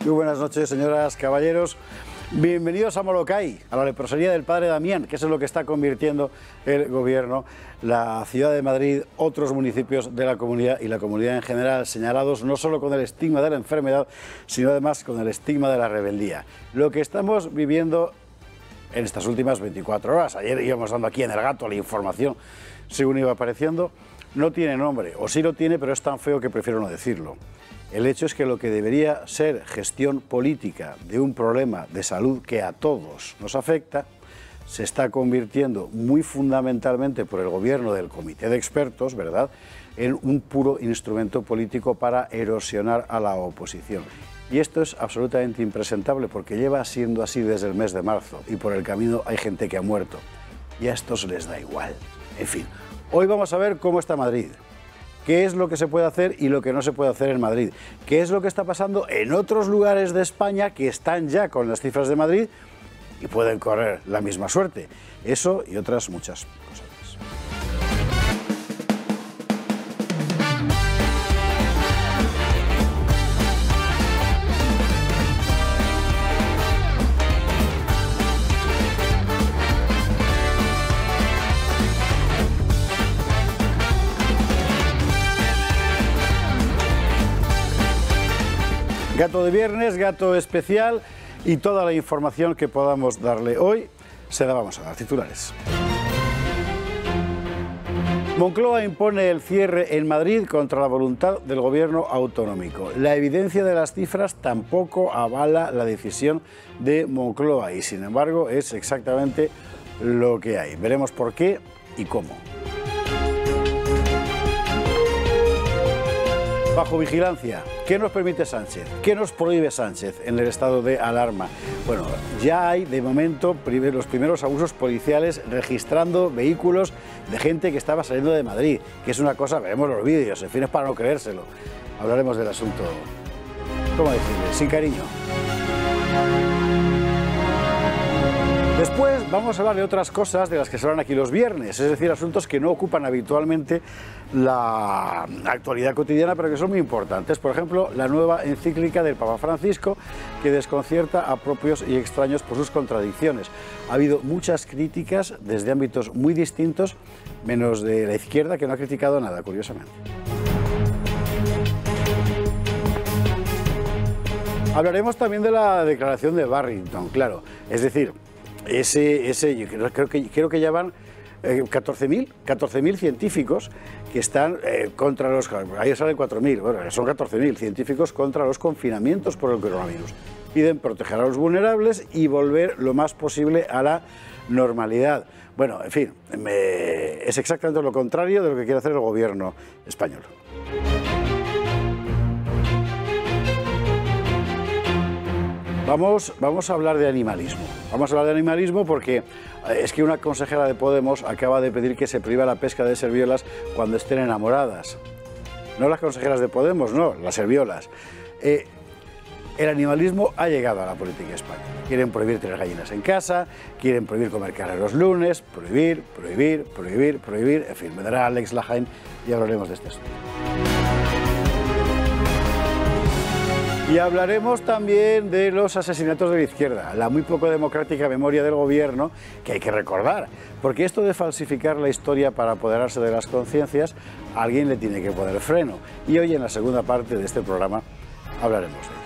Muy buenas noches, señoras, caballeros. Bienvenidos a Molokai, a la leprosería del padre Damián, que eso es lo que está convirtiendo el gobierno, la ciudad de Madrid, otros municipios de la comunidad y la comunidad en general, señalados no solo con el estigma de la enfermedad, sino además con el estigma de la rebeldía. Lo que estamos viviendo en estas últimas 24 horas, ayer íbamos dando aquí en El Gato la información según iba apareciendo, no tiene nombre, o sí lo tiene, pero es tan feo que prefiero no decirlo. El hecho es que lo que debería ser gestión política de un problema de salud que a todos nos afecta, se está convirtiendo muy fundamentalmente por el gobierno del comité de expertos, ¿verdad?, en un puro instrumento político para erosionar a la oposición. Y esto es absolutamente impresentable porque lleva siendo así desde el mes de marzo y por el camino hay gente que ha muerto. Y a estos les da igual. En fin, hoy vamos a ver cómo está Madrid. ¿Qué es lo que se puede hacer y lo que no se puede hacer en Madrid? ¿Qué es lo que está pasando en otros lugares de España que están ya con las cifras de Madrid y pueden correr la misma suerte? Eso y otras muchas cosas más. Gato de viernes, gato especial y toda la información que podamos darle hoy se la vamos a dar. Titulares. Moncloa impone el cierre en Madrid contra la voluntad del gobierno autonómico. La evidencia de las cifras tampoco avala la decisión de Moncloa y, sin embargo, es exactamente lo que hay. Veremos por qué y cómo. Bajo vigilancia. ¿Qué nos permite Sánchez? ¿Qué nos prohíbe Sánchez en el estado de alarma? Bueno, ya hay de momento los primeros abusos policiales registrando vehículos de gente que estaba saliendo de Madrid, que es una cosa, veremos los vídeos, en fin, es para no creérselo. Hablaremos del asunto, ¿cómo decirle?, sin cariño. Después vamos a hablar de otras cosas de las que se hablan aquí los viernes, es decir, asuntos que no ocupan habitualmente la actualidad cotidiana, pero que son muy importantes. Por ejemplo, la nueva encíclica del Papa Francisco, que desconcierta a propios y extraños por sus contradicciones. Ha habido muchas críticas desde ámbitos muy distintos, menos de la izquierda, que no ha criticado nada, curiosamente. Hablaremos también de la declaración de Barrington, claro, es decir, yo creo que ya van 14.000 científicos que están contra los... Ahí salen 4.000, bueno, son 14.000 científicos contra los confinamientos por el coronavirus. Piden proteger a los vulnerables y volver lo más posible a la normalidad. Bueno, en fin, es exactamente lo contrario de lo que quiere hacer el gobierno español. Vamos a hablar de animalismo. Vamos a hablar de animalismo porque es que una consejera de Podemos acaba de pedir que se prohíba la pesca de serviolas cuando estén enamoradas. No las consejeras de Podemos, no, las serviolas. El animalismo ha llegado a la política española. Quieren prohibir tener gallinas en casa, quieren prohibir comer carne los lunes, prohibir. En fin, me dará Alex Lajain y hablaremos de este asunto. Y hablaremos también de los asesinatos de la izquierda, la muy poco democrática memoria del gobierno, que hay que recordar, porque esto de falsificar la historia para apoderarse de las conciencias, a alguien le tiene que poner freno. Y hoy en la segunda parte de este programa hablaremos de ello.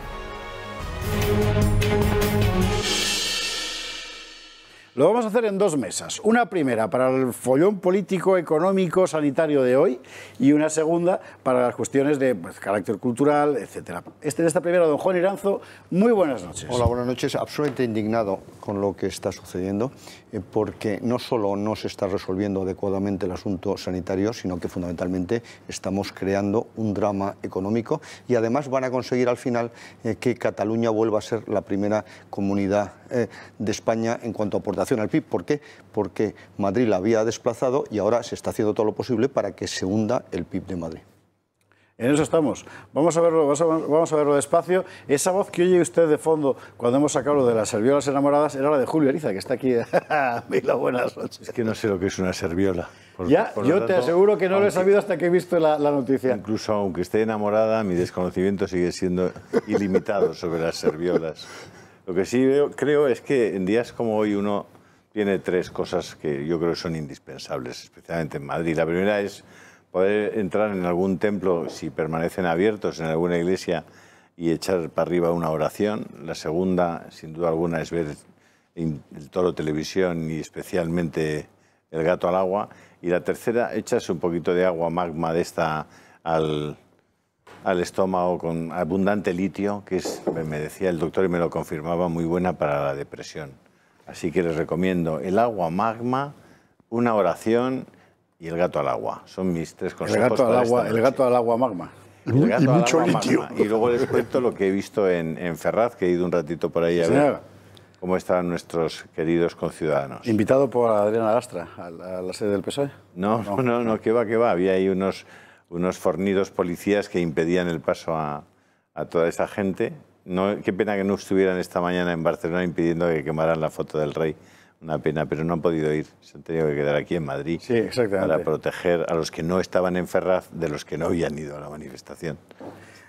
Lo vamos a hacer en dos mesas. Una primera para el follón político, económico, sanitario de hoy y una segunda para las cuestiones de carácter cultural, etc. En esta primera, don Juan Iranzo, muy buenas noches. Hola, buenas noches. Absolutamente indignado con lo que está sucediendo, porque no solo no se está resolviendo adecuadamente el asunto sanitario, sino que fundamentalmente estamos creando un drama económico y además van a conseguir al final que Cataluña vuelva a ser la primera comunidad de España en cuanto a aportación al PIB. ¿Por qué? Porque Madrid la había desplazado y ahora se está haciendo todo lo posible para que se hunda el PIB de Madrid. En eso estamos. Vamos a verlo despacio. Esa voz que oye usted de fondo cuando hemos sacado lo de las serviolas enamoradas era la de Julio Ariza, que está aquí. Mila, buenas noches. Es que no sé lo que es una serviola. Yo te aseguro que no lo he sabido hasta que he visto la noticia. Incluso aunque esté enamorada, mi desconocimiento sigue siendo ilimitado sobre las serviolas. Lo que sí creo es que en días como hoy uno tiene tres cosas que yo creo que son indispensables, especialmente en Madrid. La primera es poder entrar en algún templo, si permanecen abiertos, en alguna iglesia, y echar para arriba una oración. La segunda, sin duda alguna, es ver el Toro Televisión y especialmente El Gato al Agua. Y la tercera, echarse un poquito de agua magma de esta al estómago con abundante litio, que es, me decía el doctor y me lo confirmaba, muy buena para la depresión. Así que les recomiendo el agua magma, una oración y el gato al agua. Son mis tres consejos. El gato al agua magma. Y mucho litio. Magma. Y luego les cuento lo que he visto en Ferraz, que he ido un ratito por ahí a ver cómo están nuestros queridos conciudadanos. ¿Invitado por Adriana Lastra a la sede del PSOE? No, que va. Había ahí unos fornidos policías que impedían el paso a toda esa gente. No, qué pena que no estuvieran esta mañana en Barcelona impidiendo que quemaran la foto del rey. Una pena, pero no han podido ir. Se han tenido que quedar aquí en Madrid para proteger a los que no estaban en Ferraz de los que no habían ido a la manifestación.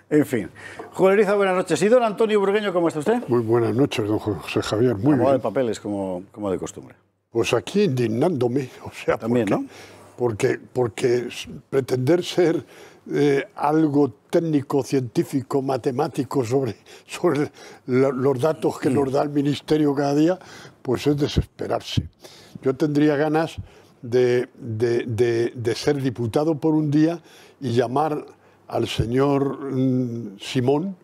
En fin. Julio Ariza, buenas noches. ¿Y don Antonio Burgueño, cómo está usted? Muy buenas noches, don José Javier. Muy bien. De papeles, como de costumbre. Pues aquí indignándome, o sea, también, ¿no? Porque pretender ser algo técnico, científico, matemático sobre los datos que nos da el Ministerio cada día, pues es desesperarse. Yo tendría ganas de ser diputado por un día y llamar al señor Simón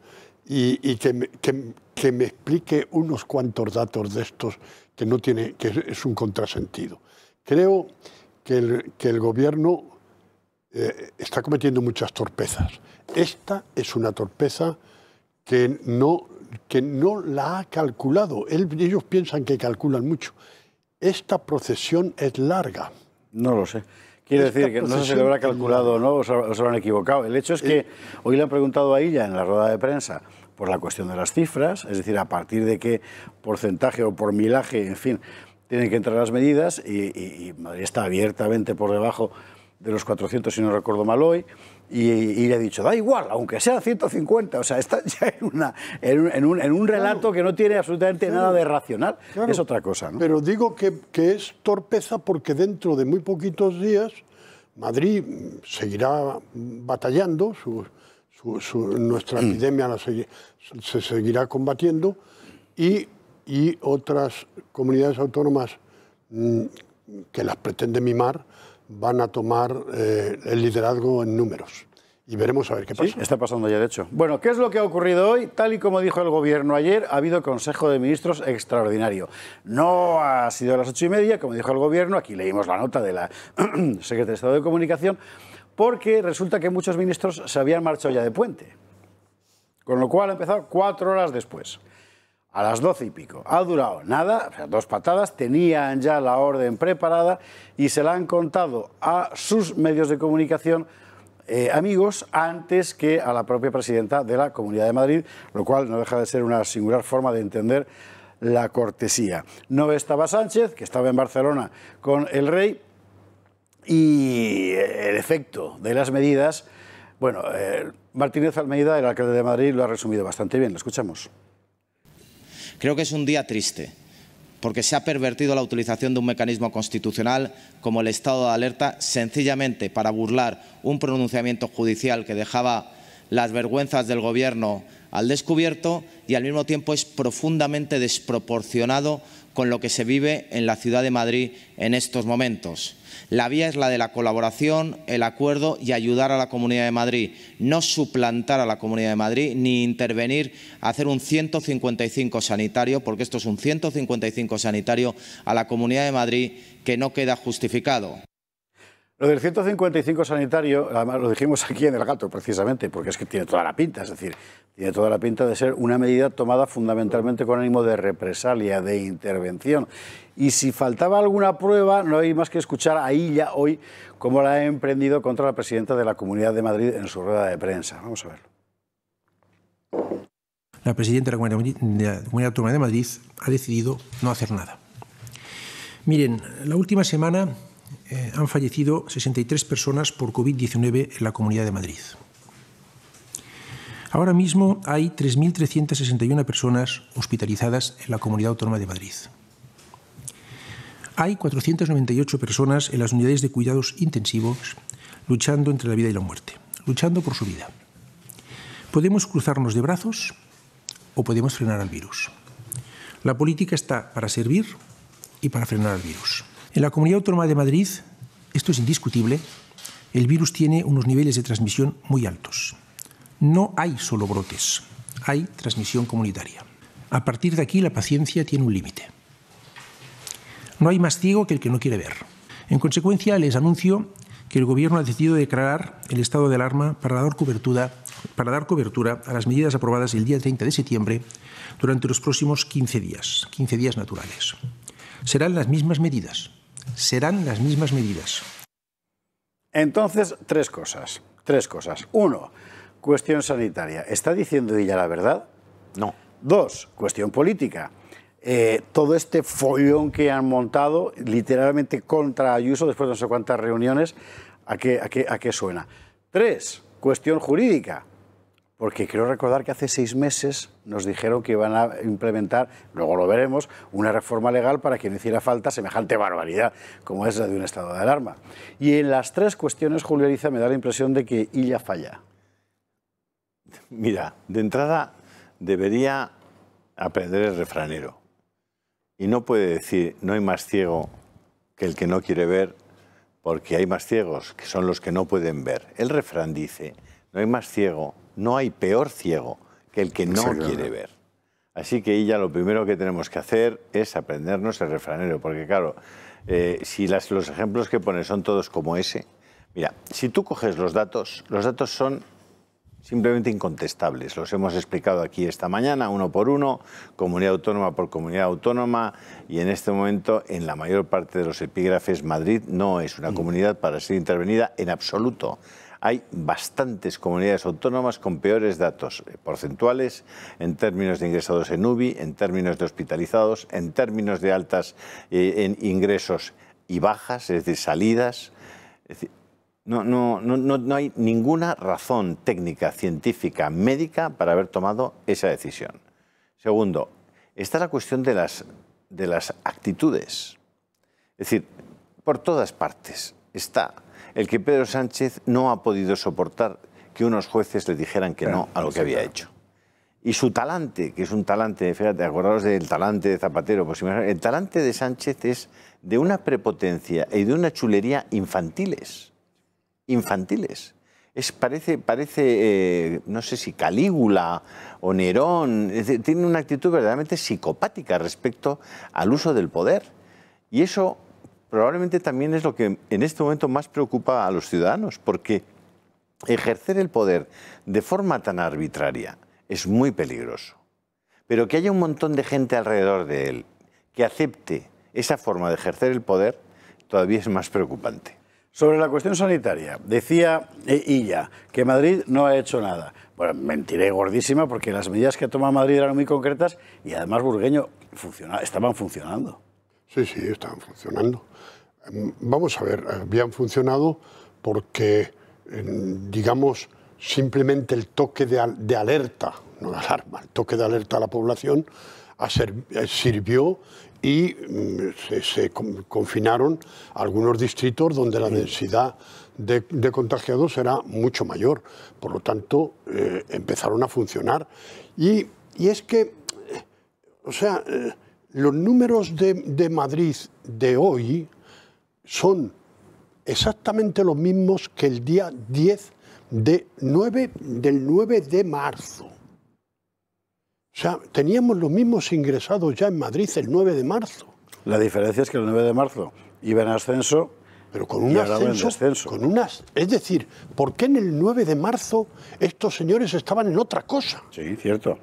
y que me explique unos cuantos datos de estos que es un contrasentido. Creo que el gobierno está cometiendo muchas torpezas. Esta es una torpeza que no la ha calculado. Ellos piensan que calculan mucho. Esta procesión es larga. No lo sé. Quiere decir que no sé si lo habrá calculado o no, o se lo han equivocado. El hecho es que hoy le han preguntado a ella en la rueda de prensa por la cuestión de las cifras, es decir, a partir de qué porcentaje o por milaje, en fin, tienen que entrar las medidas, y Madrid está abiertamente por debajo de los 400, si no recuerdo mal hoy, y le ha dicho, da igual, aunque sean 150, o sea, está ya en un relato que no tiene absolutamente nada de racional, es otra cosa, ¿no? Pero digo que es torpeza porque dentro de muy poquitos días Madrid seguirá batallando, nuestra epidemia se seguirá combatiendo, y otras comunidades autónomas que las pretende mimar van a tomar el liderazgo en números. Y veremos a ver qué pasa. Sí, está pasando ya, de hecho. Bueno, ¿qué es lo que ha ocurrido hoy? Tal y como dijo el Gobierno ayer, ha habido Consejo de Ministros extraordinario. No ha sido a las 8:30, como dijo el Gobierno. Aquí leímos la nota de la Secretaría de Estado de Comunicación, porque resulta que muchos ministros se habían marchado ya de puente. Con lo cual ha empezado 4 horas después. A las 12 y pico. Ha durado nada, o sea, 2 patadas, tenían ya la orden preparada y se la han contado a sus medios de comunicación amigos antes que a la propia presidenta de la Comunidad de Madrid, lo cual no deja de ser una singular forma de entender la cortesía. No estaba Sánchez, que estaba en Barcelona con el rey, y el efecto de las medidas, bueno, Martínez Almeida, el alcalde de Madrid, lo ha resumido bastante bien. Lo escuchamos. Creo que es un día triste, porque se ha pervertido la utilización de un mecanismo constitucional como el estado de alerta sencillamente para burlar un pronunciamiento judicial que dejaba las vergüenzas del Gobierno al descubierto, y al mismo tiempo es profundamente desproporcionado con lo que se vive en la ciudad de Madrid en estos momentos. La vía es la de la colaboración, el acuerdo y ayudar a la Comunidad de Madrid, no suplantar a la Comunidad de Madrid ni intervenir a hacer un 155 sanitario, porque esto es un 155 sanitario a la Comunidad de Madrid que no queda justificado. Lo del 155 sanitario, además lo dijimos aquí en El Gato precisamente, porque es que tiene toda la pinta, es decir, tiene toda la pinta de ser una medida tomada fundamentalmente con ánimo de represalia, de intervención. Y si faltaba alguna prueba, no hay más que escuchar a Illa hoy cómo la ha emprendido contra la presidenta de la Comunidad de Madrid en su rueda de prensa. Vamos a verlo. La presidenta de la Comunidad Autónoma de Madrid ha decidido no hacer nada. Miren, la última semana han fallecido 63 personas por COVID-19 en la Comunidad de Madrid. Ahora mismo hay 3.361 personas hospitalizadas en la Comunidad Autónoma de Madrid. Hay 498 personas en las unidades de cuidados intensivos luchando entre la vida y la muerte, luchando por su vida. Podemos cruzarnos de brazos o podemos frenar al virus. La política está para servir y para frenar al virus. En la Comunidad Autónoma de Madrid, esto es indiscutible, el virus tiene unos niveles de transmisión muy altos. No hay solo brotes, hay transmisión comunitaria. A partir de aquí, la paciencia tiene un límite. No hay más ciego que el que no quiere ver. En consecuencia, les anuncio que el Gobierno ha decidido declarar el estado de alarma para dar cobertura a las medidas aprobadas el día 30 de septiembre durante los próximos 15 días naturales. Serán las mismas medidas. Entonces, tres cosas. Uno, cuestión sanitaria. ¿Está diciendo ella la verdad? No. Dos, cuestión política. Todo este follón que han montado, literalmente contra Ayuso, después de no sé cuántas reuniones, ¿a qué suena? Tres, cuestión jurídica. Porque creo recordar que hace 6 meses nos dijeron que iban a implementar, luego lo veremos, una reforma legal para que no hiciera falta semejante barbaridad como es la de un estado de alarma. Y en las tres cuestiones, Julio Ariza, me da la impresión de que ella falla. Mira, de entrada debería aprender el refranero. Y no puede decir, no hay más ciego que el que no quiere ver, porque hay más ciegos, que son los que no pueden ver. El refrán dice, no hay más ciego, no hay peor ciego que el que no quiere ver. Así que ella lo primero que tenemos que hacer es aprendernos el refranero, porque claro, si los ejemplos que pone son todos como ese, mira, si tú coges los datos son simplemente incontestables. Los hemos explicado aquí esta mañana, uno por uno, comunidad autónoma por comunidad autónoma, y en este momento, en la mayor parte de los epígrafes, Madrid no es una comunidad para ser intervenida en absoluto. Hay bastantes comunidades autónomas con peores datos porcentuales en términos de ingresados en UBI, en términos de hospitalizados, en términos de altas en ingresos y bajas, es decir, salidas. Es decir, no hay ninguna razón técnica, científica, médica para haber tomado esa decisión. Segundo, está la cuestión de las actitudes. Es decir, por todas partes está el que Pedro Sánchez no ha podido soportar que unos jueces le dijeran que no a lo que había hecho. Y su talante, que es un talante, fíjate, acordaros del talante de Zapatero, pues el talante de Sánchez es de una prepotencia y de una chulería infantiles. Parece no sé si Calígula o Nerón, tiene una actitud verdaderamente psicopática respecto al uso del poder. Y eso probablemente también es lo que en este momento más preocupa a los ciudadanos, porque ejercer el poder de forma tan arbitraria es muy peligroso. Pero que haya un montón de gente alrededor de él que acepte esa forma de ejercer el poder todavía es más preocupante. Sobre la cuestión sanitaria, decía Illa que Madrid no ha hecho nada. Bueno, mentiré gordísima porque las medidas que toma Madrid eran muy concretas y además, Burgueño, estaban funcionando. Sí, estaban funcionando. Vamos a ver, habían funcionado porque, digamos, simplemente el toque de alerta, no de alarma, el toque de alerta a la población sirvió y se confinaron algunos distritos donde la densidad de contagiados era mucho mayor. Por lo tanto, empezaron a funcionar. Y es que, o sea, los números de Madrid de hoy son exactamente los mismos que el día 10 del 9 de marzo. O sea, teníamos los mismos ingresados ya en Madrid el 9 de marzo. La diferencia es que el 9 de marzo iba en ascenso pero con un ascenso, con unas... Es decir, ¿por qué en el 9 de marzo estos señores estaban en otra cosa? Sí, cierto.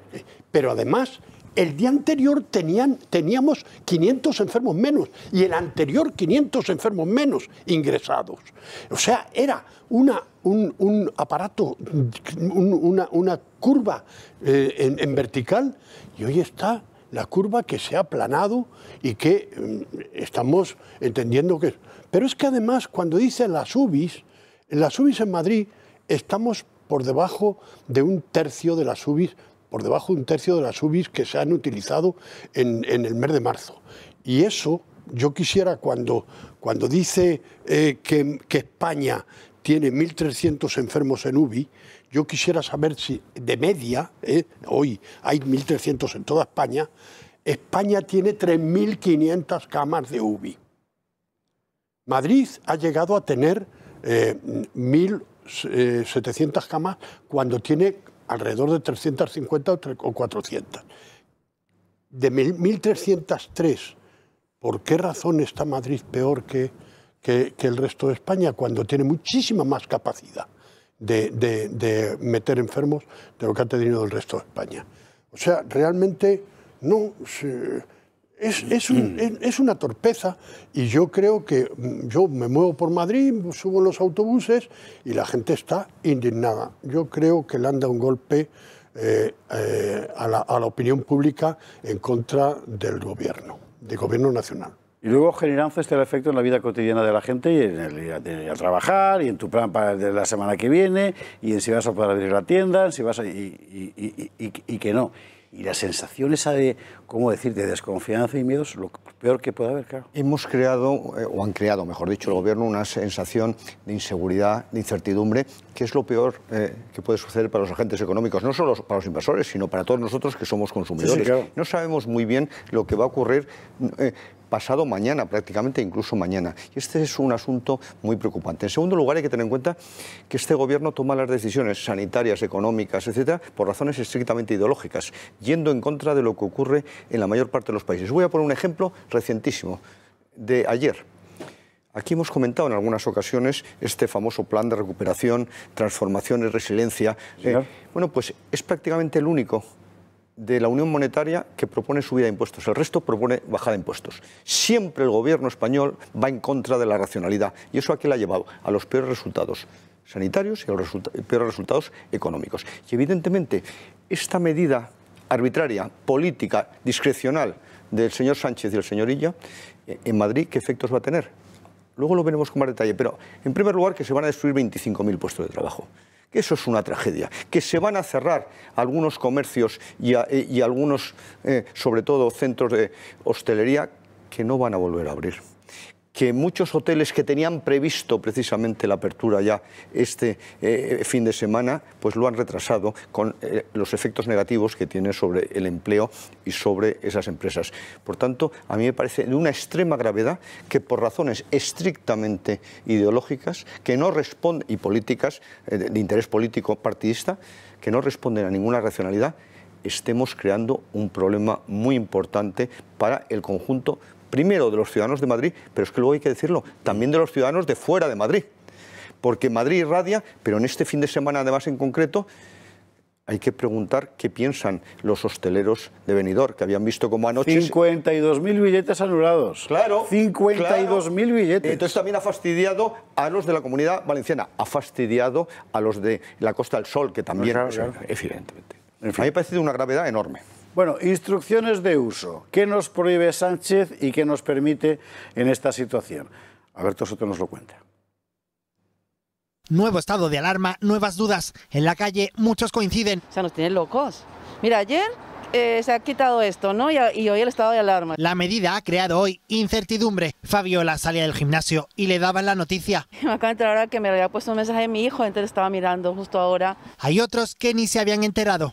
Pero además, el día anterior teníamos 500 enfermos menos y el anterior 500 enfermos menos ingresados. O sea, era un aparato, una curva en vertical, y hoy está la curva que se ha aplanado y que estamos entendiendo que... Pero es que además, cuando dicen las UBIs en Madrid estamos por debajo de un tercio de las UBIs, que se han utilizado en el mes de marzo. Y eso, yo quisiera, cuando dice que España tiene 1.300 enfermos en UBI, yo quisiera saber si de media, hoy hay 1.300 en toda España, España tiene 3.500 camas de UBI. Madrid ha llegado a tener 1.700 camas cuando tiene alrededor de 350 o 400. De 1.303, ¿por qué razón está Madrid peor que el resto de España cuando tiene muchísima más capacidad de meter enfermos de lo que ha tenido el resto de España? O sea, realmente no... Es una torpeza, y yo creo que yo me muevo por Madrid, subo en los autobuses y la gente está indignada. Yo creo que le han dado un golpe a la opinión pública en contra del gobierno nacional. Y luego generan el efecto en la vida cotidiana de la gente, y en el ir a trabajar, y en tu plan para de la semana que viene, y en si vas a poder abrir la tienda, en si vas a, y que no. Y la sensación esa de, ¿cómo decir?, de desconfianza y miedo es lo peor que puede haber, claro. Hemos creado, o han creado, mejor dicho, el gobierno, una sensación de inseguridad, de incertidumbre, que es lo peor que puede suceder para los agentes económicos, no solo para los inversores, sino para todos nosotros que somos consumidores. Sí, claro. No sabemos muy bien lo que va a ocurrir pasado mañana, prácticamente incluso mañana. Y este es un asunto muy preocupante. En segundo lugar, hay que tener en cuenta que este gobierno toma las decisiones sanitarias, económicas, etcétera, por razones estrictamente ideológicas, yendo en contra de lo que ocurre en la mayor parte de los países. Voy a poner un ejemplo recientísimo de ayer. Aquí hemos comentado en algunas ocasiones este famoso plan de recuperación, transformación y resiliencia. Bueno, pues es prácticamente el único de la Unión Monetaria que propone subida de impuestos. El resto propone bajada de impuestos. Siempre el gobierno español va en contra de la racionalidad. ¿Y eso a qué le ha llevado? A los peores resultados sanitarios y a los peores resultados económicos. Y evidentemente esta medida arbitraria, política, discrecional del señor Sánchez y el señor Illa, en Madrid, ¿qué efectos va a tener? Luego lo veremos con más detalle, pero en primer lugar que se van a destruir 25.000 puestos de trabajo. Que eso es una tragedia, que se van a cerrar algunos comercios y algunos, sobre todo, centros de hostelería que no van a volver a abrir. Que muchos hoteles que tenían previsto precisamente la apertura ya este fin de semana, pues lo han retrasado con los efectos negativos que tiene sobre el empleo y sobre esas empresas. Por tanto, a mí me parece de una extrema gravedad que por razones estrictamente ideológicas, que no responden, y políticas, de interés político partidista, que no responden a ninguna racionalidad, estemos creando un problema muy importante para el conjunto, primero de los ciudadanos de Madrid, pero es que luego hay que decirlo, también de los ciudadanos de fuera de Madrid. Porque Madrid irradia, pero en este fin de semana además en concreto, hay que preguntar qué piensan los hosteleros de Benidorm, que habían visto como anoche... 52.000 billetes anulados. Claro. 52.000 billetes. Entonces también ha fastidiado a los de la Comunidad Valenciana, ha fastidiado a los de la Costa del Sol, que también, claro. Evidentemente. En fin. A mí me parece de una gravedad enorme. Bueno, instrucciones de uso. ¿Qué nos prohíbe Sánchez y qué nos permite en esta situación? Alberto Soto nos lo cuenta. Nuevo estado de alarma, nuevas dudas. En la calle muchos coinciden. O sea, nos tienen locos. Mira, ayer se ha quitado esto, ¿no? Y hoy el estado de alarma. La medida ha creado hoy incertidumbre. Fabiola salía del gimnasio y le daban la noticia. Me acaba de enterar ahora que me había puesto un mensaje de mi hijo, entonces estaba mirando justo ahora. Hay otros que ni se habían enterado.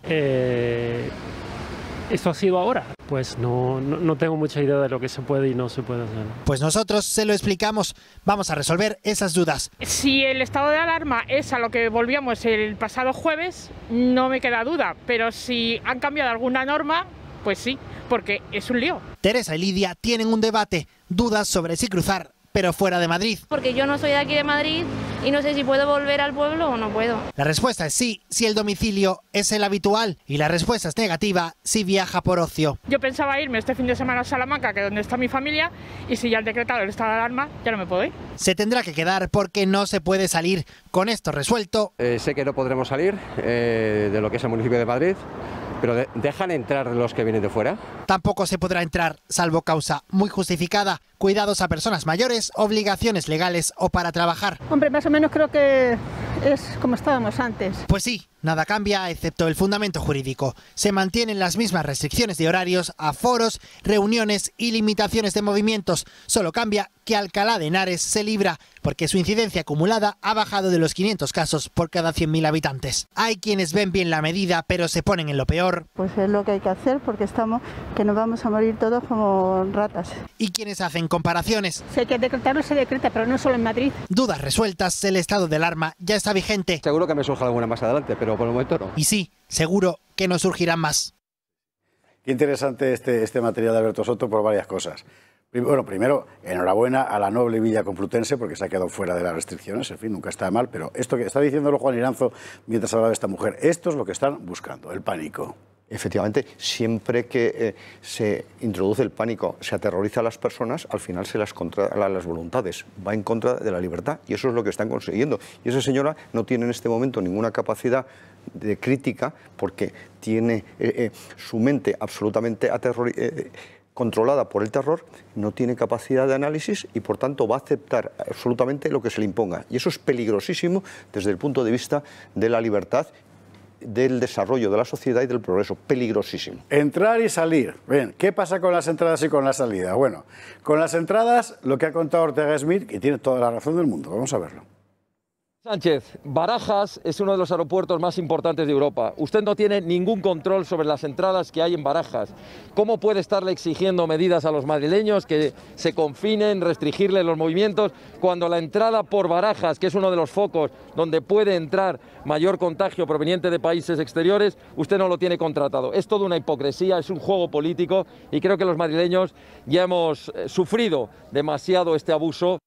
¿Esto ha sido ahora? Pues no tengo mucha idea de lo que se puede y no se puede hacer. Pues nosotros se lo explicamos. Vamos a resolver esas dudas. Si el estado de alarma es a lo que volvíamos el pasado jueves, no me queda duda. Pero si han cambiado alguna norma, pues sí, porque es un lío. Teresa y Lidia tienen un debate. Dudas sobre si cruzar pero fuera de Madrid. Porque yo no soy de aquí de Madrid y no sé si puedo volver al pueblo o no puedo. La respuesta es sí, si el domicilio es el habitual, y la respuesta es negativa si viaja por ocio. Yo pensaba irme este fin de semana a Salamanca, que es donde está mi familia, y si ya han decretado el estado de alarma, ya no me puedo ir. Se tendrá que quedar porque no se puede salir. Con esto resuelto. Sé que no podremos salir de lo que es el municipio de Madrid, pero ¿dejan entrar los que vienen de fuera? Tampoco se podrá entrar, salvo causa muy justificada, cuidados a personas mayores, obligaciones legales o para trabajar. Hombre, más o menos creo que es como estábamos antes. Pues sí, nada cambia excepto el fundamento jurídico. Se mantienen las mismas restricciones de horarios, aforos, reuniones y limitaciones de movimientos. Solo cambia que Alcalá de Henares se libra porque su incidencia acumulada ha bajado de los 500 casos por cada 100.000 habitantes. Hay quienes ven bien la medida pero se ponen en lo peor. Pues es lo que hay que hacer porque que nos vamos a morir todos como ratas. Y quienes hacen comparaciones. Si hay que decretarlo, se decreta, pero no solo en Madrid. Dudas resueltas, el estado de alarma ya está vigente. Seguro que me surja alguna más adelante, pero por el momento no. Y sí, seguro que no surgirán más. Qué interesante este material de Alberto Soto por varias cosas. Bueno, primero, enhorabuena a la noble Villa Complutense porque se ha quedado fuera de las restricciones, en fin, nunca está mal, pero esto que está diciéndolo Juan Iranzo mientras hablaba de esta mujer, esto es lo que están buscando, el pánico. Efectivamente, siempre que se introduce el pánico, se aterroriza a las personas, al final se las controla las voluntades, va en contra de la libertad y eso es lo que están consiguiendo. Y esa señora no tiene en este momento ninguna capacidad de crítica porque tiene su mente absolutamente controlada por el terror, no tiene capacidad de análisis y por tanto va a aceptar absolutamente lo que se le imponga. Y eso es peligrosísimo desde el punto de vista de la libertad, del desarrollo de la sociedad y del progreso, peligrosísimo. Entrar y salir. Bien, ¿qué pasa con las entradas y con la salida? Bueno, con las entradas, lo que ha contado Ortega Smith, y tiene toda la razón del mundo, vamos a verlo. Sánchez, Barajas es uno de los aeropuertos más importantes de Europa. Usted no tiene ningún control sobre las entradas que hay en Barajas. ¿Cómo puede estarle exigiendo medidas a los madrileños que se confinen, restringirle los movimientos, cuando la entrada por Barajas, que es uno de los focos donde puede entrar mayor contagio proveniente de países exteriores, usted no lo tiene contratado? Es toda una hipocresía, es un juego político y creo que los madrileños ya hemos sufrido demasiado este abuso.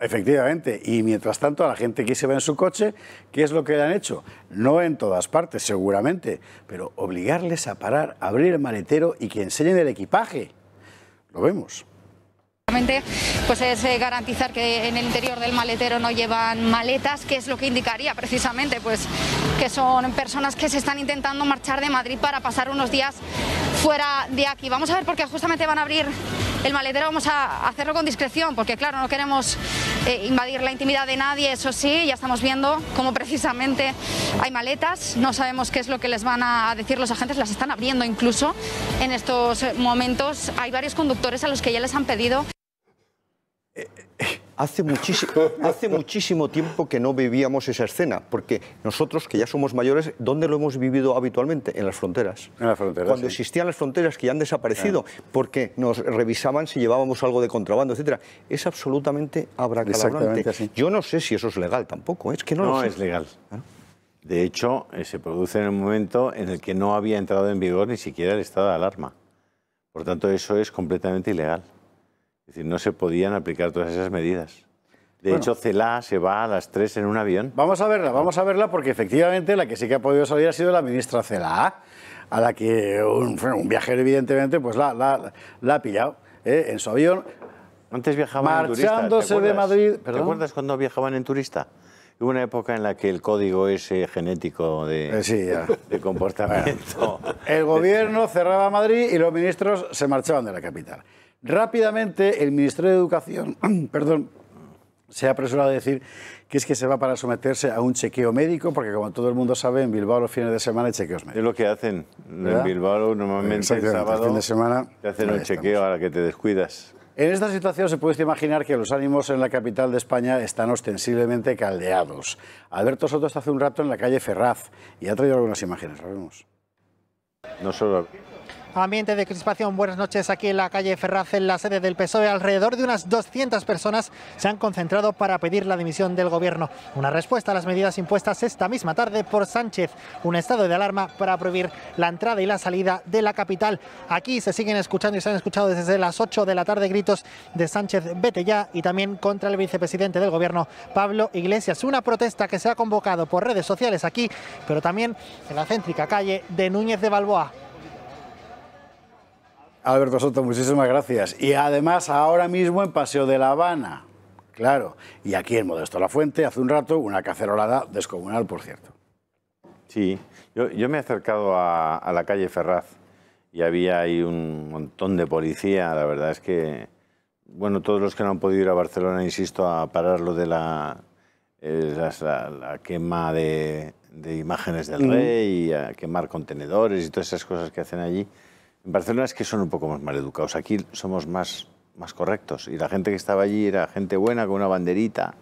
Efectivamente, y mientras tanto a la gente que se va en su coche, ¿qué es lo que le han hecho? No en todas partes, seguramente, pero obligarles a parar, abrir el maletero y que enseñen el equipaje. Lo vemos. Pues es garantizar que en el interior del maletero no llevan maletas, que es lo que indicaría precisamente pues que son personas que se están intentando marchar de Madrid para pasar unos días fuera de aquí. Vamos a ver, porque justamente van a abrir el maletero, vamos a hacerlo con discreción, porque claro, no queremos invadir la intimidad de nadie, eso sí, ya estamos viendo cómo precisamente hay maletas, no sabemos qué es lo que les van a decir los agentes, las están abriendo incluso en estos momentos. Hay varios conductores a los que ya les han pedido. Hace muchísimo tiempo que no vivíamos esa escena, porque nosotros, que ya somos mayores, ¿dónde lo hemos vivido habitualmente? En las fronteras. En las fronteras, cuando sí. Existían las fronteras, que ya han desaparecido, porque nos revisaban si llevábamos algo de contrabando, etcétera. Es absolutamente abracadabrante. Yo no sé si eso es legal tampoco, es que no lo sé. No es legal. De hecho, se produce en el momento en el que no había entrado en vigor ni siquiera el estado de alarma. Por tanto, eso es completamente ilegal. Es decir, no se podían aplicar todas esas medidas. De hecho, Celaá se va a las 3 en un avión. Vamos a verla porque efectivamente la que sí que ha podido salir ha sido la ministra Celaá, a la que un viajero evidentemente pues la ha pillado en su avión. Antes viajaban en turista. Marchándose de Madrid. ¿Te acuerdas cuando viajaban en turista? Hubo una época en la que el código ese genético de comportamiento... El gobierno cerraba Madrid y los ministros se marchaban de la capital. Rápidamente el Ministerio de Educación se ha apresurado a decir que es que se va para someterse a un chequeo médico, porque como todo el mundo sabe, en Bilbao los fines de semana hay chequeos médicos. Es lo que hacen. ¿verdad? En Bilbao normalmente el sábado fin de semana, te hacen un chequeo a la que te descuidas. En esta situación se puede imaginar que los ánimos en la capital de España están ostensiblemente caldeados. Alberto Soto está hace un rato en la calle Ferraz y ha traído algunas imágenes, lo vemos. No solo... Ambiente de crispación. Buenas noches. Aquí en la calle Ferraz, en la sede del PSOE, alrededor de unas 200 personas se han concentrado para pedir la dimisión del gobierno. Una respuesta a las medidas impuestas esta misma tarde por Sánchez. Un estado de alarma para prohibir la entrada y la salida de la capital. Aquí se siguen escuchando y se han escuchado desde las 8 de la tarde gritos de Sánchez vete ya y también contra el vicepresidente del gobierno, Pablo Iglesias. Una protesta que se ha convocado por redes sociales aquí, pero también en la céntrica calle de Núñez de Balboa. Alberto Soto, muchísimas gracias. Y además ahora mismo en Paseo de La Habana, claro, y aquí en Modesto Lafuente, hace un rato, una cacerolada descomunal, por cierto. Sí, yo me he acercado a la calle Ferraz y había ahí un montón de policía. La verdad es que, bueno, todos los que no han podido ir a Barcelona, insisto, a parar lo de la quema de imágenes del rey y a quemar contenedores y todas esas cosas que hacen allí. En Barcelona es que son un poco más maleducados. Aquí somos más correctos. Y la gente que estaba allí era gente buena, con una banderita.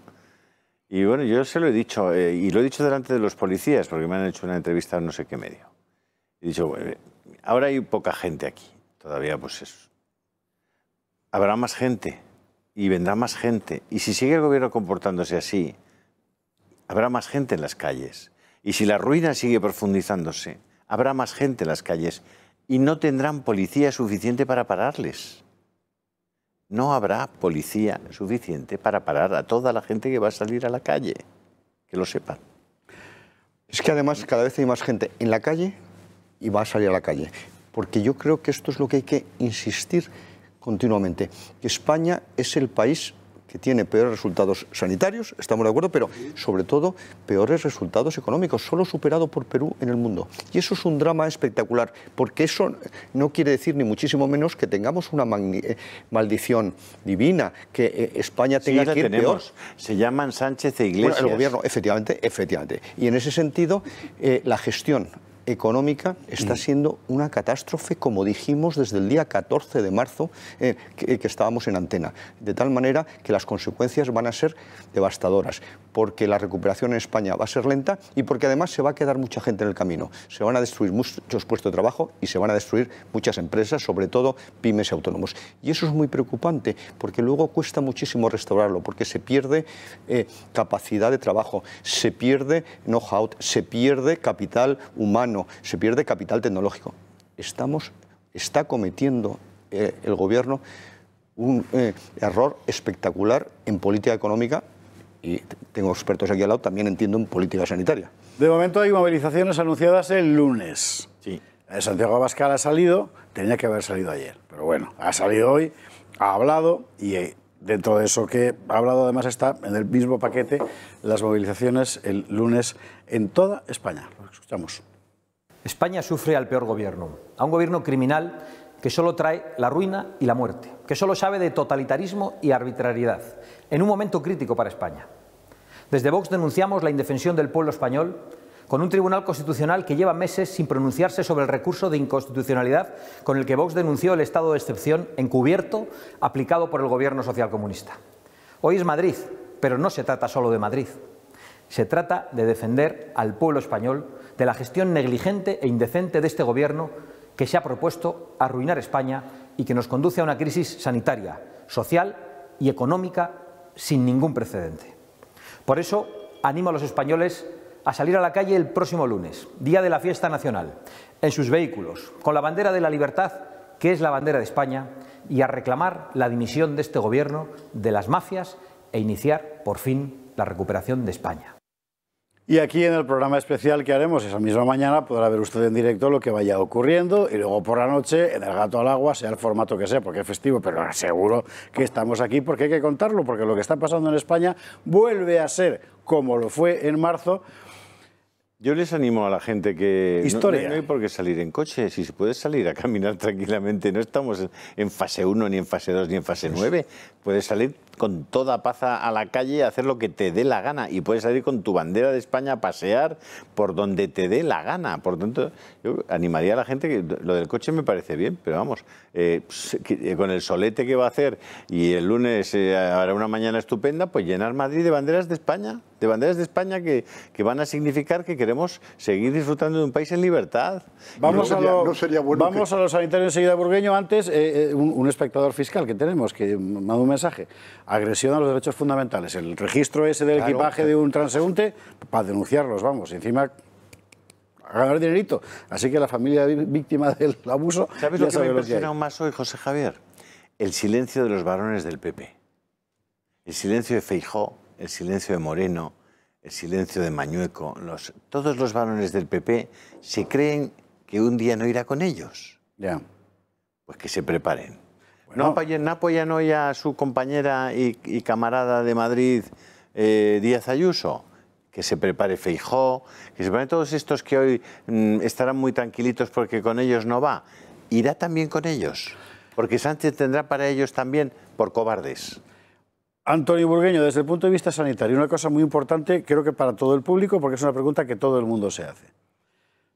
Y bueno, yo se lo he dicho, y lo he dicho delante de los policías, porque me han hecho una entrevista en no sé qué medio. He dicho, bueno, ahora hay poca gente aquí. Todavía, pues habrá más gente y vendrá más gente. Y si sigue el gobierno comportándose así, habrá más gente en las calles. Y si la ruina sigue profundizándose, habrá más gente en las calles. Y no tendrán policía suficiente para pararles. No habrá policía suficiente para parar a toda la gente que va a salir a la calle. Que lo sepan. Es que además cada vez hay más gente en la calle y va a salir a la calle. Porque yo creo que esto es lo que hay que insistir continuamente. Que España es el país que tiene peores resultados sanitarios, estamos de acuerdo, pero sobre todo peores resultados económicos, solo superado por Perú en el mundo. Y eso es un drama espectacular, porque eso no quiere decir ni muchísimo menos que tengamos una maldición divina, que España tenga que ir peor. Se llaman Sánchez e Iglesias. Bueno, el gobierno, efectivamente. Y en ese sentido, la gestión económica está siendo una catástrofe, como dijimos desde el día 14 de marzo que estábamos en antena, de tal manera que las consecuencias van a ser devastadoras, porque la recuperación en España va a ser lenta y porque además se va a quedar mucha gente en el camino. Se van a destruir muchos puestos de trabajo y se van a destruir muchas empresas, sobre todo pymes y autónomos. Y eso es muy preocupante, porque luego cuesta muchísimo restaurarlo, porque se pierde capacidad de trabajo, se pierde know-how, se pierde capital humano, se pierde capital tecnológico. Está cometiendo el gobierno un error espectacular en política económica y tengo expertos aquí al lado, también entiendo en política sanitaria. De momento hay movilizaciones anunciadas el lunes. Sí. Santiago Abascal ha salido, tenía que haber salido ayer, pero bueno, ha salido hoy, ha hablado y dentro de eso que ha hablado además está en el mismo paquete las movilizaciones el lunes en toda España. Lo escuchamos. España sufre al peor gobierno, a un gobierno criminal que solo trae la ruina y la muerte, que solo sabe de totalitarismo y arbitrariedad, en un momento crítico para España. Desde Vox denunciamos la indefensión del pueblo español con un Tribunal Constitucional que lleva meses sin pronunciarse sobre el recurso de inconstitucionalidad con el que Vox denunció el estado de excepción encubierto aplicado por el gobierno socialcomunista. Hoy es Madrid, pero no se trata solo de Madrid. Se trata de defender al pueblo español de la gestión negligente e indecente de este gobierno que se ha propuesto arruinar España y que nos conduce a una crisis sanitaria, social y económica sin ningún precedente. Por eso, animo a los españoles a salir a la calle el próximo lunes, día de la fiesta nacional, en sus vehículos, con la bandera de la libertad, que es la bandera de España, y a reclamar la dimisión de este gobierno, de las mafias e iniciar, por fin, la recuperación de España. Y aquí en el programa especial que haremos esa misma mañana podrá ver usted en directo lo que vaya ocurriendo y luego por la noche en El Gato al Agua, sea el formato que sea, porque es festivo, pero seguro que estamos aquí porque hay que contarlo, porque lo que está pasando en España vuelve a ser como lo fue en marzo. Yo les animo a la gente que Historia. No hay por qué salir en coche, si se puede salir a caminar tranquilamente, no estamos en fase 1, ni en fase 2, ni en fase 9, puedes salir con toda paz a la calle a hacer lo que te dé la gana y puedes salir con tu bandera de España a pasear por donde te dé la gana. Por tanto, yo animaría a la gente que lo del coche me parece bien, pero vamos, con el solete que va a hacer y el lunes habrá una mañana estupenda, pues llenar Madrid de banderas de España. De banderas de España que van a significar que queremos seguir disfrutando de un país en libertad. Vamos a lo sanitario enseguida, Burgueño. Antes, un espectador fiscal que tenemos que manda un mensaje. Agresión a los derechos fundamentales. El registro ese del equipaje de un transeúnte, para denunciarlos, vamos. Encima, a ganar dinerito. Así que la familia víctima del abuso... ¿Sabes lo que me impresiona aún más hoy, José Javier? El silencio de los varones del PP. El silencio de Feijóo, el silencio de Moreno, el silencio de Mañueco. Todos los varones del PP se creen que un día no irá con ellos. Ya. Pues que se preparen. Bueno. ¿No apoyan hoy a su compañera y camarada de Madrid, Díaz Ayuso? Que se prepare Feijóo, que se preparen todos estos que hoy estarán muy tranquilitos porque con ellos no va. Irá también con ellos, porque Sánchez tendrá para ellos también por cobardes. Antonio Burgueño, desde el punto de vista sanitario, una cosa muy importante, creo que para todo el público, porque es una pregunta que todo el mundo se hace.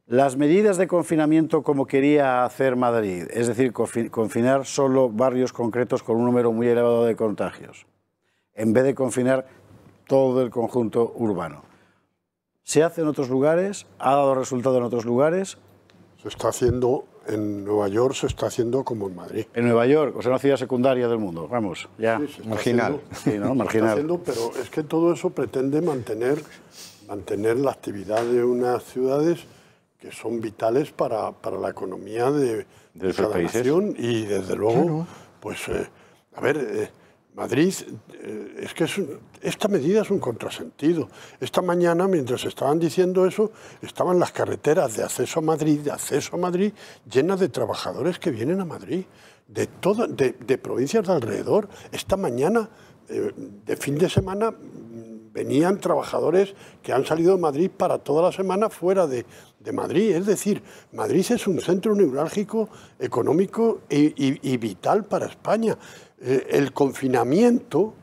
Las medidas de confinamiento como quería hacer Madrid, es decir, confinar solo barrios concretos con un número muy elevado de contagios, en vez de confinar todo el conjunto urbano. ¿Se hace en otros lugares? ¿Ha dado resultado en otros lugares? Se está haciendo en Nueva York, se está haciendo como en Madrid. En Nueva York, o sea, una ciudad secundaria del mundo, vamos, ya. Sí, marginal. Sí, ¿no? Marginal. Pero es que todo eso pretende mantener la actividad de unas ciudades que son vitales para la economía de cada nación y desde luego, pues, a ver, Madrid, es que esta medida es un contrasentido. Esta mañana, mientras estaban diciendo eso, estaban las carreteras de acceso a Madrid, llenas de trabajadores que vienen a Madrid, de provincias de alrededor. Esta mañana, de fin de semana, venían trabajadores que han salido de Madrid para toda la semana fuera de Madrid. Es decir, Madrid es un centro neurálgico económico y vital para España. El confinamiento,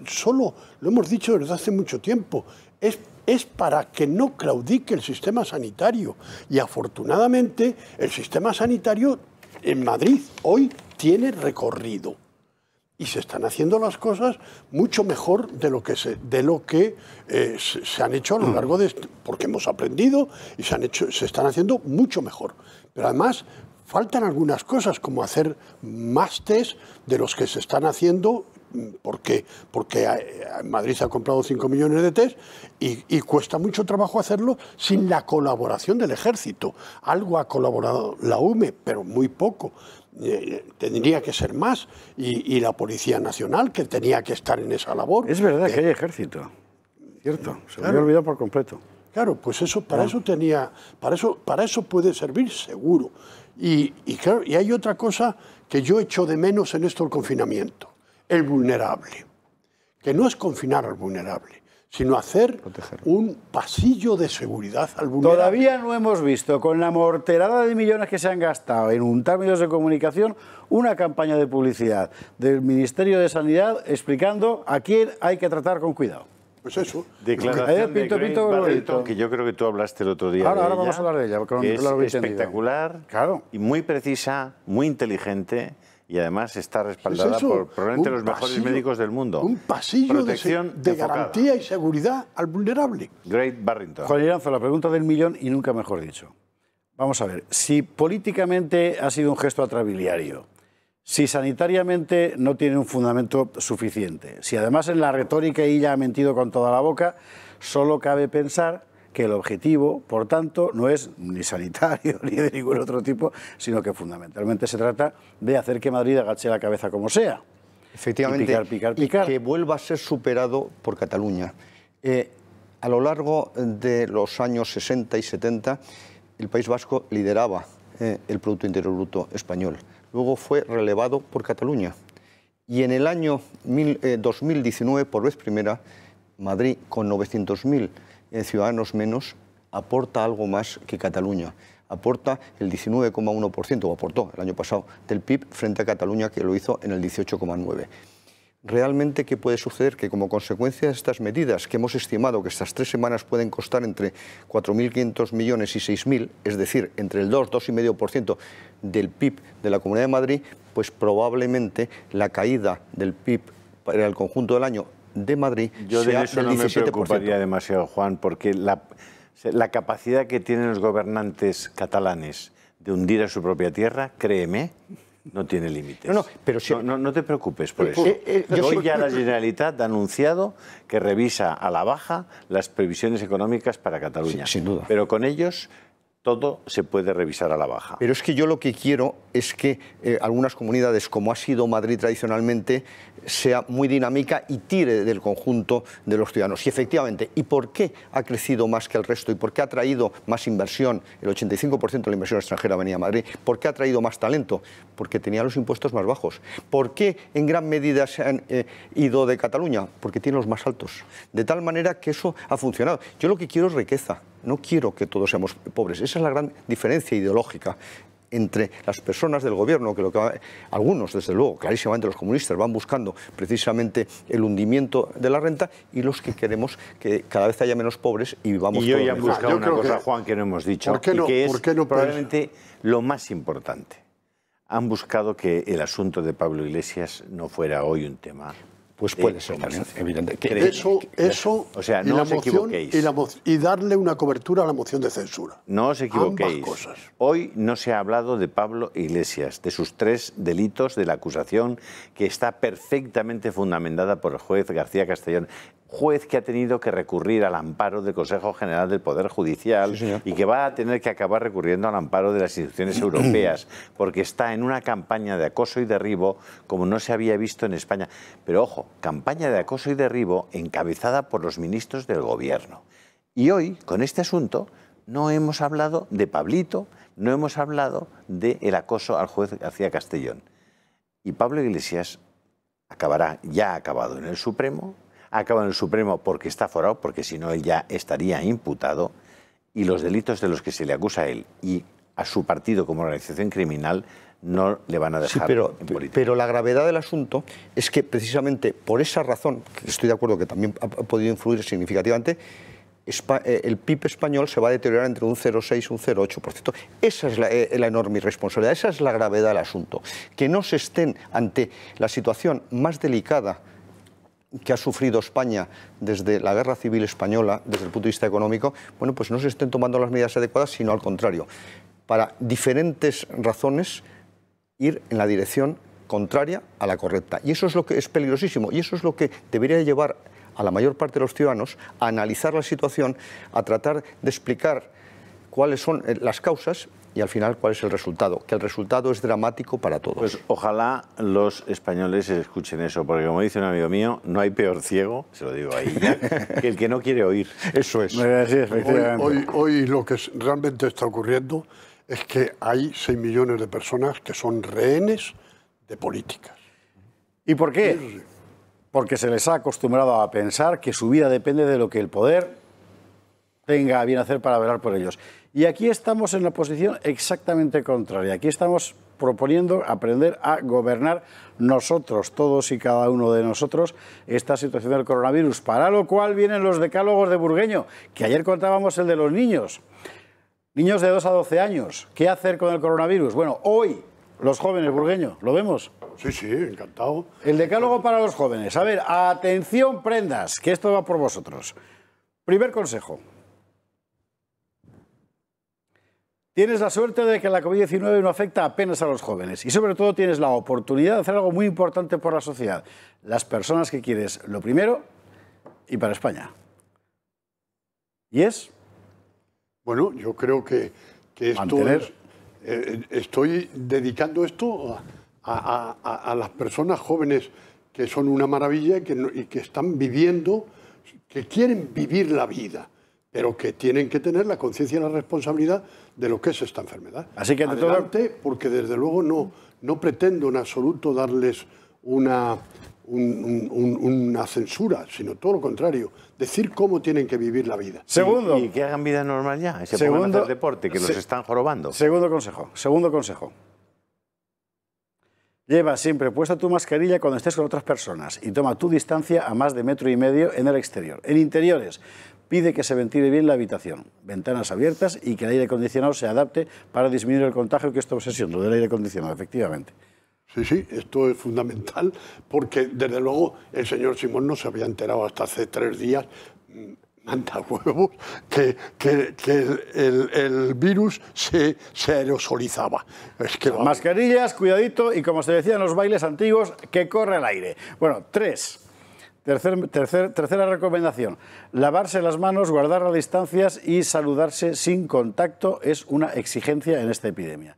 solo lo hemos dicho desde hace mucho tiempo, es para que no claudique el sistema sanitario. Y afortunadamente el sistema sanitario en Madrid hoy tiene recorrido. Y se están haciendo las cosas mucho mejor de lo que se han hecho a lo largo de... Porque hemos aprendido y se están haciendo mucho mejor. Pero además faltan algunas cosas, como hacer más test de los que se están haciendo, porque Madrid ha comprado 5 millones de test y cuesta mucho trabajo hacerlo sin la colaboración del Ejército. Algo ha colaborado la UME, pero muy poco. Tendría que ser más, y la Policía Nacional, que tenía que estar en esa labor. Es verdad que hay ejército, cierto, se me había olvidado por completo. Claro, pues eso, para eso puede servir seguro. Y hay otra cosa que yo echo de menos en esto del confinamiento, el vulnerable, que no es confinar al vulnerable, sino hacer un pasillo de seguridad al vulnerable. Todavía no hemos visto, con la morterada de millones que se han gastado en untar medios de comunicación, una campaña de publicidad del Ministerio de Sanidad explicando a quién hay que tratar con cuidado. Pues eso. Declaración de Grace Barrington, que yo creo que tú hablaste el otro día de ella. Ahora vamos a hablar de ella. Que es espectacular, y muy precisa, muy inteligente, y además está respaldada por probablemente los mejores médicos del mundo. Un pasillo de garantía y seguridad al vulnerable. Grace Barrington. Juan Iranzo, la pregunta del millón y nunca mejor dicho. Vamos a ver, si políticamente ha sido un gesto atrabiliario, si sanitariamente no tiene un fundamento suficiente, si además en la retórica ella ha mentido con toda la boca, solo cabe pensar que el objetivo, por tanto, no es ni sanitario ni de ningún otro tipo, sino que fundamentalmente se trata de hacer que Madrid agache la cabeza como sea. Efectivamente, picar. Y que vuelva a ser superado por Cataluña. A lo largo de los años 60 y 70, el País Vasco lideraba el Producto Interior Bruto español. Luego fue relevado por Cataluña. Y en el año 2019, por vez primera, Madrid, con 900.000 ciudadanos menos, aporta algo más que Cataluña. Aporta el 19,1%, o aportó el año pasado, del PIB frente a Cataluña, que lo hizo en el 18,9%. realmente ¿qué puede suceder? Que como consecuencia de estas medidas, que hemos estimado que estas 3 semanas pueden costar entre 4.500 millones y 6.000, es decir, entre el 2,5% del PIB de la Comunidad de Madrid, pues probablemente la caída del PIB para el conjunto del año de Madrid Yo de sea eso del no 17%. me preocuparía demasiado, Juan, porque la capacidad que tienen los gobernantes catalanes de hundir a su propia tierra, créeme, no tiene límites. No te preocupes por eso. Hoy ya la Generalitat ha anunciado que revisa a la baja las previsiones económicas para Cataluña. Sin duda. Pero con ellos todo se puede revisar a la baja. Pero es que yo lo que quiero es que algunas comunidades, como ha sido Madrid tradicionalmente, sea muy dinámica y tire del conjunto de los ciudadanos. Y efectivamente, ¿y por qué ha crecido más que el resto? ¿Y por qué ha traído más inversión? El 85% de la inversión extranjera venía a Madrid. ¿Por qué ha traído más talento? Porque tenía los impuestos más bajos. ¿Por qué en gran medida se han ido de Cataluña? Porque tiene los más altos. De tal manera que eso ha funcionado. Yo lo que quiero es riqueza. No quiero que todos seamos pobres. Esa es la gran diferencia ideológica entre las personas del gobierno, que algunos, desde luego, clarísimamente los comunistas, van buscando precisamente el hundimiento de la renta, y los que queremos que cada vez haya menos pobres y vivamos Y todos hoy han mejor. buscado una cosa, Juan, que no hemos dicho, ¿Por qué no? y que es ¿Por qué no probablemente lo más importante. Han buscado que el asunto de Pablo Iglesias no fuera hoy un tema. Pues puede ser también, evidente. Eso o sea, y no la os moción, equivoquéis. y darle una cobertura a la moción de censura. No os equivoquéis. Ambas cosas. Hoy no se ha hablado de Pablo Iglesias, de sus 3 delitos de la acusación, que está perfectamente fundamentada por el juez García Castellón. Juez que ha tenido que recurrir al amparo del Consejo General del Poder Judicial, sí, y que va a tener que acabar recurriendo al amparo de las instituciones europeas, porque está en una campaña de acoso y derribo como no se había visto en España. Pero ojo, campaña de acoso y derribo encabezada por los ministros del Gobierno. Y hoy, con este asunto, no hemos hablado de Pablito, no hemos hablado del acoso al juez García Castellón. Y Pablo Iglesias ya ha acabado en el Supremo. Ha acabado en el Supremo porque está forado, porque si no él ya estaría imputado, y los delitos de los que se le acusa a él y a su partido como organización criminal no le van a dejar en política. Pero la gravedad del asunto es que precisamente por esa razón, que estoy de acuerdo que también ha podido influir significativamente, el PIB español se va a deteriorar entre un 0,6 y un 0,8%. Esa es la enorme irresponsabilidad, esa es la gravedad del asunto. Que no se estén ante la situación más delicada que ha sufrido España desde la Guerra Civil Española, desde el punto de vista económico, bueno, pues no se estén tomando las medidas adecuadas, sino al contrario, para diferentes razones ir en la dirección contraria a la correcta. Y eso es lo que es peligrosísimo, y eso es lo que debería llevar a la mayor parte de los ciudadanos a analizar la situación, a tratar de explicar cuáles son las causas y al final cuál es el resultado, que el resultado es dramático para todos. Pues ojalá los españoles escuchen eso, porque como dice un amigo mío, no hay peor ciego, se lo digo ahí, que el que no quiere oír. Eso es. Sí, efectivamente. Hoy lo que realmente está ocurriendo es que hay 6 millones de personas que son rehenes de políticas. ¿Y por qué? Porque se les ha acostumbrado a pensar que su vida depende de lo que el poder tenga a bien hacer para velar por ellos. Y aquí estamos en la posición exactamente contraria. Aquí estamos proponiendo aprender a gobernar nosotros, todos y cada uno de nosotros, esta situación del coronavirus, para lo cual vienen los decálogos de Burgueño, que ayer contábamos el de los niños. Niños de 2 a 12 años, ¿qué hacer con el coronavirus? Bueno, hoy, los jóvenes, Burgueño, ¿lo vemos? Sí, sí, encantado. El decálogo para los jóvenes. A ver, atención prendas, que esto va por vosotros. Primer consejo. Tienes la suerte de que la COVID-19 no afecta apenas a los jóvenes y sobre todo tienes la oportunidad de hacer algo muy importante por la sociedad. Las personas que quieres lo primero y para España. ¿Y es? Bueno, yo creo que esto es, estoy dedicando esto a las personas jóvenes que son una maravilla y que están viviendo, que quieren vivir la vida, pero que tienen que tener la conciencia y la responsabilidad de lo que es esta enfermedad. Así que adelante, porque desde luego no pretendo en absoluto darles una censura, sino todo lo contrario, decir cómo tienen que vivir la vida. Segundo. Y que hagan vida normal ya, se pongan a hacer deporte, que los están jorobando. Segundo consejo. Lleva siempre puesta tu mascarilla cuando estés con otras personas y toma tu distancia a más de 1,5 metros en el exterior. En interiores, pide que se ventile bien la habitación, ventanas abiertas y que el aire acondicionado se adapte para disminuir el contagio, que es tu obsesión, lo del aire acondicionado, efectivamente. Sí, sí, esto es fundamental porque, desde luego, el señor Simón no se había enterado hasta hace 3 días, manda huevos, que el virus se aerosolizaba. Es que mascarillas, cuidadito, y como se decía en los bailes antiguos, que corre el aire. Bueno, 3. Tercera recomendación. Lavarse las manos, guardar las distancias y saludarse sin contacto es una exigencia en esta epidemia.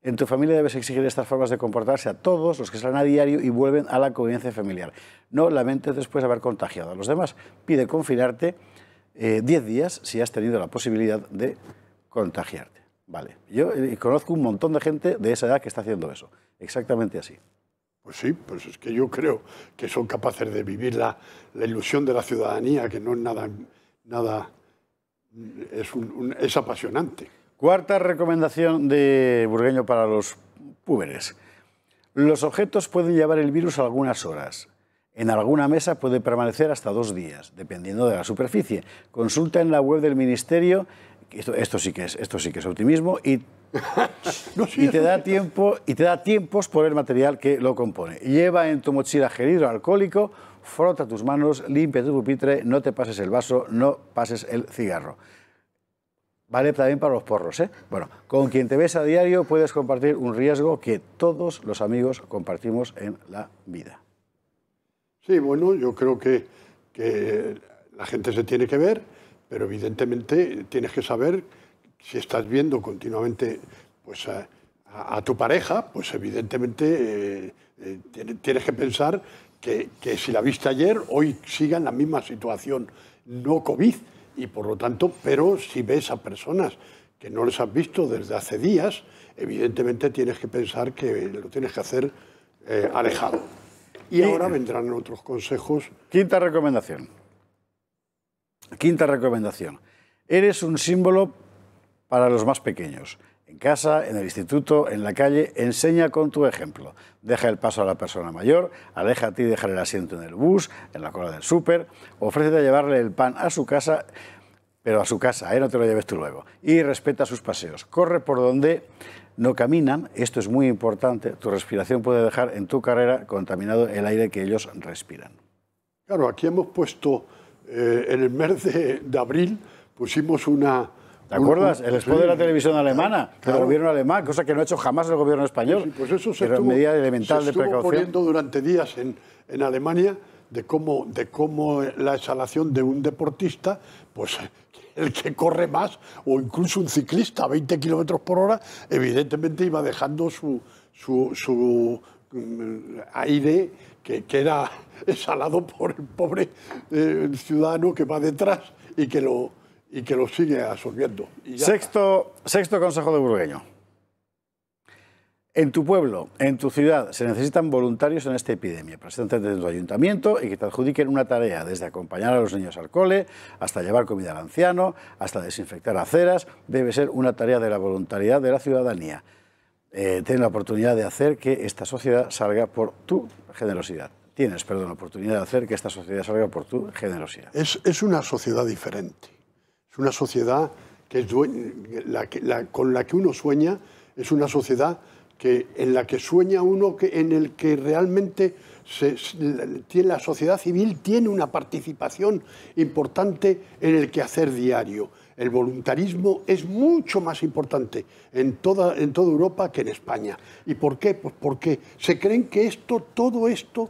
En tu familia debes exigir estas formas de comportarse a todos los que salen a diario y vuelven a la convivencia familiar. No lamentes después de haber contagiado a los demás. Pide confinarte 10 días si has tenido la posibilidad de contagiarte. Vale. Yo conozco un montón de gente de esa edad que está haciendo eso. Exactamente así. Pues sí, pues es que yo creo que son capaces de vivir la ilusión de la ciudadanía, que no es nada es apasionante. 4ª recomendación de Burgueño para los púberes. Los objetos pueden llevar el virus algunas horas. En alguna mesa puede permanecer hasta 2 días, dependiendo de la superficie. Consulta en la web del Ministerio, esto sí que es optimismo, y te da tiempos por el material que lo compone. Lleva en tu mochila gel hidroalcohólico, frota tus manos, limpia tu pupitre, no te pases el vaso, no pases el cigarro. Vale también para los porros, ¿eh? Bueno, con quien te ves a diario puedes compartir un riesgo que todos los amigos compartimos en la vida. Sí, bueno, yo creo que la gente se tiene que ver, pero evidentemente tienes que saber, si estás viendo continuamente pues, a tu pareja, pues evidentemente tienes que pensar que si la viste ayer, hoy siga en la misma situación, no COVID. Y por lo tanto, pero si ves a personas que no les has visto desde hace días, evidentemente tienes que pensar que lo tienes que hacer alejado. Y ahora vendrán otros consejos. 5ª recomendación. 5ª recomendación. Eres un símbolo para los más pequeños. En casa, en el instituto, en la calle, enseña con tu ejemplo. Deja el paso a la persona mayor, aléjate y déjale el asiento en el bus, en la cola del súper, ofrécete a llevarle el pan a su casa, pero a su casa, no te lo lleves tú luego. Y respeta sus paseos. Corre por donde no caminan, esto es muy importante, tu respiración puede dejar en tu carrera contaminado el aire que ellos respiran. Claro, aquí hemos puesto, en el mes de abril, pusimos una... ¿Te acuerdas? El spot de la televisión alemana, del gobierno alemán, cosa que no ha hecho jamás el gobierno español. Sí, pues eso se estuvo poniendo durante días en Alemania de cómo la exhalación de un deportista, pues el que corre más, o incluso un ciclista a 20 kilómetros por hora, evidentemente iba dejando su aire que era exhalado por el pobre ciudadano que va detrás y que lo sigue absorbiendo. Sexto consejo de Burgueño. En tu pueblo, en tu ciudad, se necesitan voluntarios en esta epidemia. Preséntate en tu ayuntamiento y que te adjudiquen una tarea, desde acompañar a los niños al cole, hasta llevar comida al anciano, hasta desinfectar aceras. Debe ser una tarea de la voluntariedad de la ciudadanía. Ten la oportunidad de hacer que esta sociedad salga por tu generosidad. Tienes, perdón, la oportunidad de hacer que esta sociedad salga por tu generosidad. Es una sociedad diferente. Es una sociedad que con la que uno sueña, es una sociedad en la que sueña uno, en el que realmente la sociedad civil tiene una participación importante en el quehacer diario. El voluntarismo es mucho más importante en toda Europa que en España. ¿Y por qué? Pues porque se creen que todo esto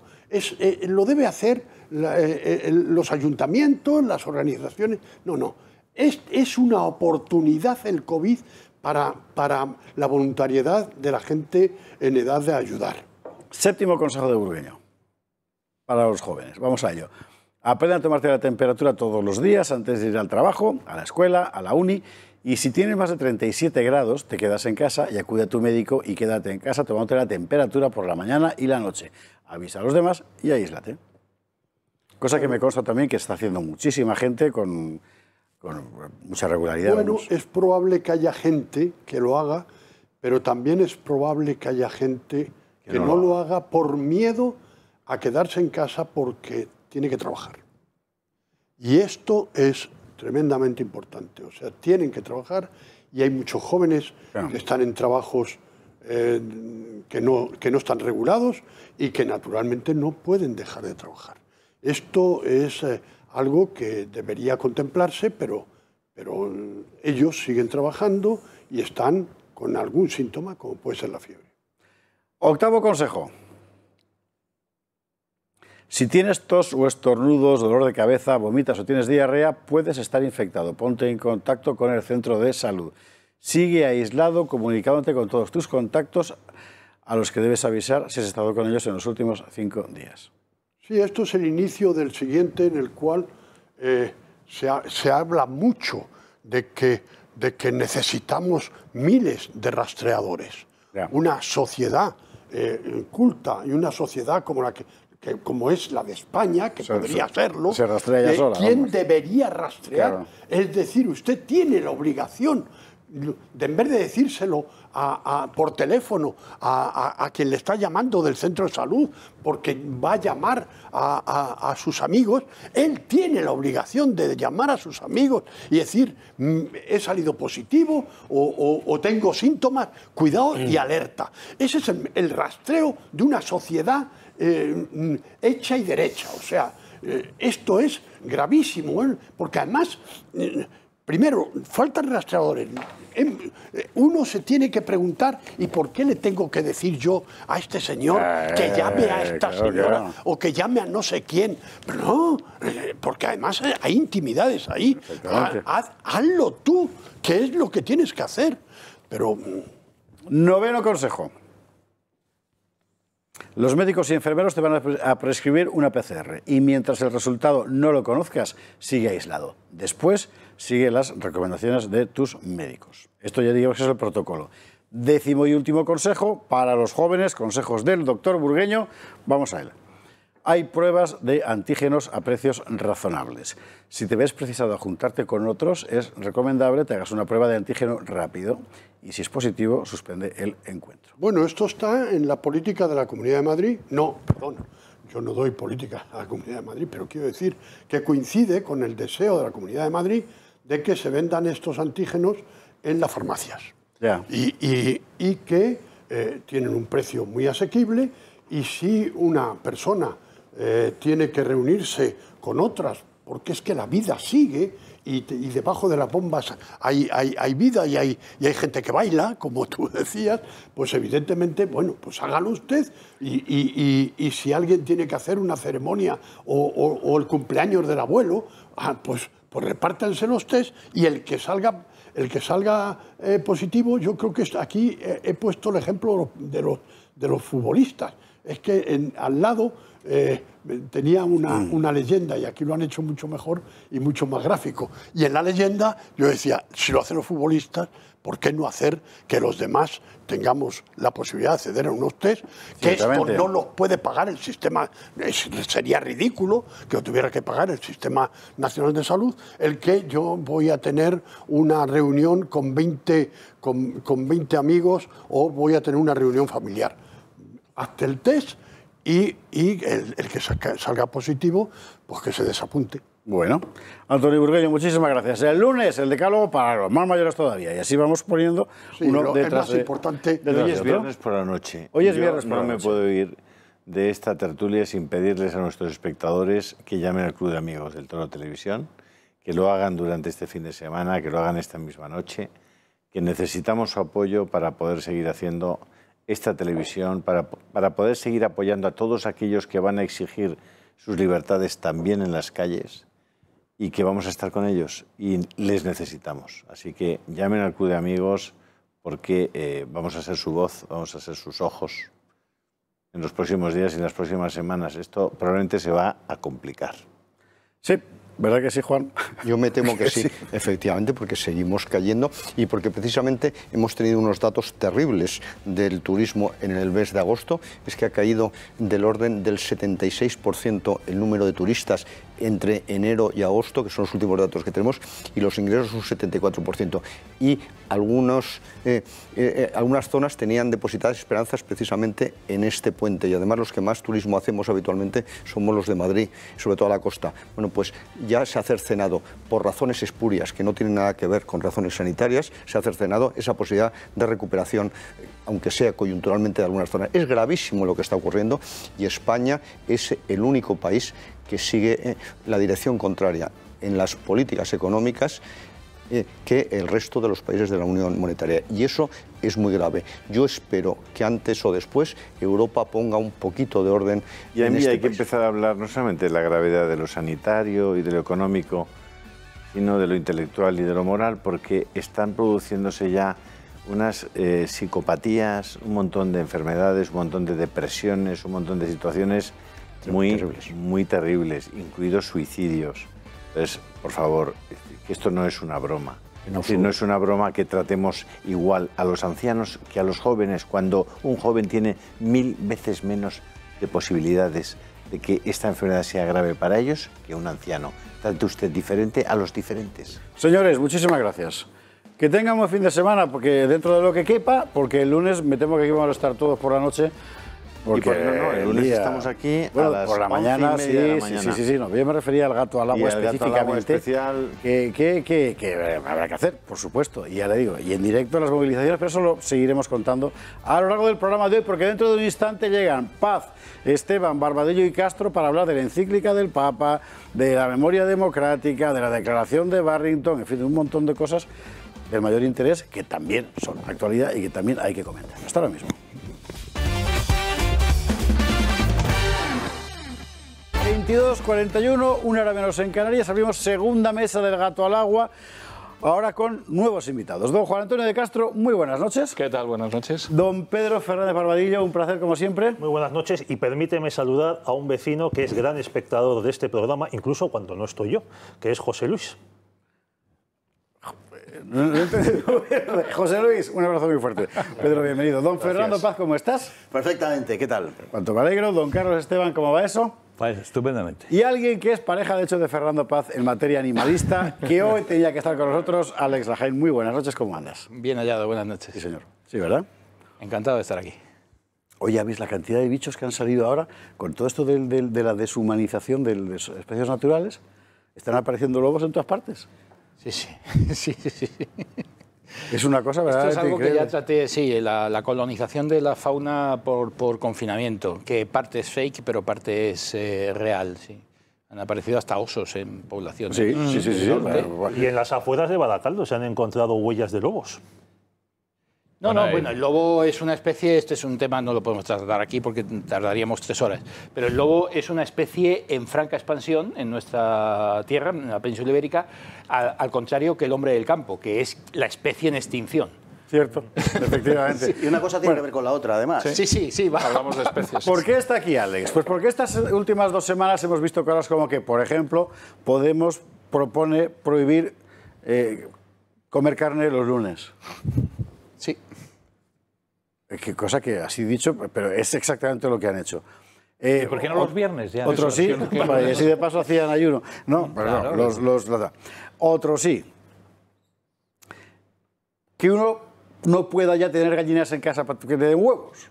lo debe hacer los ayuntamientos, las organizaciones. No. Es una oportunidad el COVID para la voluntariedad de la gente en edad de ayudar. 7º consejo de Burgueño para los jóvenes. Vamos a ello. Aprende a tomarte la temperatura todos los días antes de ir al trabajo, a la escuela, a la uni. Y si tienes más de 37 grados, te quedas en casa y acude a tu médico y quédate en casa tomándote la temperatura por la mañana y la noche. Avisa a los demás y aíslate. Cosa que me consta también que está haciendo muchísima gente con mucha regularidad. Bueno, es probable que haya gente que lo haga, pero también es probable que haya gente que no lo haga por miedo a quedarse en casa porque tiene que trabajar. Y esto es tremendamente importante. O sea, tienen que trabajar y hay muchos jóvenes que están en trabajos que no están regulados y que naturalmente no pueden dejar de trabajar. Esto es algo que debería contemplarse, pero ellos siguen trabajando y están con algún síntoma, como puede ser la fiebre. Octavo consejo. Si tienes tos o estornudos, dolor de cabeza, vomitas o tienes diarrea, puedes estar infectado. Ponte en contacto con el centro de salud. Sigue aislado, comunicándote con todos tus contactos a los que debes avisar si has estado con ellos en los últimos 5 días. Sí, esto es el inicio del siguiente, en el cual se habla mucho de que necesitamos miles de rastreadores. Una sociedad culta y una sociedad como es la de España, que podría serlo, se rastrea ya sola, ¿quién vamos. debería rastrear? Claro. Es decir, usted tiene la obligación, en vez de decírselo por teléfono a quien le está llamando del centro de salud, porque va a llamar a sus amigos, él tiene la obligación de llamar a sus amigos y decir, he salido positivo o tengo síntomas, cuidado y alerta. Ese es el rastreo de una sociedad hecha y derecha. O sea, esto es gravísimo, porque además, primero, faltan rastreadores. Uno se tiene que preguntar, ¿y por qué le tengo que decir yo a este señor que llame a esta señora o que llame a no sé quién? Pero no, porque además hay intimidades ahí. Hazlo tú, que es lo que tienes que hacer. Pero... Noveno consejo. Los médicos y enfermeros te van a prescribir una PCR y mientras el resultado no lo conozcas, sigue aislado. Después, sigue las recomendaciones de tus médicos. Esto ya digo que es el protocolo. 10º y último consejo para los jóvenes, consejos del doctor Burgueño. Vamos a él. Hay pruebas de antígenos a precios razonables. Si te ves precisado a juntarte con otros, es recomendable que te hagas una prueba de antígeno rápido y si es positivo, suspende el encuentro. Bueno, esto está en la política de la Comunidad de Madrid. No, perdón, yo no doy política a la Comunidad de Madrid, pero quiero decir que coincide con el deseo de la Comunidad de Madrid de que se vendan estos antígenos en las farmacias. Y que tienen un precio muy asequible y si una persona tiene que reunirse con otras, porque es que la vida sigue y debajo de las bombas hay vida y hay gente que baila, como tú decías, pues evidentemente, bueno, pues hágalo usted y si alguien tiene que hacer una ceremonia o el cumpleaños del abuelo, pues repártanse los test y el que salga positivo, yo creo que aquí he puesto el ejemplo de los futbolistas. Es que al lado tenía una leyenda y aquí lo han hecho mucho mejor y mucho más gráfico. Y en la leyenda yo decía, si lo hacen los futbolistas, ¿por qué no hacer que los demás tengamos la posibilidad de acceder a unos test? Que esto no los puede pagar el sistema, sería ridículo que lo tuviera que pagar el Sistema Nacional de Salud, el que yo voy a tener una reunión con 20 amigos o voy a tener una reunión familiar. Hazte el test y el que salga positivo, pues que se desapunte. Bueno, Antonio Burgueño, muchísimas gracias. El lunes, el decálogo para los más mayores todavía. Y así vamos poniendo uno detrás de importante. Hoy es viernes por la noche. Hoy es viernes por la noche. No me puedo ir de esta tertulia sin pedirles a nuestros espectadores que llamen al Club de Amigos del Toro Televisión, que lo hagan durante este fin de semana, que lo hagan esta misma noche, que necesitamos su apoyo para poder seguir haciendo esta televisión, para poder seguir apoyando a todos aquellos que van a exigir sus libertades también en las calles y que vamos a estar con ellos y les necesitamos. Así que llamen al Club de Amigos porque vamos a ser su voz, vamos a ser sus ojos en los próximos días y en las próximas semanas. Esto probablemente se va a complicar. Sí. ¿Verdad que sí, Juan? Yo me temo que sí, efectivamente, porque seguimos cayendo y porque precisamente hemos tenido unos datos terribles del turismo en el mes de agosto. Es que ha caído del orden del 76% el número de turistas entre enero y agosto, que son los últimos datos que tenemos, y los ingresos un 74%. Y algunas zonas tenían depositadas esperanzas precisamente en este puente, y además los que más turismo hacemos habitualmente somos los de Madrid, sobre todo a la costa. Bueno, pues ya se ha cercenado, por razones espurias que no tienen nada que ver con razones sanitarias, se ha cercenado esa posibilidad de recuperación, aunque sea coyunturalmente de algunas zonas. Es gravísimo lo que está ocurriendo, y España es el único país que sigue la dirección contraria en las políticas económicas que el resto de los países de la Unión Monetaria. Y eso es muy grave. Yo espero que antes o después Europa ponga un poquito de orden. Y a mí hay que empezar a hablar no solamente de la gravedad de lo sanitario y de lo económico, sino de lo intelectual y de lo moral, porque están produciéndose ya unas psicopatías, un montón de enfermedades, un montón de depresiones, un montón de situaciones muy terribles, incluidos suicidios. Entonces, por favor, que esto no es una broma. No es una broma que tratemos igual a los ancianos que a los jóvenes, cuando un joven tiene 1000 veces menos de posibilidades de que esta enfermedad sea grave para ellos que un anciano. Trate usted diferente a los diferentes. Señores, muchísimas gracias. Que tengan un buen fin de semana, porque dentro de lo que quepa, porque el lunes me temo que aquí vamos a estar todos por la noche. Porque el lunes estamos aquí bueno, a las por la mañana, sí, no, yo me refería al gato al agua específicamente, que habrá que hacer, por supuesto, y ya le digo, y en directo las movilizaciones, pero eso lo seguiremos contando a lo largo del programa de hoy, porque dentro de un instante llegan Paz, Esteban, Barbadillo y Castro para hablar de la encíclica del Papa, de la memoria democrática, de la declaración de Barrington, en fin, de un montón de cosas del mayor interés que también son actualidad y que también hay que comentar. Hasta ahora mismo. 22:41, una hora menos en Canarias, abrimos segunda mesa del Gato al Agua, ahora con nuevos invitados. Don Juan Antonio de Castro, muy buenas noches. ¿Qué tal? Buenas noches. Don Pedro Fernández Barbadillo, un placer como siempre. Muy buenas noches, y permíteme saludar a un vecino que es gran espectador de este programa, incluso cuando no estoy yo, que es José Luis. José Luis, un abrazo muy fuerte. Pedro, bienvenido. Don Gracias. Fernando Paz, ¿cómo estás? Perfectamente, ¿qué tal? Cuánto me alegro. Don Carlos Esteban, ¿cómo va eso? Pues estupendamente. Y alguien que es pareja, de hecho, de Fernando Paz en materia animalista, que hoy tenía que estar con nosotros, Alex Lajain. Muy buenas noches, ¿cómo andas? Bien hallado, buenas noches. Sí, señor. Sí, ¿verdad? Encantado de estar aquí. Oye, ¿habéis la cantidad de bichos que han salido ahora con todo esto de la deshumanización de especies naturales? ¿Están apareciendo lobos en todas partes? Sí, sí. sí. Es una cosa Esto verdaderamente es algo increíble. que ya traté, sí, la colonización de la fauna por confinamiento, que parte es fake, pero parte es real, sí. Han aparecido hasta osos en poblaciones. Sí. Y en las afueras de Baracaldo se han encontrado huellas de lobos. Bueno, el lobo es una especie, este es un tema, no lo podemos tratar aquí porque tardaríamos 3 horas, pero el lobo es una especie en franca expansión en nuestra tierra, en la península ibérica, al contrario que el hombre del campo, que es la especie en extinción. Cierto, efectivamente. Sí, y una cosa tiene que ver con la otra, además. Sí, va. Hablamos de especies. ¿Por qué está aquí, Alex? Pues porque estas últimas 2 semanas hemos visto cosas como que, por ejemplo, Podemos propone prohibir comer carne los lunes. Sí. Qué cosa que así dicho, pero es exactamente lo que han hecho. ¿Y por qué no los viernes? Ya? Otros sí, y así de paso hacían ayuno. No, pero claro, no, otros sí. Que uno no pueda ya tener gallinas en casa para que le den huevos.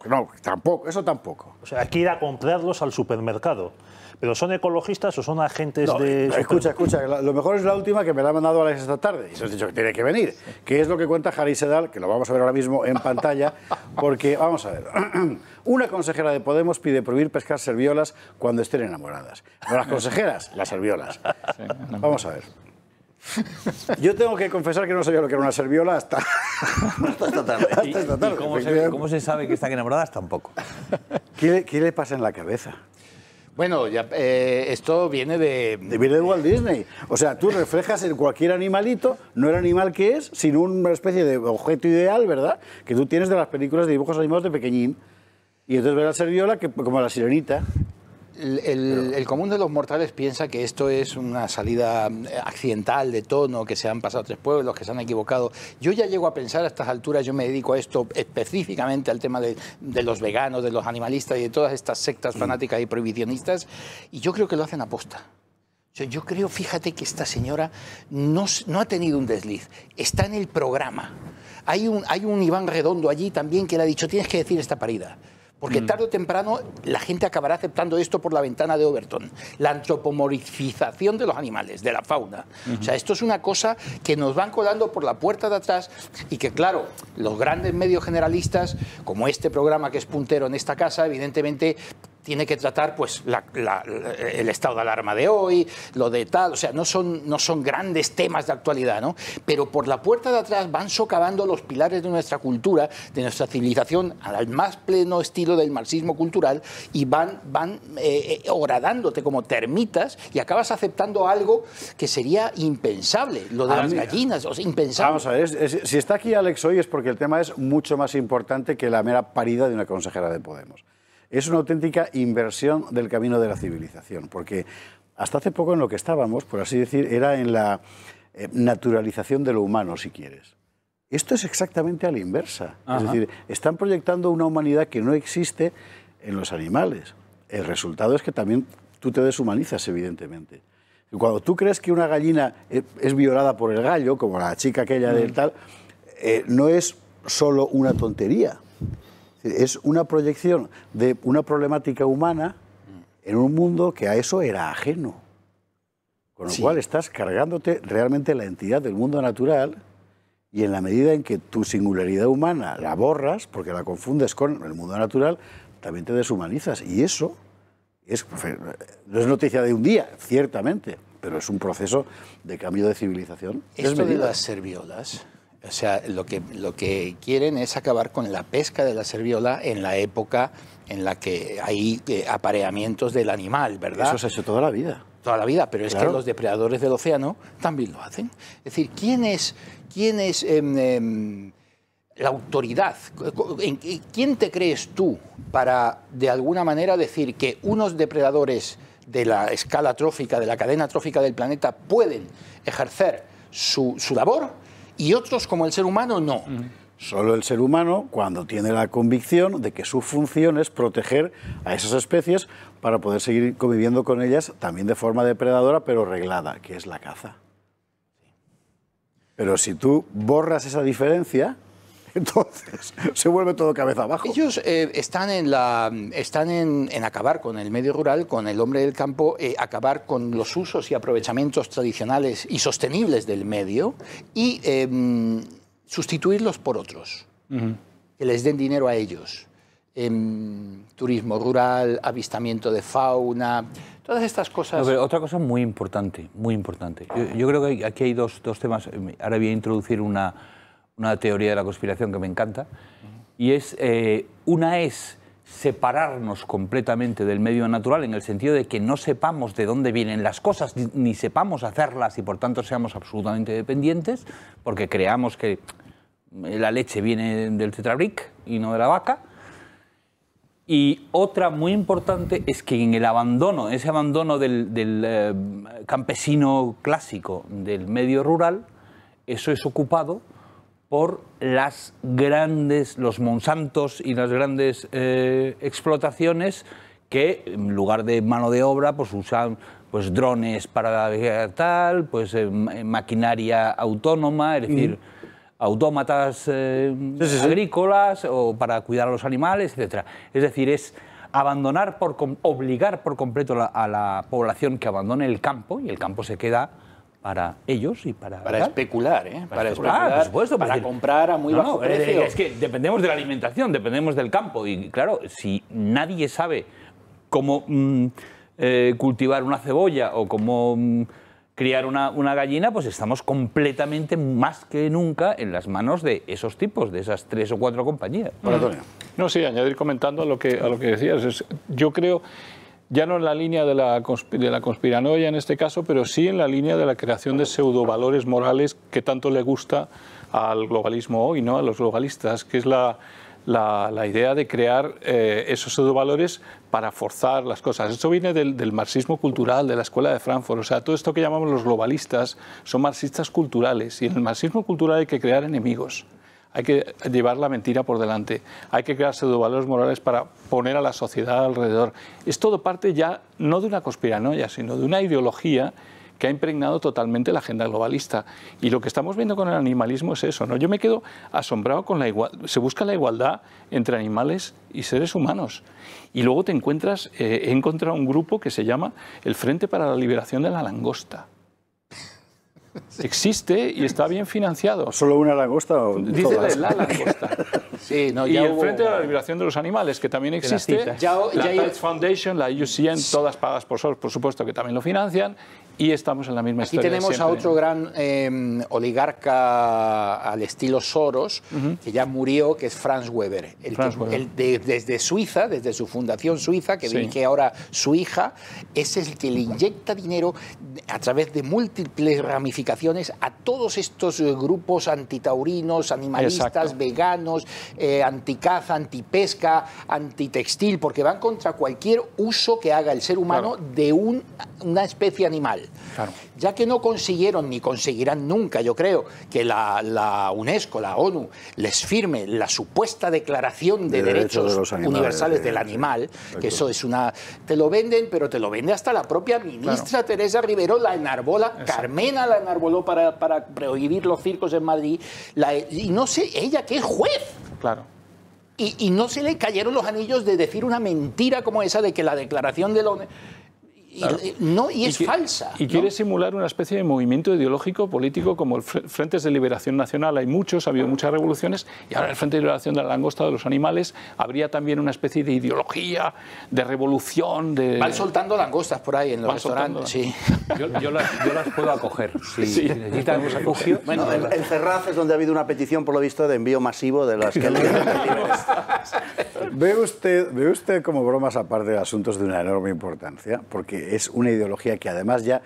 No, tampoco, eso tampoco. O sea, hay que ir a comprarlos al supermercado. ¿Pero son ecologistas o son agentes de...? Escucha, lo mejor es la última que me la ha mandado Alex esta tarde. Y se os he dicho que tiene que venir. Que es lo que cuenta Jari Sedal, que lo vamos a ver ahora mismo en pantalla. Porque, vamos a ver, una consejera de Podemos pide prohibir pescar serviolas cuando estén enamoradas. No las consejeras, las serviolas. Vamos a ver. Yo tengo que confesar que no sabía lo que era una serviola hasta esta tarde. ¿Y cómo se sabe que están enamoradas? Tampoco. ¿Qué le pasa en la cabeza? Bueno, ya, esto viene de... Viene de Walt Disney. O sea, tú reflejas en cualquier animalito, no el animal que es, sino una especie de objeto ideal, ¿verdad? Que tú tienes de las películas de dibujos animados de pequeñín. Y entonces ves la serviola que, como la sirenita. el común de los mortales piensa que esto es una salida accidental de tono, que se han pasado 3 pueblos, que se han equivocado. Yo ya llego a pensar a estas alturas, yo me dedico a esto específicamente al tema de los veganos, de los animalistas y de todas estas sectas fanáticas y prohibicionistas, y yo creo que lo hacen aposta. Yo creo, fíjate que esta señora no ha tenido un desliz, está en el programa. Hay un Iván Redondo allí también que le ha dicho, tienes que decir esta parida. Porque tarde o temprano la gente acabará aceptando esto por la ventana de Overton. La antropomorfización de los animales, de la fauna. O sea, esto es una cosa que nos van colando por la puerta de atrás y que, claro, los grandes medios generalistas, como este programa que es puntero en esta casa, evidentemente tiene que tratar pues el estado de alarma de hoy, lo de tal, o sea, no son grandes temas de actualidad, ¿no? Pero por la puerta de atrás van socavando los pilares de nuestra cultura, de nuestra civilización, al más pleno estilo del marxismo cultural, y van horadándote como termitas y acabas aceptando algo que sería impensable, lo de las gallinas, o sea, impensable. Vamos a ver, si está aquí Alex hoy es porque el tema es mucho más importante que la mera parida de una consejera de Podemos. Es una auténtica inversión del camino de la civilización, porque hasta hace poco en lo que estábamos, por así decir, era en la naturalización de lo humano, si quieres. Esto es exactamente a la inversa. Ajá. Es decir, están proyectando una humanidad que no existe en los animales. El resultado es que también tú te deshumanizas, evidentemente. Cuando tú crees que una gallina es violada por el gallo, como la chica aquella del tal, no es solo una tontería. Es una proyección de una problemática humana en un mundo que a eso era ajeno. Con lo cual estás cargándote realmente la entidad del mundo natural y en la medida en que tu singularidad humana la borras, porque la confundes con el mundo natural, también te deshumanizas. Y eso no es noticia de un día, ciertamente, pero es un proceso de cambio de civilización. Esto de las serviolas... O sea, lo que quieren es acabar con la pesca de la serviola en la época en la que hay apareamientos del animal, ¿verdad? Eso se ha hecho toda la vida. Toda la vida, pero es que los depredadores del océano también lo hacen. Es decir, ¿quién es la autoridad? ¿Quién te crees tú para, de alguna manera, decir que unos depredadores de la escala trófica, de la cadena trófica del planeta, pueden ejercer su labor? Y otros, como el ser humano, no. Solo el ser humano, cuando tiene la convicción de que su función es proteger a esas especies para poder seguir conviviendo con ellas también de forma depredadora, pero reglada, que es la caza. Pero si tú borras esa diferencia, entonces se vuelve todo cabeza abajo. Ellos están en acabar con el medio rural, con el hombre del campo, acabar con los usos y aprovechamientos tradicionales y sostenibles del medio y sustituirlos por otros, que les den dinero a ellos. Turismo rural, avistamiento de fauna, todas estas cosas. No, pero otra cosa muy importante, muy importante. Yo creo que aquí hay dos temas. Ahora voy a introducir una teoría de la conspiración que me encanta, y es, una es separarnos completamente del medio natural en el sentido de que no sepamos de dónde vienen las cosas, ni sepamos hacerlas y por tanto seamos absolutamente dependientes, porque creamos que la leche viene del tetrabric y no de la vaca. Y otra muy importante es que en el abandono, ese abandono del campesino clásico del medio rural, eso es ocupado por los Monsantos y las grandes explotaciones que, en lugar de mano de obra, pues usan pues drones para tal, pues maquinaria autónoma, es decir, autómatas agrícolas o para cuidar a los animales, etc. Es decir, es obligar por completo a la población que abandone el campo, y el campo se queda para ellos y para especular, para especular, por supuesto, para comprar a muy bajo precio. Es que dependemos de la alimentación, dependemos del campo, y claro, si nadie sabe cómo cultivar una cebolla o cómo criar una gallina, pues estamos completamente más que nunca en las manos de esos tipos, de esas 3 o 4 compañías. No, sí, añadir comentando a lo que decías, yo creo, ya no en la línea de la conspiranoia en este caso, pero sí en la línea de la creación de pseudovalores morales que tanto le gusta al globalismo hoy, ¿no? A los globalistas, que es la la idea de crear esos pseudovalores para forzar las cosas. Eso viene del marxismo cultural, de la escuela de Frankfurt. O sea, todo esto que llamamos los globalistas son marxistas culturales, y en el marxismo cultural hay que crear enemigos. Hay que llevar la mentira por delante, hay que crear pseudovalores morales para poner a la sociedad alrededor. Es todo parte ya no de una conspiranoia, sino de una ideología que ha impregnado totalmente la agenda globalista. Y lo que estamos viendo con el animalismo es eso, ¿no? Yo me quedo asombrado con la igualdad. Se busca la igualdad entre animales y seres humanos. Y luego te encuentras, he encontrado un grupo que se llama el Frente para la Liberación de la Langosta. Existe y está bien financiado. ¿Solo una langosta o dice todas? la langosta. Sí, no, y ya el hubo... Frente de la Liberación de los Animales, que también existe, la Tides Foundation, la IUCN, todas pagadas por SOS, por supuesto, que también lo financian, y estamos en la misma Aquí historia. tenemos a otro gran oligarca al estilo Soros, que ya murió, que es Franz Weber. Desde Suiza, desde su fundación suiza, que dirige ahora su hija, es el que le inyecta dinero a través de múltiples ramificaciones a todos estos grupos antitaurinos, animalistas, veganos, anticaza, antipesca, antitextil, porque van contra cualquier uso que haga el ser humano de una especie animal. Claro. Ya que no consiguieron ni conseguirán nunca, yo creo, que la UNESCO, la ONU, les firme la supuesta declaración de derechos universales del animal, que eso es una... Te lo venden, pero te lo vende hasta la propia ministra Teresa Rivero, la enarbola, Carmena la enarboló para prohibir los circos en Madrid, y no sé, ella que es juez. Claro. Y no se le cayeron los anillos de decir una mentira como esa de que la declaración de la ONU... Claro. Y es falsa. Y quiere simular una especie de movimiento ideológico político como el Frentes de Liberación Nacional. Hay muchos, ha habido muchas revoluciones, y ahora el Frente de Liberación de la Langosta, de los animales, habría también una especie de ideología, de revolución. Van soltando langostas por ahí en los restaurantes. Sí. Yo las puedo acoger. Si necesitan refugio. Bueno, en Ferraz es donde ha habido una petición, por lo visto, de envío masivo de las que... ¿Ve usted como bromas aparte de asuntos de una enorme importancia? Porque es una ideología que además ya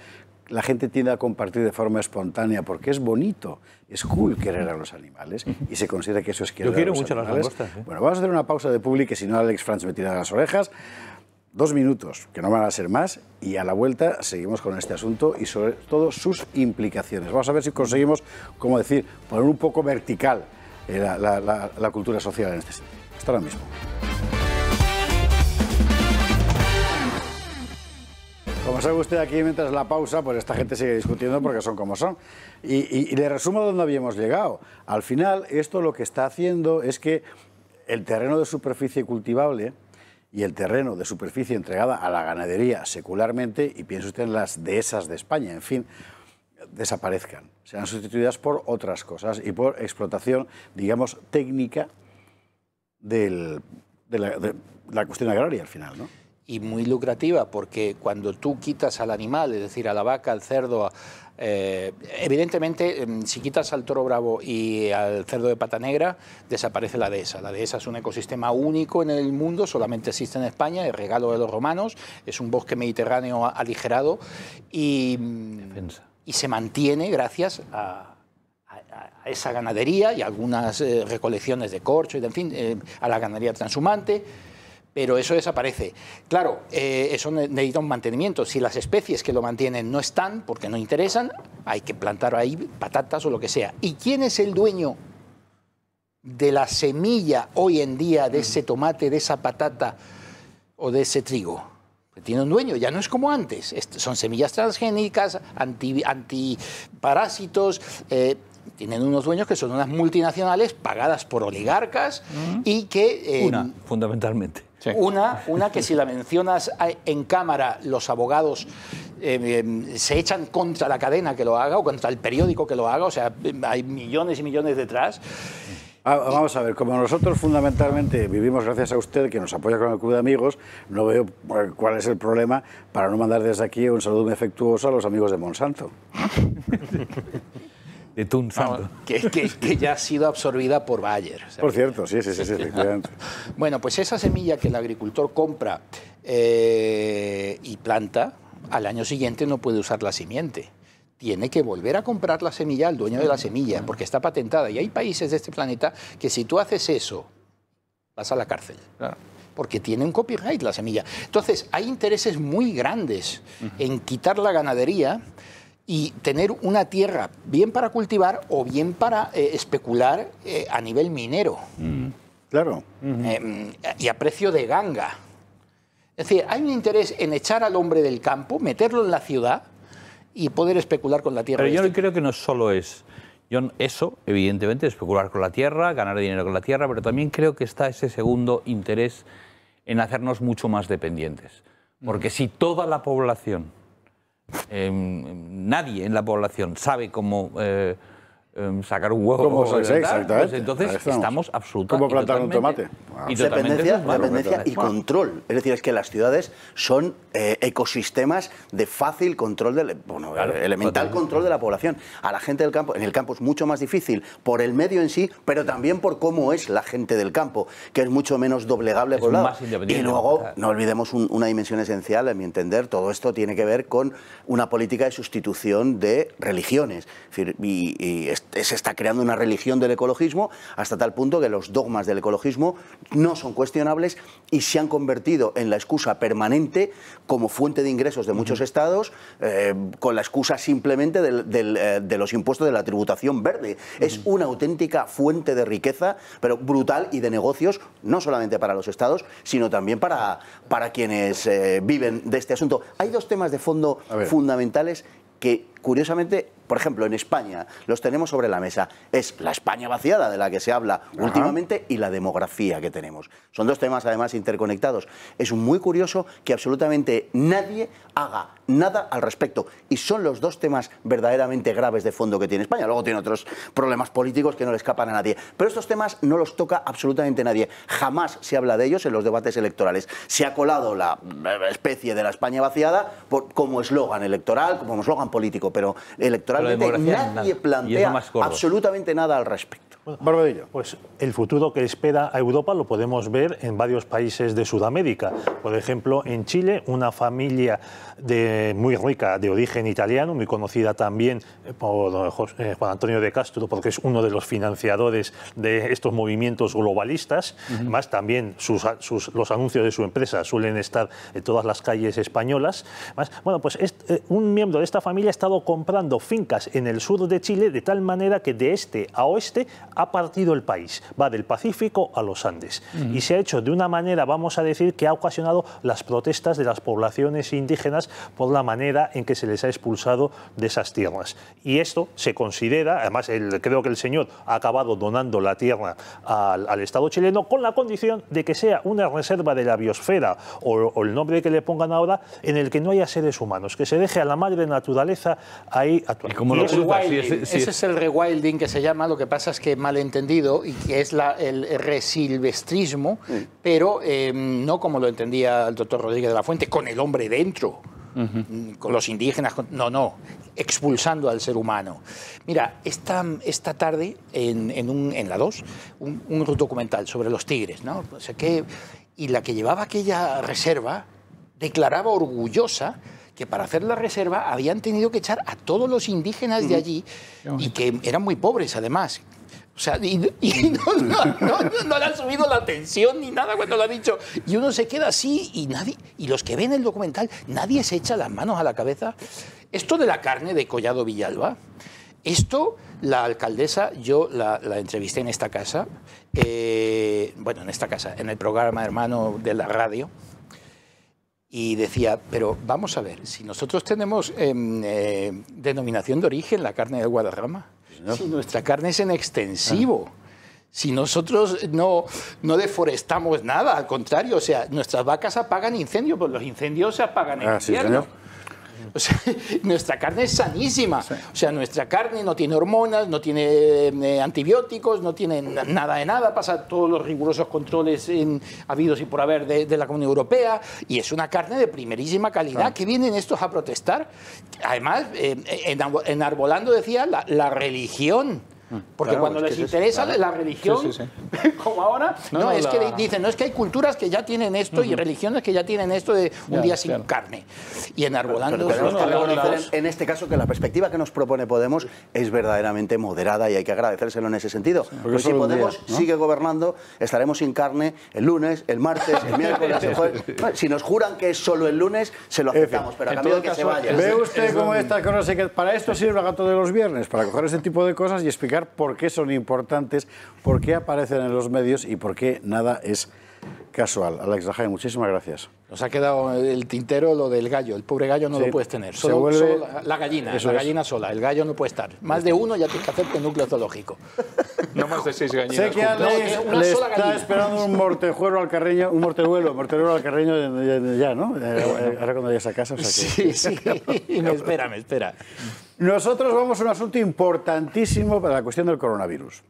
la gente tiende a compartir de forma espontánea, porque es bonito, es cool querer a los animales, y se considera que eso es querer a los animales. Yo quiero mucho las langostas. Bueno, vamos a hacer una pausa de publi, que si no Alex Franz me tira las orejas. 2 minutos, que no van a ser más, y a la vuelta seguimos con este asunto y sobre todo sus implicaciones. Vamos a ver si conseguimos, como decir, poner un poco vertical la cultura social en este sentido. Hasta ahora mismo. Como sabe usted, aquí mientras la pausa, pues esta gente sigue discutiendo porque son como son. Y le resumo dónde habíamos llegado. Al final, esto lo que está haciendo es que el terreno de superficie cultivable y el terreno de superficie entregada a la ganadería secularmente, y piense usted en las dehesas de España, en fin, desaparezcan. Sean sustituidas por otras cosas y por explotación, digamos, técnica de la cuestión agraria al final, ¿no? Y muy lucrativa, porque cuando tú quitas al animal, es decir, a la vaca, al cerdo, evidentemente, si quitas al toro bravo y al cerdo de pata negra, desaparece la dehesa. La dehesa es un ecosistema único en el mundo, solamente existe en España, es regalo de los romanos, es un bosque mediterráneo aligerado y se mantiene gracias a esa ganadería y algunas recolecciones de corcho, y en fin, a la ganadería transhumante. Pero eso desaparece. Claro, eso necesita un mantenimiento. Si las especies que lo mantienen no están, porque no interesan, hay que plantar ahí patatas o lo que sea. ¿Y quién es el dueño de la semilla hoy en día de ese tomate, de esa patata o de ese trigo? Tiene un dueño, ya no es como antes. Son semillas transgénicas, antiparásitos. Tienen unos dueños que son unas multinacionales pagadas por oligarcas y que... fundamentalmente. Sí. Una que si la mencionas en cámara, los abogados se echan contra la cadena que lo haga o contra el periódico que lo haga, o sea, hay millones y millones detrás. Vamos a ver, como nosotros fundamentalmente vivimos gracias a usted, que nos apoya con el Club de Amigos, no veo cuál es el problema para no mandar desde aquí un saludo afectuoso a los amigos de Monsanto. De Monsanto. Que ya ha sido absorbida por Bayer. ¿Sabes? Por cierto, sí, efectivamente. Bueno, pues esa semilla que el agricultor compra y planta, al año siguiente no puede usar la simiente. Tiene que volver a comprar la semilla al dueño de la semilla, porque está patentada. Y hay países de este planeta que si tú haces eso vas a la cárcel. Porque tiene un copyright la semilla. Entonces, hay intereses muy grandes en quitar la ganadería y tener una tierra bien para cultivar o bien para especular a nivel minero. Claro. Y a precio de ganga. Es decir, hay un interés en echar al hombre del campo, meterlo en la ciudad y poder especular con la tierra. Pero yo creo que no solo es eso, evidentemente, especular con la tierra, ganar dinero con la tierra, pero también creo que está ese segundo interés en hacernos mucho más dependientes. Porque si toda la población, nadie en la población sabe cómo sacar un huevo, pues entonces estamos absolutamente... ¿Cómo plantar un tomate? Dependencia y control. Es decir, es que las ciudades son ecosistemas de fácil control, elemental control de la población. A la gente del campo, en el campo es mucho más difícil por el medio en sí, pero también por cómo es la gente del campo, que es mucho menos doblegable por un lado. Y luego, no olvidemos una dimensión esencial, a mi entender, todo esto tiene que ver con una política de sustitución de religiones. Es decir, se está creando una religión del ecologismo hasta tal punto que los dogmas del ecologismo no son cuestionables y se han convertido en la excusa permanente como fuente de ingresos de muchos estados, con la excusa simplemente de los impuestos de la tributación verde. Es una auténtica fuente de riqueza, pero brutal, y de negocios, no solamente para los estados, sino también para quienes viven de este asunto. Hay dos temas de fondo fundamentales que, curiosamente, por ejemplo, en España los tenemos sobre la mesa. Es la España vaciada de la que se habla últimamente y la demografía que tenemos. Son dos temas además interconectados. Es muy curioso que absolutamente nadie haga nada al respecto. Y son los dos temas verdaderamente graves de fondo que tiene España. Luego tiene otros problemas políticos que no le escapan a nadie. Pero estos temas no los toca absolutamente nadie. Jamás se habla de ellos en los debates electorales. Se ha colado la especie de la España vaciada como eslogan electoral, como eslogan político, pero electoralmente nadie plantea absolutamente nada al respecto. Barbadillo. Pues el futuro que espera a Europa lo podemos ver en varios países de Sudamérica. Por ejemplo, en Chile, una familia muy rica de origen italiano, muy conocida también por Juan Antonio de Castro, porque es uno de los financiadores de estos movimientos globalistas. Además, también los anuncios de su empresa suelen estar en todas las calles españolas. Además, bueno, pues un miembro de esta familia ha estado comprando fincas en el sur de Chile de tal manera que de este a oeste ha partido el país, va del Pacífico a los Andes. Y se ha hecho de una manera, vamos a decir, que ha ocasionado las protestas de las poblaciones indígenas por la manera en que se les ha expulsado de esas tierras. Y esto se considera, además creo que el señor ha acabado donando la tierra al Estado chileno con la condición de que sea una reserva de la biosfera o el nombre que le pongan ahora, en el que no haya seres humanos, que se deje a la madre naturaleza ahí actuar. Ese es el rewilding que se llama, lo que pasa es que malentendido y que es el resilvestrismo, pero no como lo entendía el doctor Rodríguez de la Fuente, con el hombre dentro, con los indígenas, no, expulsando al ser humano. Mira, esta tarde en la 2, un documental sobre los tigres, ¿no? O sea, y la que llevaba aquella reserva declaraba orgullosa que para hacer la reserva habían tenido que echar a todos los indígenas de allí y que eran muy pobres además. O sea, y no le han subido la tensión ni nada cuando lo ha dicho. Y uno se queda así y los que ven el documental, nadie se echa las manos a la cabeza. Esto de la carne de Collado Villalba, la alcaldesa, yo la entrevisté en esta casa, en el programa hermano de la radio, y decía, pero vamos a ver, si nosotros tenemos denominación de origen la carne de Guadarrama, si nuestra carne es en extensivo, si nosotros no deforestamos nada, al contrario, o sea, nuestras vacas apagan incendios, pues los incendios se apagan en invierno. O sea, nuestra carne es sanísima. O sea, nuestra carne no tiene hormonas, no tiene antibióticos, no tiene nada de nada, pasa todos los rigurosos controles habidos y por haber de la Comunidad Europea, y es una carne de primerísima calidad. ¿Qué vienen estos a protestar? Además, enarbolando, decía, la religión Porque Claro, cuando es que les es- interesa claro. la religión, Sí. como ahora, No, es que la- dicen, no, es que hay culturas que ya tienen esto y religiones que ya tienen esto de un Ya, día sin claro. carne. Y enarbolando... Pero tenemos que los- reconocer en este caso que la perspectiva que nos propone Podemos es verdaderamente moderada y hay que agradecérselo en ese sentido. Porque si solo un día, Podemos ¿no? sigue gobernando, estaremos sin carne el lunes, el martes, el miércoles, el jueves. Bueno, si nos juran que es solo el lunes, se lo aceptamos, pero a En cambio de todo que se caso, vaya. ¿Ve usted cómo estas cosas hay que... Para esto sirve el gato de los viernes, para coger este tipo de cosas y explicar por qué son importantes, por qué aparecen en los medios y por qué nada es casual. Alex Rajay, muchísimas gracias. Nos ha quedado el tintero lo del gallo. El pobre gallo no Sí. lo puedes tener. Se Solo, vuelve- solo la gallina. Eso La es. gallina sola. El gallo no puede estar. Más de uno ya tienes que hacerte núcleo zoológico. No más de 6 gallinas. Sé que a juntas. Alex una le sola está gallina. esperando un mortejuelo al carreño, un morteruelo al carreño ya, ¿no? Ahora cuando vayas a casa. O sea que... Sí. me espera. Nosotros vamos a un asunto importantísimo para la cuestión del coronavirus.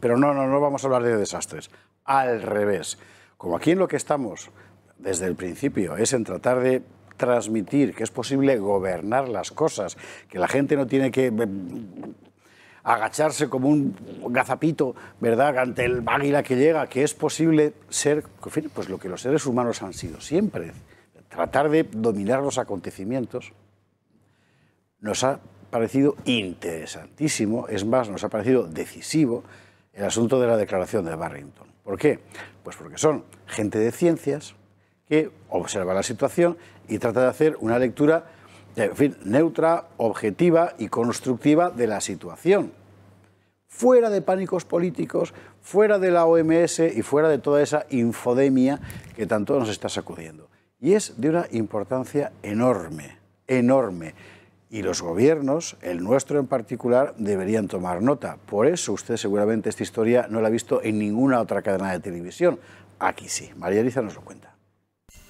Pero no vamos a hablar de desastres. Al revés. Como aquí en lo que estamos desde el principio es en tratar de transmitir que es posible gobernar las cosas, que la gente no tiene que agacharse como un gazapito, ¿verdad?, ante el águila que llega, que es posible ser, en fin, pues lo que los seres humanos han sido siempre, tratar de dominar los acontecimientos. Nos ha parecido interesantísimo, es más, nos ha parecido decisivo el asunto de la declaración de Barrington. ¿Por qué? Pues porque son gente de ciencias que observa la situación y trata de hacer una lectura, en fin, neutra, objetiva y constructiva de la situación. Fuera de pánicos políticos, fuera de la OMS y fuera de toda esa infodemia que tanto nos está sacudiendo. Y es de una importancia enorme, enorme. Y los gobiernos, el nuestro en particular, deberían tomar nota. Por eso usted seguramente esta historia no la ha visto en ninguna otra cadena de televisión. Aquí sí. María Elisa nos lo cuenta.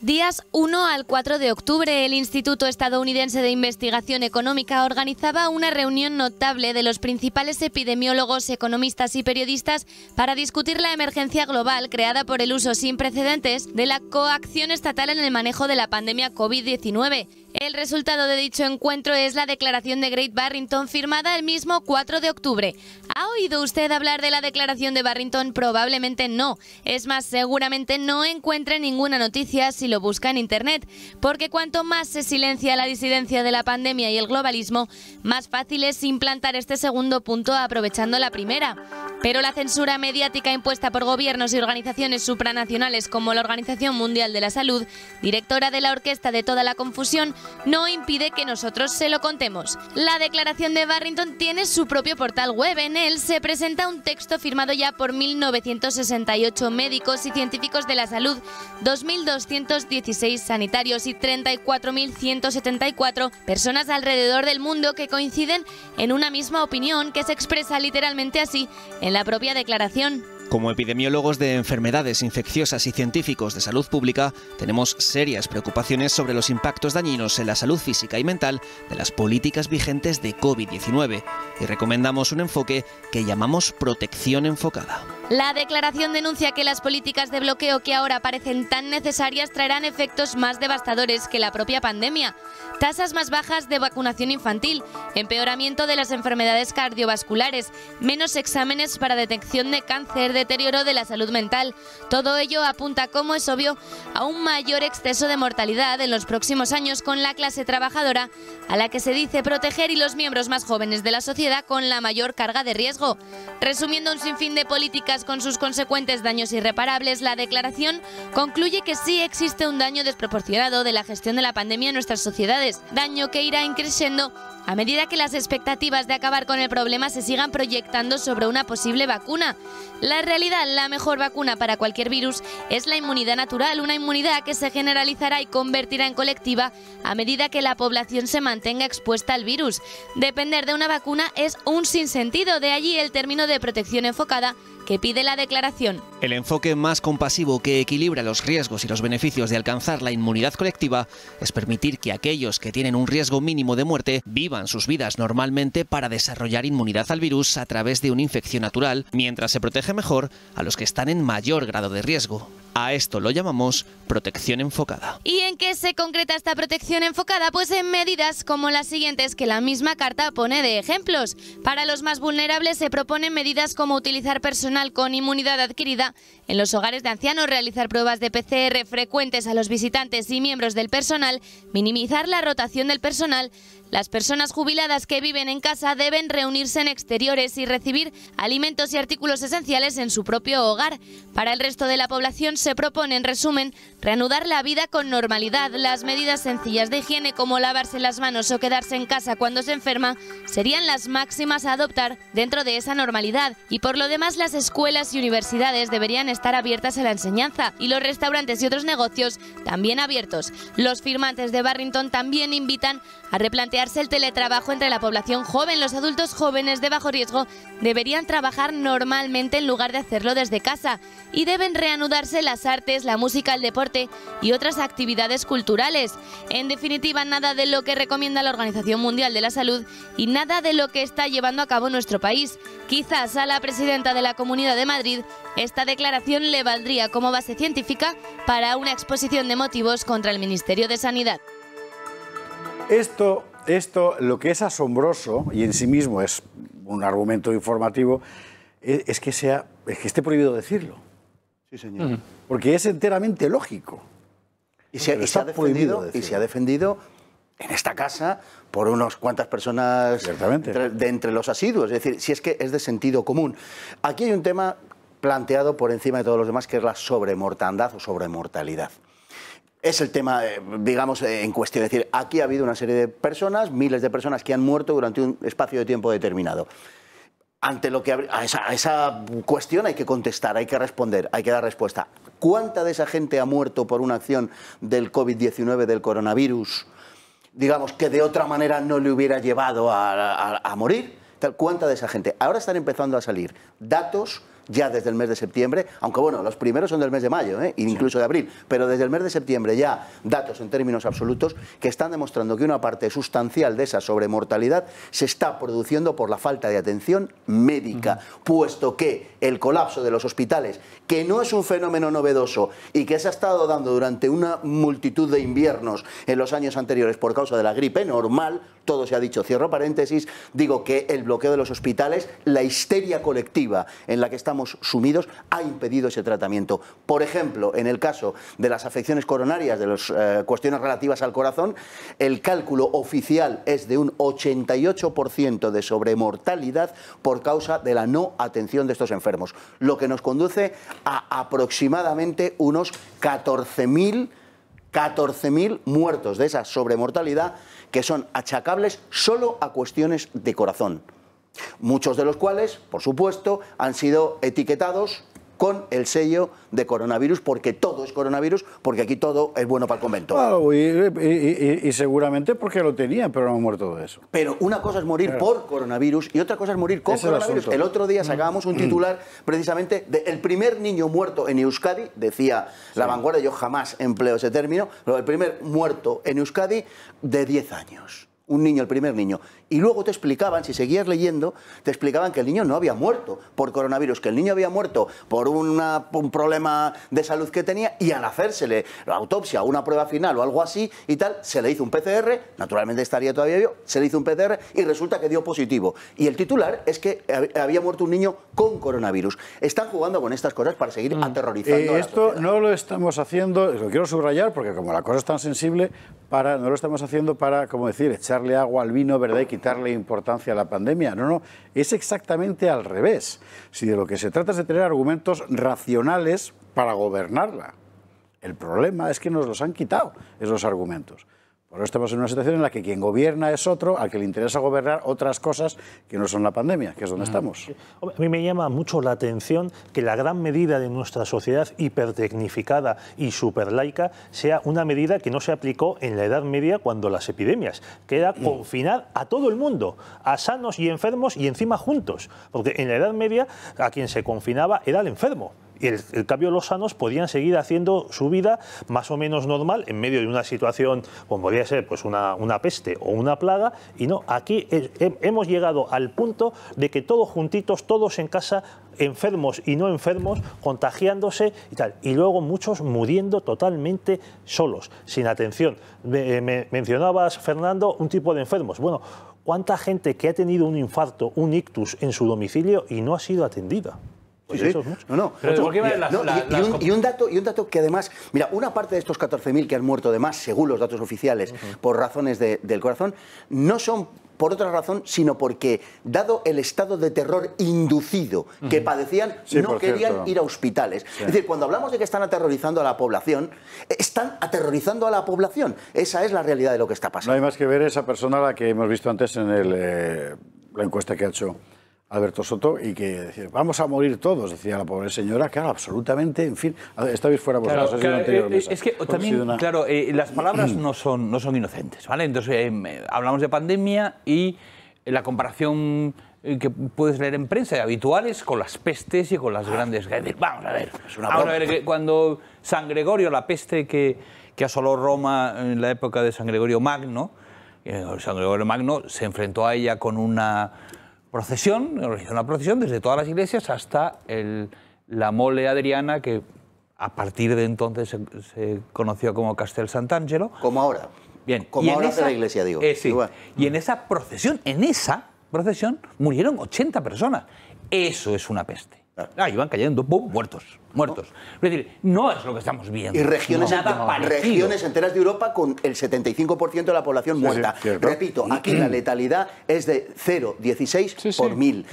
Días 1 al 4 de octubre, el Instituto Estadounidense de Investigación Económica organizaba una reunión notable de los principales epidemiólogos, economistas y periodistas para discutir la emergencia global creada por el uso sin precedentes de la coacción estatal en el manejo de la pandemia COVID-19. El resultado de dicho encuentro es la declaración de Great Barrington firmada el mismo 4 de octubre. ¿Ha oído usted hablar de la declaración de Barrington? Probablemente no. Es más, seguramente no encuentre ninguna noticia si lo busca en Internet, porque cuanto más se silencia la disidencia de la pandemia y el globalismo, más fácil es implantar este segundo punto aprovechando la primera. Pero la censura mediática impuesta por gobiernos y organizaciones supranacionales como la Organización Mundial de la Salud, directora de la orquesta de toda la confusión, no impide que nosotros se lo contemos. La declaración de Barrington tiene su propio portal web. En él se presenta un texto firmado ya por 1.968 médicos y científicos de la salud, 2.216 sanitarios y 34.174 personas alrededor del mundo que coinciden en una misma opinión que se expresa literalmente así en la propia declaración. Como epidemiólogos de enfermedades infecciosas y científicos de salud pública, tenemos serias preocupaciones sobre los impactos dañinos en la salud física y mental de las políticas vigentes de COVID-19 y recomendamos un enfoque que llamamos protección enfocada. La declaración denuncia que las políticas de bloqueo que ahora parecen tan necesarias traerán efectos más devastadores que la propia pandemia. Tasas más bajas de vacunación infantil, empeoramiento de las enfermedades cardiovasculares, menos exámenes para detección de cáncer, deterioro de la salud mental. Todo ello apunta, como es obvio, a un mayor exceso de mortalidad en los próximos años con la clase trabajadora, a la que se dice proteger, y los miembros más jóvenes de la sociedad con la mayor carga de riesgo. Resumiendo un sinfín de políticas con sus consecuentes daños irreparables, la declaración concluye que sí existe un daño desproporcionado de la gestión de la pandemia en nuestras sociedades, daño que irá increciendo a medida que las expectativas de acabar con el problema se sigan proyectando sobre una posible vacuna. La realidad, la mejor vacuna para cualquier virus es la inmunidad natural, una inmunidad que se generalizará y convertirá en colectiva a medida que la población se mantenga expuesta al virus. Depender de una vacuna es un sinsentido, de allí el término de protección enfocada que pide la declaración. El enfoque más compasivo que equilibra los riesgos y los beneficios de alcanzar la inmunidad colectiva es permitir que aquellos que tienen un riesgo mínimo de muerte vivan sus vidas normalmente para desarrollar inmunidad al virus a través de una infección natural, mientras se protege mejor a los que están en mayor grado de riesgo. A esto lo llamamos protección enfocada. ¿Y en qué se concreta esta protección enfocada? Pues en medidas como las siguientes que la misma carta pone de ejemplos. Para los más vulnerables se proponen medidas como utilizar personal con inmunidad adquirida en los hogares de ancianos, realizar pruebas de PCR frecuentes a los visitantes y miembros del personal, minimizar la rotación del personal. Las personas jubiladas que viven en casa deben reunirse en exteriores y recibir alimentos y artículos esenciales en su propio hogar. Para el resto de la población se propone, en resumen, reanudar la vida con normalidad. Las medidas sencillas de higiene como lavarse las manos o quedarse en casa cuando se enferma serían las máximas a adoptar dentro de esa normalidad. Y por lo demás, las escuelas y universidades deberían estar abiertas a la enseñanza y los restaurantes y otros negocios también abiertos. Los firmantes de Barrington también invitan a replantearse el teletrabajo entre la población joven. Los adultos jóvenes de bajo riesgo deberían trabajar normalmente en lugar de hacerlo desde casa y deben reanudarse las artes, la música, el deporte y otras actividades culturales. En definitiva, nada de lo que recomienda la Organización Mundial de la Salud y nada de lo que está llevando a cabo nuestro país. Quizás a la presidenta de la Comunidad de Madrid esta declaración le valdría como base científica para una exposición de motivos contra el Ministerio de Sanidad. Esto, lo que es asombroso, y en sí mismo es un argumento informativo, es que esté prohibido decirlo. Sí, señor. Porque es enteramente lógico. Y se ha defendido en esta casa por unas cuantas personas de entre los asiduos. Es decir, si es que es de sentido común. Aquí hay un tema planteado por encima de todos los demás, que es la sobremortandad o sobremortalidad. Es el tema, digamos, en cuestión. Es decir, aquí ha habido una serie de personas, miles de personas que han muerto durante un espacio de tiempo determinado. Ante lo que a esa cuestión hay que contestar, hay que responder, hay que dar respuesta. ¿Cuánta de esa gente ha muerto por una acción del COVID-19, del coronavirus, digamos, que de otra manera no le hubiera llevado a morir? ¿Cuánta de esa gente? Ahora están empezando a salir datos ya desde el mes de septiembre, aunque bueno, los primeros son del mes de mayo, incluso de abril, pero desde el mes de septiembre ya datos en términos absolutos que están demostrando que una parte sustancial de esa sobremortalidad se está produciendo por la falta de atención médica, puesto que el colapso de los hospitales, que no es un fenómeno novedoso y que se ha estado dando durante una multitud de inviernos en los años anteriores por causa de la gripe normal, todo se ha dicho, cierro paréntesis, digo que el bloqueo de los hospitales, la histeria colectiva en la que estamos sumidos, ha impedido ese tratamiento. Por ejemplo, en el caso de las afecciones coronarias, de las cuestiones relativas al corazón, el cálculo oficial es de un 88% de sobremortalidad por causa de la no atención de estos enfermos, lo que nos conduce a aproximadamente unos 14.000 muertos de esa sobremortalidad que son achacables solo a cuestiones de corazón. Muchos de los cuales, por supuesto, han sido etiquetados con el sello de coronavirus, porque todo es coronavirus, porque aquí todo es bueno para el convento. Claro, y seguramente porque lo tenían, pero no han muerto de eso. Pero una cosa es morir por coronavirus y otra cosa es morir con coronavirus. El otro día sacábamos un titular precisamente de el primer niño muerto en Euskadi, decía La Vanguardia, yo jamás empleo ese término, pero el primer muerto en Euskadi de 10 años. Un niño, el primer niño. Y luego te explicaban, si seguías leyendo, te explicaban que el niño no había muerto por coronavirus, que el niño había muerto por un problema de salud que tenía, y al hacérsele la autopsia o una prueba final o algo así y tal, se le hizo un PCR, naturalmente estaría todavía vivo, se le hizo un PCR y resulta que dio positivo. Y el titular es que había muerto un niño con coronavirus. Están jugando con estas cosas para seguir aterrorizando a la esto sociedad. no lo estamos haciendo, lo quiero subrayar, porque como la cosa es tan sensible, no lo estamos haciendo para, como decir, echarle agua al vino, ¿verdad?, y quitarle importancia a la pandemia. No, no, es exactamente al revés. Si de lo que se trata es de tener argumentos racionales para gobernarla. El problema es que nos los han quitado esos argumentos. Por eso estamos en una situación en la que quien gobierna es otro, al que le interesa gobernar otras cosas que no son la pandemia, que es donde estamos. A mí me llama mucho la atención que la gran medida de nuestra sociedad hipertecnificada y superlaica sea una medida que no se aplicó en la Edad Media cuando las epidemias, que era confinar a todo el mundo, a sanos y enfermos y encima juntos. Porque en la Edad Media a quien se confinaba era el enfermo. Y el cambio los sanos podían seguir haciendo su vida más o menos normal en medio de una situación como podría ser pues una peste o una plaga, y no, aquí hemos llegado al punto de que todos juntitos, todos en casa, enfermos y no enfermos, contagiándose y tal, y luego muchos muriendo totalmente solos, sin atención. Mencionabas, Fernando, un tipo de enfermos. Bueno, ¿cuánta gente que ha tenido un infarto, un ictus en su domicilio y no ha sido atendida? Pues sí, eso es mucho. Y un dato que además, mira, una parte de estos 14.000 que han muerto además, según los datos oficiales, por razones del corazón, no son por otra razón, sino porque, dado el estado de terror inducido que padecían, no querían ir a hospitales. Es decir, cuando hablamos de que están aterrorizando a la población, están aterrorizando a la población. Esa es la realidad de lo que está pasando. No hay más que ver esa persona a la que hemos visto antes en la encuesta que ha hecho Alberto Soto, y que decía, vamos a morir todos, decía la pobre señora, claro, absolutamente, en fin, esta vez fuera vosotros. Es que también, claro, las palabras no son inocentes, ¿vale? Entonces, hablamos de pandemia y la comparación que puedes leer en prensa habituales con las pestes y con las grandes... Vamos a ver, que cuando San Gregorio, la peste que asoló Roma en la época de San Gregorio Magno, se enfrentó a ella con una procesión desde todas las iglesias hasta la mole adriana, que a partir de entonces se conoció como Castel Sant'Angelo. Como ahora. Bien. Como ahora hace la iglesia, digo. Sí. Y en esa procesión murieron 80 personas. Eso es una peste. Iban cayendo, ¡pum!, muertos. Es decir, no es lo que estamos viendo. Y regiones enteras de Europa con el 75% de la población muerta. Repito, aquí la letalidad es de 0,16 por 1000.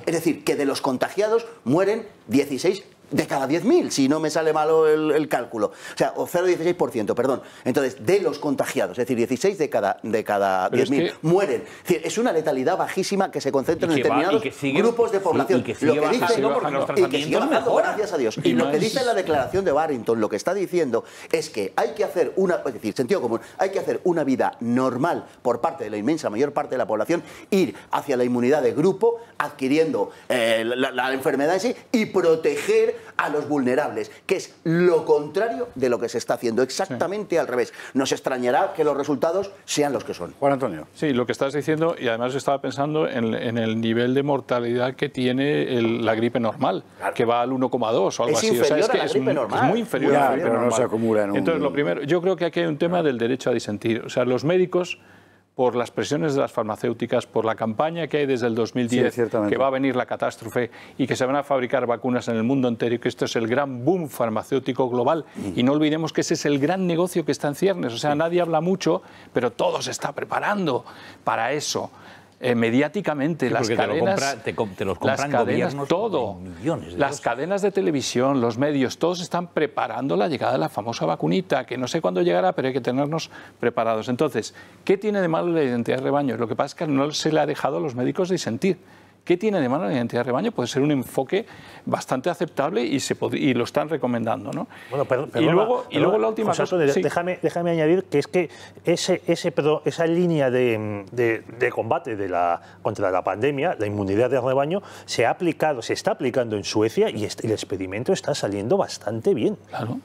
Es decir, que de los contagiados mueren 16 de cada 10.000, si no me sale malo el cálculo. O sea, o 0,16%, perdón. Entonces, de los contagiados, es decir, 16 de cada 10.000 mueren. Es decir, es una letalidad bajísima que se concentra en determinados grupos de población. Y que sigue bajando, gracias a Dios. Y lo que dice la declaración de Barrington, lo que está diciendo es que hay que hacer sentido común, hay que hacer una vida normal por parte de la inmensa mayor parte de la población, ir hacia la inmunidad de grupo, adquiriendo la enfermedad en sí, y proteger a los vulnerables, que es lo contrario de lo que se está haciendo, exactamente al revés. Nos extrañará que los resultados sean los que son. Juan Antonio. Sí, lo que estás diciendo, y además estaba pensando en el nivel de mortalidad que tiene la gripe normal, que va al 1,2 o algo así. Inferior a la gripe normal. Es muy inferior a la gripe pero normal. No se acumula en un... Entonces, lo primero, yo creo que aquí hay un tema del derecho a disentir. O sea, los médicos, por las presiones de las farmacéuticas, por la campaña que hay desde el 2010, que va a venir la catástrofe y que se van a fabricar vacunas en el mundo entero y que esto es el gran boom farmacéutico global. Y no olvidemos que ese es el gran negocio que está en ciernes. O sea, nadie habla mucho, pero todo se está preparando para eso. Mediáticamente, las cadenas, te los compran gobiernos, todo, millones de las cadenas de televisión, los medios, todos están preparando la llegada de la famosa vacunita, que no sé cuándo llegará, pero hay que tenernos preparados. Entonces, ¿qué tiene de malo la identidad de rebaño? Lo que pasa es que no se le ha dejado a los médicos disentir. ¿Qué tiene de malo la identidad de rebaño? Puede ser un enfoque bastante aceptable y lo están recomendando, ¿no? Bueno, y luego la última cosa... Sí. Déjame añadir que es que esa línea de combate contra la pandemia, la inmunidad de rebaño, se está aplicando en Suecia y el experimento está saliendo bastante bien. Claro.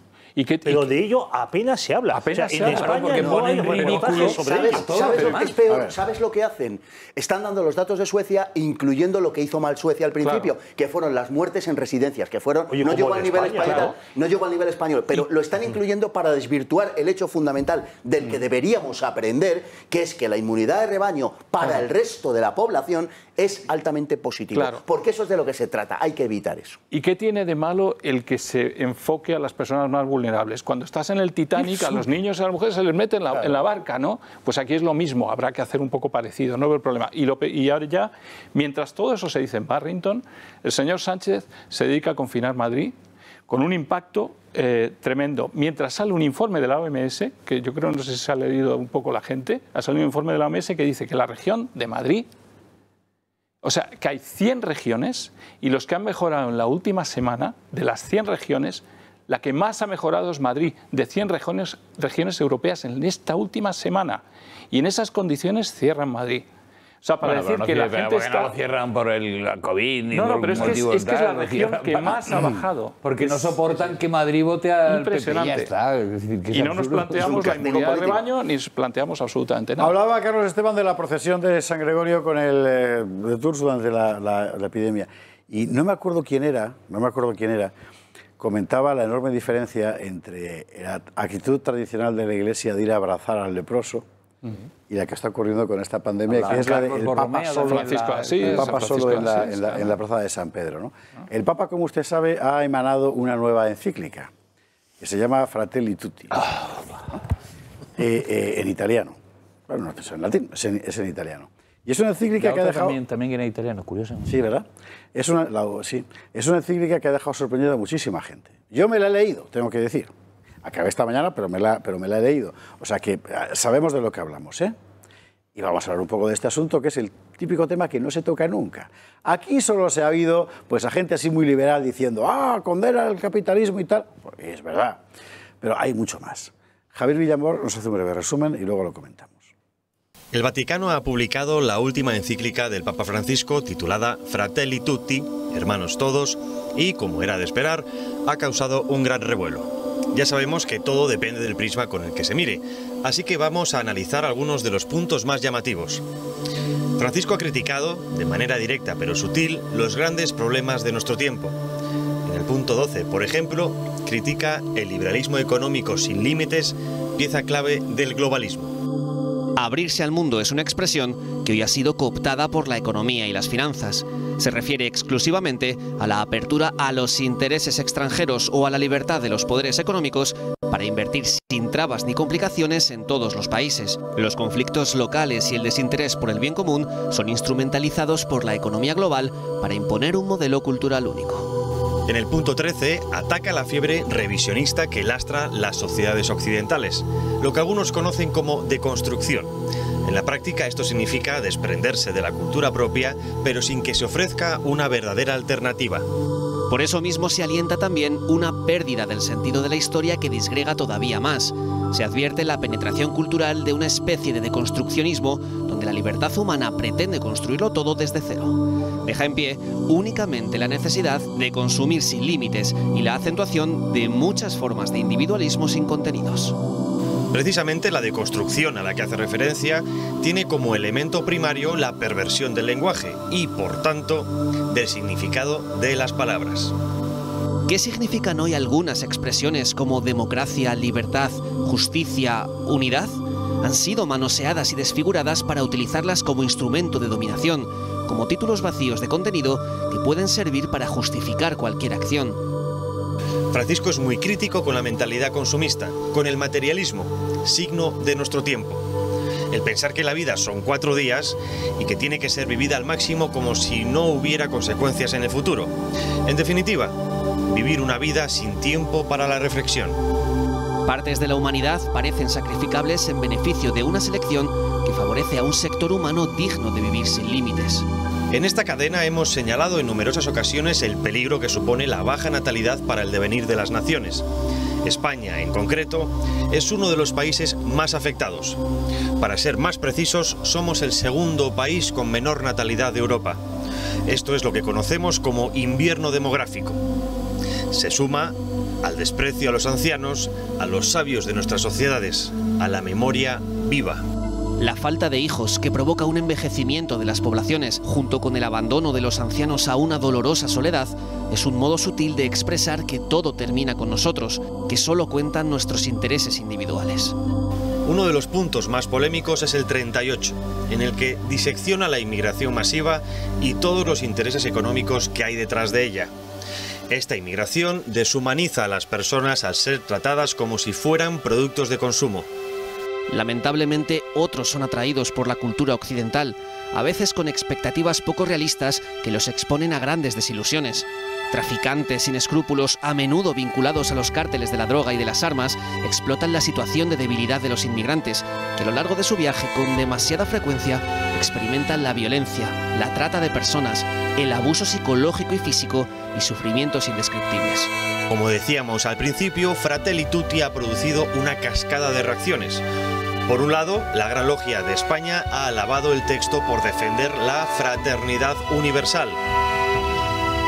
Pero de ello apenas se habla. En España no hay reportajes sobre ello. ¿Sabes lo que es peor? ¿Sabes lo que hacen? Están dando los datos de Suecia, incluyendo lo que hizo mal Suecia al principio, que fueron las muertes en residencias, que fueron... no llegó al nivel español, pero lo están incluyendo para desvirtuar el hecho fundamental del que deberíamos aprender, que es que la inmunidad de rebaño para el resto de la población es altamente positivo. Porque eso es de lo que se trata. Hay que evitar eso. ¿Y qué tiene de malo el que se enfoque a las personas más vulnerables? Cuando estás en el Titanic, a los niños y a las mujeres se les mete en la barca, ¿no? Pues aquí es lo mismo, habrá que hacer un poco parecido, no veo el problema. Y ahora ya, mientras todo eso se dice en Barrington, el señor Sánchez se dedica a confinar Madrid con un impacto tremendo. Mientras sale un informe de la OMS, que yo creo, no sé si se ha leído un poco la gente, ha salido un informe de la OMS que dice que la región de Madrid, o sea, que hay 100 regiones y los que han mejorado en la última semana, de las 100 regiones, la que más ha mejorado es Madrid, de 100 regiones europeas en esta última semana. Y en esas condiciones cierran Madrid. O sea, para decir que la gente está... no lo cierran por el COVID ni No, por pero es que es la región que más ha bajado. Porque no soportan que Madrid vote al PP. Ya está. Es decir, que y no nos planteamos la inmunidad de rebaño ni planteamos absolutamente nada. Hablaba Carlos Esteban de la procesión de San Gregorio con el de Tours durante la epidemia. Y no me acuerdo quién era, comentaba la enorme diferencia entre la actitud tradicional de la Iglesia de ir a abrazar al leproso y la que está ocurriendo con esta pandemia, que es la del Papa solo en la plaza de San Pedro, ¿no? El Papa, como usted sabe, ha emanado una nueva encíclica que se llama Fratelli Tutti, ¿no? En italiano. Bueno, no es en latín, es en italiano. Y es una encíclica que ha dejado... También en italiano, curioso. Sí, ¿verdad? Es una encíclica que ha dejado sorprendida a muchísima gente. Yo me la he leído, tengo que decir. Acabé esta mañana, pero me la he leído. O sea que sabemos de lo que hablamos, ¿eh? Y vamos a hablar un poco de este asunto, que es el típico tema que no se toca nunca. Aquí solo se ha habido pues, a gente así muy liberal diciendo condena el capitalismo y tal. Pues es verdad, pero hay mucho más. Javier Villamor nos hace un breve resumen y luego lo comentamos. El Vaticano ha publicado la última encíclica del Papa Francisco titulada Fratelli Tutti, hermanos todos, y, como era de esperar, ha causado un gran revuelo. Ya sabemos que todo depende del prisma con el que se mire, así que vamos a analizar algunos de los puntos más llamativos. Francisco ha criticado, de manera directa pero sutil, los grandes problemas de nuestro tiempo. En el punto 12, por ejemplo, critica el liberalismo económico sin límites, pieza clave del globalismo. Abrirse al mundo es una expresión que hoy ha sido cooptada por la economía y las finanzas. Se refiere exclusivamente a la apertura a los intereses extranjeros o a la libertad de los poderes económicos para invertir sin trabas ni complicaciones en todos los países. Los conflictos locales y el desinterés por el bien común son instrumentalizados por la economía global para imponer un modelo cultural único. En el punto 13 ataca la fiebre revisionista que lastra las sociedades occidentales, lo que algunos conocen como deconstrucción. En la práctica esto significa desprenderse de la cultura propia, pero sin que se ofrezca una verdadera alternativa. Por eso mismo se alienta también una pérdida del sentido de la historia que disgrega todavía más. Se advierte la penetración cultural de una especie de deconstruccionismo donde la libertad humana pretende construirlo todo desde cero. Deja en pie únicamente la necesidad de consumir sin límites y la acentuación de muchas formas de individualismo sin contenidos. Precisamente la deconstrucción a la que hace referencia tiene como elemento primario la perversión del lenguaje y, por tanto, del significado de las palabras. ¿Qué significan hoy algunas expresiones como democracia, libertad, justicia, unidad? Han sido manoseadas y desfiguradas para utilizarlas como instrumento de dominación, como títulos vacíos de contenido que pueden servir para justificar cualquier acción. Francisco es muy crítico con la mentalidad consumista, con el materialismo, signo de nuestro tiempo. El pensar que la vida son 4 días y que tiene que ser vivida al máximo como si no hubiera consecuencias en el futuro. En definitiva, vivir una vida sin tiempo para la reflexión. Partes de la humanidad parecen sacrificables en beneficio de una selección que favorece a un sector humano digno de vivir sin límites. En esta cadena hemos señalado en numerosas ocasiones el peligro que supone la baja natalidad para el devenir de las naciones. España, en concreto, es uno de los países más afectados. Para ser más precisos, somos el segundo país con menor natalidad de Europa. Esto es lo que conocemos como invierno demográfico. Se suma al desprecio a los ancianos, a los sabios de nuestras sociedades, a la memoria viva. La falta de hijos, que provoca un envejecimiento de las poblaciones, junto con el abandono de los ancianos a una dolorosa soledad, es un modo sutil de expresar que todo termina con nosotros, que solo cuentan nuestros intereses individuales. Uno de los puntos más polémicos es el 38, en el que disecciona la inmigración masiva y todos los intereses económicos que hay detrás de ella. Esta inmigración deshumaniza a las personas al ser tratadas como si fueran productos de consumo. Lamentablemente, otros son atraídos por la cultura occidental, a veces con expectativas poco realistas que los exponen a grandes desilusiones. Traficantes sin escrúpulos, a menudo vinculados a los cárteles de la droga y de las armas, explotan la situación de debilidad de los inmigrantes, que a lo largo de su viaje, con demasiada frecuencia, experimentan la violencia, la trata de personas, el abuso psicológico y físico y sufrimientos indescriptibles. Como decíamos al principio, Fratelli Tutti ha producido una cascada de reacciones. Por un lado, la Gran Logia de España ha alabado el texto por defender la fraternidad universal.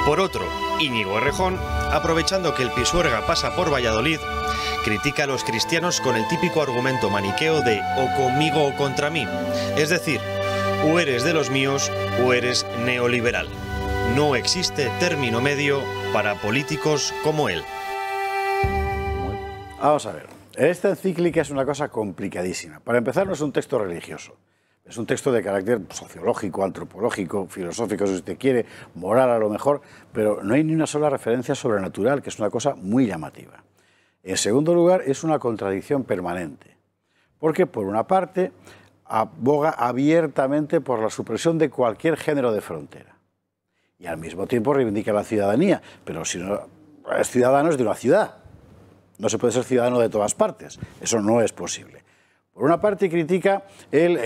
Por otro, Íñigo Errejón, aprovechando que el Pisuerga pasa por Valladolid, critica a los cristianos con el típico argumento maniqueo de o conmigo o contra mí. Es decir, o eres de los míos o eres neoliberal. No existe término medio para políticos como él. Vamos a ver. Esta encíclica es una cosa complicadísima. Para empezar, no es un texto religioso. Es un texto de carácter sociológico, antropológico, filosófico, si usted quiere, moral a lo mejor, pero no hay ni una sola referencia sobrenatural, que es una cosa muy llamativa. En segundo lugar, es una contradicción permanente, porque por una parte aboga abiertamente por la supresión de cualquier género de frontera y al mismo tiempo reivindica la ciudadanía, pero si no es ciudadano es de una ciudad, no se puede ser ciudadano de todas partes, eso no es posible. Por una parte critica el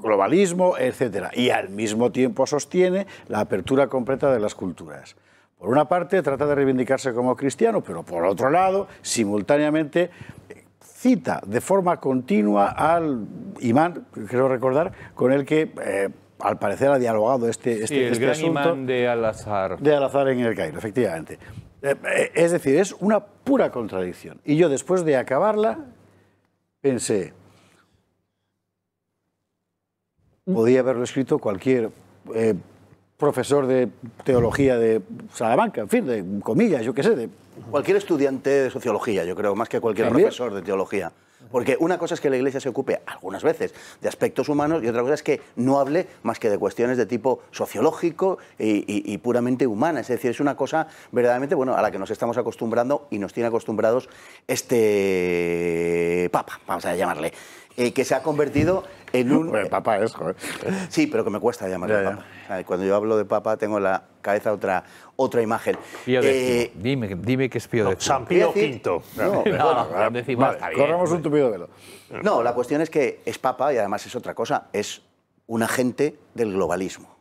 globalismo, etcétera, y al mismo tiempo sostiene la apertura completa de las culturas. Por una parte trata de reivindicarse como cristiano, pero por otro lado, simultáneamente cita de forma continua al imán, creo recordar, con el que al parecer ha dialogado este gran asunto. imán de Al-Azhar. De Al-Azhar en el Cairo, efectivamente. Es decir, es una pura contradicción. Y yo después de acabarla pensé, podía haberlo escrito cualquier profesor de teología de Salamanca, en fin, de comillas, yo qué sé. De... Cualquier estudiante de sociología, yo creo, más que cualquier profesor de teología. Porque una cosa es que la Iglesia se ocupe algunas veces de aspectos humanos y otra cosa es que no hable más que de cuestiones de tipo sociológico y puramente humana. Es decir, es una cosa verdaderamente, bueno, a la que nos estamos acostumbrando y nos tiene acostumbrados este Papa, vamos a llamarle, que se ha convertido en un... El Papa es, joder. Sí, pero que me cuesta llamarle Papa. O sea, cuando yo hablo de Papa tengo en la cabeza otra imagen. Pío X. Dime que es Pío X. San Pío V. Corramos un tupido velo. No, la cuestión es que es Papa y además es otra cosa, es un agente del globalismo.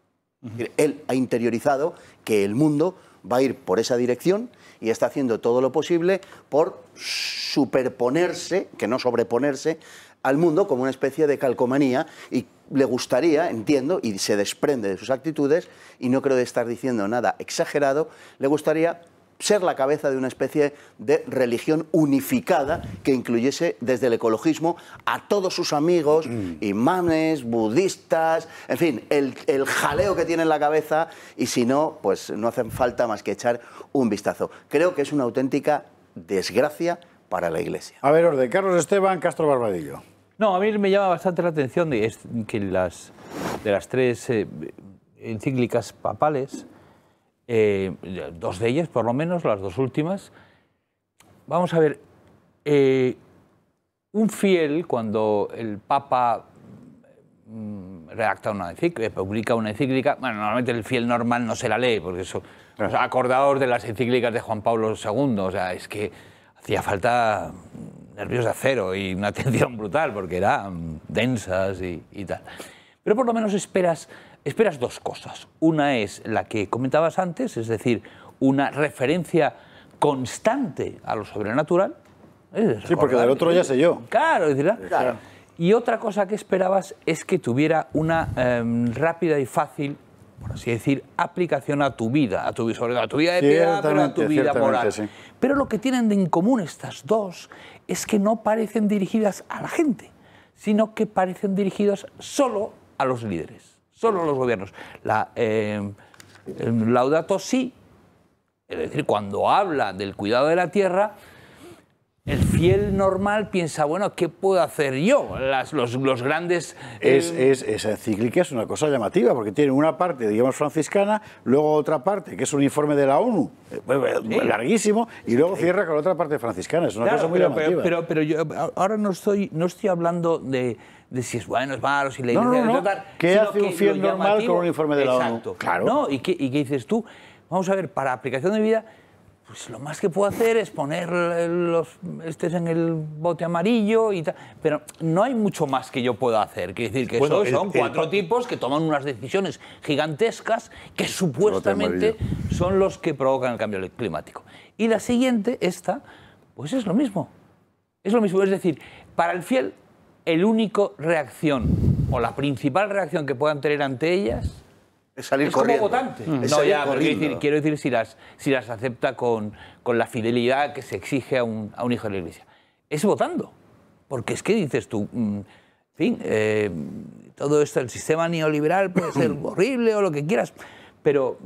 Él ha interiorizado que el mundo va a ir por esa dirección y está haciendo todo lo posible por superponerse, que no sobreponerse, al mundo como una especie de calcomanía y le gustaría, entiendo, y se desprende de sus actitudes, y no creo de estar diciendo nada exagerado, le gustaría ser la cabeza de una especie de religión unificada que incluyese desde el ecologismo a todos sus amigos, imanes, budistas, en fin, el jaleo que tiene en la cabeza, y si no, pues no hace falta más que echar un vistazo. Creo que es una auténtica desgracia para la Iglesia. A ver, orden, Carlos Esteban, Castro Barbadillo. No, a mí me llama bastante la atención que de las tres encíclicas papales, dos de ellas, por lo menos, las dos últimas, vamos a ver, un fiel, cuando el Papa redacta una encíclica, publica una encíclica, bueno, normalmente el fiel normal no se la lee, porque eso, acordaos de las encíclicas de Juan Pablo II, o sea, es que hacía falta nervios de acero y una atención brutal, porque eran densas y tal. Pero por lo menos esperas dos cosas. Una es la que comentabas antes, es decir, una referencia constante a lo sobrenatural. Sí, porque del otro ya sé yo. Claro, claro. Y otra cosa que esperabas es que tuviera una rápida y fácil, por así decir, aplicación a tu vida, sobre todo a tu vida de piedad, pero a tu vida moral. Sí. Pero lo que tienen en común estas dos es que no parecen dirigidas a la gente, sino que parecen dirigidas solo a los líderes, solo a los gobiernos. Laudato Si, es decir, cuando habla del cuidado de la tierra, el fiel normal piensa, bueno, ¿qué puedo hacer yo? Los grandes... Esa encíclica es una cosa llamativa, porque tiene una parte, digamos, franciscana, luego otra parte, que es un informe de la ONU, larguísimo, y luego cierra con otra parte franciscana. Es una cosa muy llamativa. Pero yo ahora no estoy hablando de si es bueno, es malo, si la Iglesia... No. ¿Qué hace un fiel normal con un informe de la ONU? Exacto. Claro. ¿No? ¿Y qué dices tú? Vamos a ver, para aplicación de vida... Pues lo más que puedo hacer es poner en el bote amarillo y tal, pero no hay mucho más que yo pueda hacer. Quiere decir que son cuatro tipos que toman unas decisiones gigantescas que supuestamente son los que provocan el cambio climático. Y la siguiente, esta, pues es lo mismo. Es lo mismo, es decir, para el fiel el único reacción o la principal reacción que puedan tener ante ellas es salir corriendo. corriendo. Como votante. No, ya, pero quiero decir si las acepta con la fidelidad que se exige a un hijo de la Iglesia. Es votando. Porque es que dices tú, en fin, todo esto, el sistema neoliberal puede ser horrible o lo que quieras, pero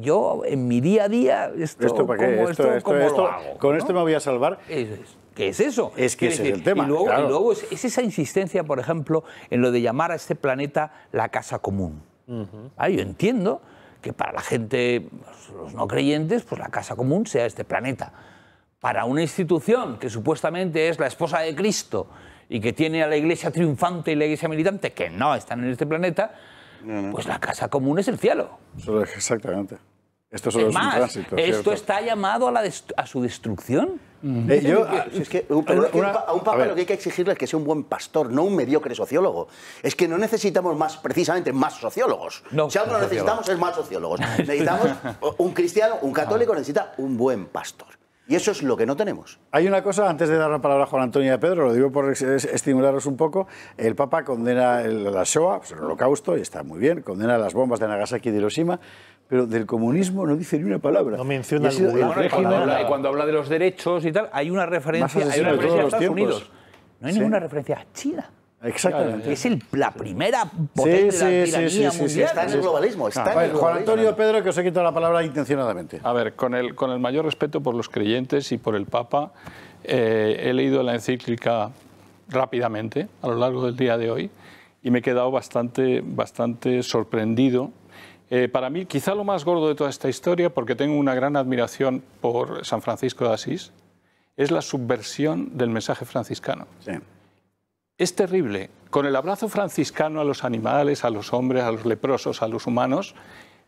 yo en mi día a día, ¿Esto para qué? ¿cómo lo hago? Con esto me voy a salvar. Eso es. ¿Qué es eso? Es que ese es el tema. Y luego, claro. y luego es esa insistencia, por ejemplo, en lo de llamar a este planeta la casa común. Yo entiendo que para la gente, los no creyentes, pues la casa común sea este planeta. Para una institución que supuestamente es la esposa de Cristo y que tiene a la iglesia triunfante y la iglesia militante, que no están en este planeta, pues la casa común es el cielo. Exactamente. Esto solo es un tránsito. Esto está llamado a su destrucción. Es que a un papa lo que hay que exigirle es que sea un buen pastor, no un mediocre sociólogo. Es que no necesitamos precisamente más sociólogos. Si algo necesitamos es más sociólogos. Necesitamos un cristiano, un católico necesita un buen pastor. Y eso es lo que no tenemos. Hay una cosa, antes de dar la palabra a Juan Antonio y a Pedro, lo digo por estimularos un poco. El Papa condena la Shoah, pues el Holocausto, y está muy bien, condena las bombas de Nagasaki y de Hiroshima, pero del comunismo no dice ni una palabra. No menciona el Gulag. Cuando habla de los derechos y tal, hay una referencia a Estados Unidos. No hay ninguna referencia a China. Exactamente. Es la primera potencia de la tiranía mundial. Está en el globalismo. Juan Antonio, Pedro, que os he quitado la palabra intencionadamente. A ver, con el mayor respeto por los creyentes y por el Papa, he leído la encíclica rápidamente a lo largo del día de hoy y me he quedado bastante sorprendido. Para mí, quizá lo más gordo de toda esta historia, porque tengo una gran admiración por San Francisco de Asís, es la subversión del mensaje franciscano. Sí. Es terrible. Con el abrazo franciscano a los animales, a los hombres, a los leprosos, a los humanos,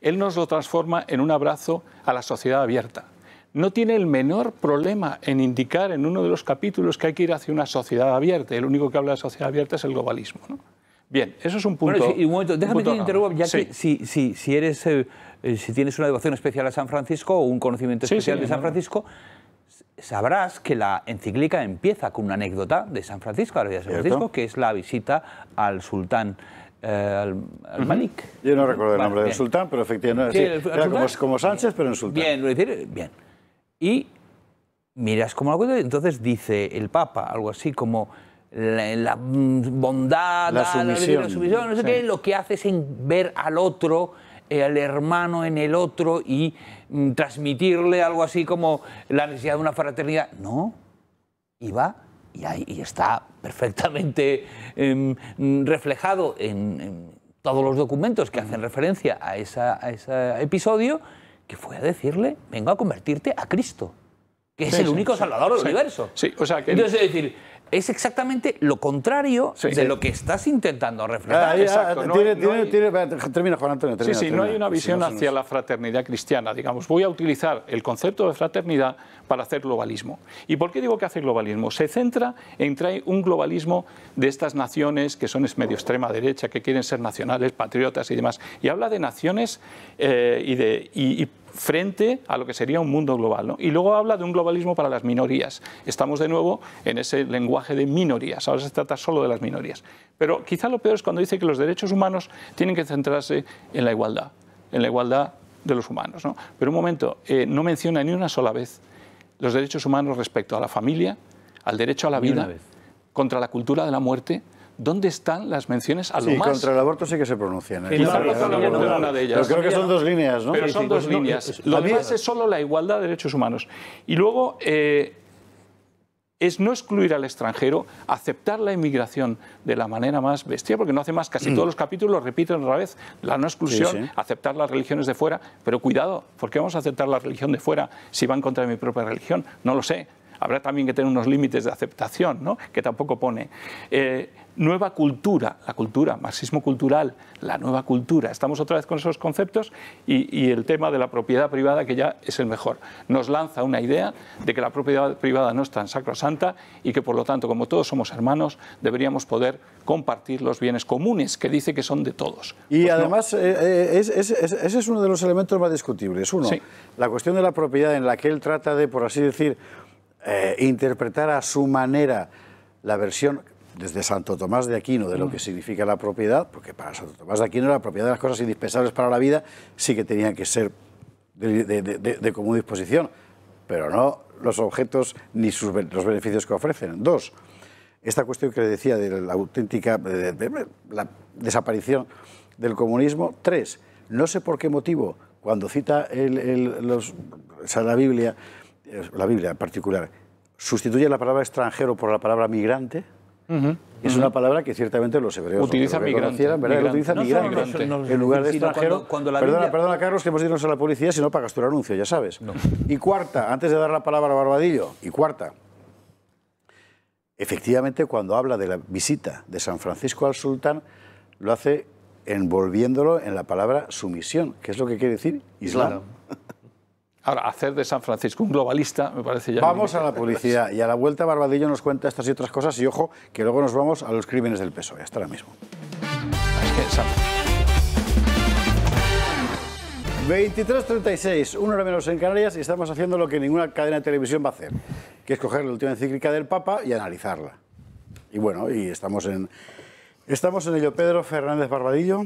él nos lo transforma en un abrazo a la sociedad abierta. No tiene el menor problema en indicar en uno de los capítulos que hay que ir hacia una sociedad abierta. El único que habla de sociedad abierta es el globalismo, ¿no? Bien, eso es un punto. Bueno, un momento, déjame que te interrumpa, ya que si tienes una devoción especial a San Francisco o un conocimiento especial de San Francisco, sabrás que la encíclica empieza con una anécdota de San Francisco, a la vida de San Francisco, que es la visita al sultán al Malik. Yo no recuerdo el nombre del sultán, pero efectivamente era como Sánchez, pero en sultán. Bien. Y miras cómo lo cuenta, entonces dice el Papa, algo así como la bondad, la sumisión, no sé qué, lo que hace es ver al otro, al hermano en el otro y transmitirle algo así como la necesidad de una fraternidad. No, y va y está perfectamente reflejado en todos los documentos que hacen referencia a ese episodio, que fue a decirle, vengo a convertirte a Cristo, que es el único salvador del universo. Entonces, es decir, es exactamente lo contrario de lo que estás intentando reflejar. Termina, Juan Antonio. No hay una visión hacia la fraternidad cristiana. Digamos, voy a utilizar el concepto de fraternidad para hacer globalismo. ¿Y por qué digo que hace globalismo? Se centra en traer un globalismo de estas naciones que son medio extrema derecha, que quieren ser nacionales, patriotas y demás. Y habla de naciones y frente a lo que sería un mundo global, ¿no? Y luego habla de un globalismo para las minorías. Estamos de nuevo en ese lenguaje de minorías. Ahora se trata solo de las minorías. Pero quizá lo peor es cuando dice que los derechos humanos tienen que centrarse en la igualdad de los humanos, ¿no? Pero un momento, no menciona ni una sola vez los derechos humanos respecto a la familia, al derecho a la vida, contra la cultura de la muerte. ¿Dónde están las menciones a lo más? Contra el aborto sí que se pronuncian. Contra el aborto es una de ellas. Pero creo que son dos líneas, ¿no? Pero son dos líneas. Lo demás es solo la igualdad de derechos humanos. Y luego es no excluir al extranjero, aceptar la inmigración de la manera más bestia, porque no hace más, casi todos los capítulos repiten otra vez la no exclusión, aceptar las religiones de fuera. Pero cuidado, ¿por qué vamos a aceptar la religión de fuera si va en contra de mi propia religión? No lo sé. Habrá también que tener unos límites de aceptación, ¿no? Que tampoco pone. Nueva cultura, la cultura, marxismo cultural, la nueva cultura. Estamos otra vez con esos conceptos y el tema de la propiedad privada, que ya es el mejor. Nos lanza una idea de que la propiedad privada no es tan sacrosanta y que, por lo tanto, como todos somos hermanos, deberíamos poder compartir los bienes comunes, que dice que son de todos. Y pues además, ese es uno de los elementos más discutibles. Uno, la cuestión de la propiedad, en la que él trata de, por así decir, interpretar a su manera la versión desde Santo Tomás de Aquino de lo que significa la propiedad, porque para Santo Tomás de Aquino la propiedad de las cosas indispensables para la vida sí que tenían que ser de común disposición, pero no los objetos ni los beneficios que ofrecen. 2, esta cuestión que le decía de la auténtica la desaparición del comunismo. 3, no sé por qué motivo, cuando cita la Biblia en particular, sustituye la palabra extranjero por la palabra migrante. Es una palabra que ciertamente los hebreos utiliza migrante, ¿verdad? Utiliza migrante en lugar de extranjero. Perdona, Carlos, que hemos de irnos a la policía, sino para gastar anuncio, ya sabes. Y cuarta, antes de dar la palabra a Barbadillo, efectivamente, cuando habla de la visita de San Francisco al sultán, lo hace envolviéndolo en la palabra sumisión, que es lo que quiere decir Islam. Claro. Ahora, hacer de San Francisco un globalista me parece ya... Vamos a la publicidad y a la vuelta Barbadillo nos cuenta estas y otras cosas y ojo, que luego nos vamos a los crímenes del PSOE. Hasta ahora mismo. 23:36, 1 hora menos en Canarias, y estamos haciendo lo que ninguna cadena de televisión va a hacer, que es coger la última encíclica del Papa y analizarla. Y bueno, y estamos en ello. Pedro Fernández Barbadillo.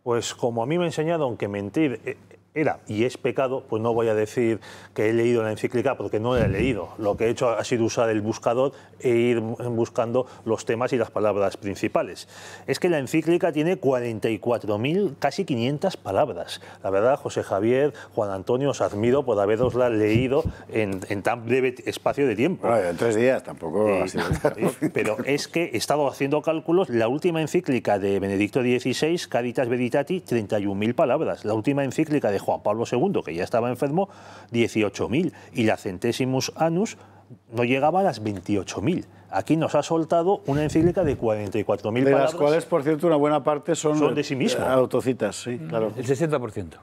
Pues como a mí me ha enseñado, aunque mentir era y es pecado, pues no voy a decir que he leído la encíclica porque no la he leído. Lo que he hecho ha sido usar el buscador e ir buscando los temas y las palabras principales. Es que la encíclica tiene 44.000, casi 500 palabras. La verdad, José Javier, Juan Antonio, os admiro por haberosla leído en tan breve espacio de tiempo. Bueno, en 3 días tampoco ha sido claro. Pero es que he estado haciendo cálculos. La última encíclica de Benedicto XVI, Caritas Veritati, 31.000 palabras. La última encíclica de Juan Pablo II, que ya estaba enfermo, 18.000. Y la Centésimus Annus no llegaba a las 28.000. Aquí nos ha soltado una encíclica de 44.000 palabras. De las cuales, por cierto, una buena parte son de sí mismo. Autocitas, sí, claro. El 60%.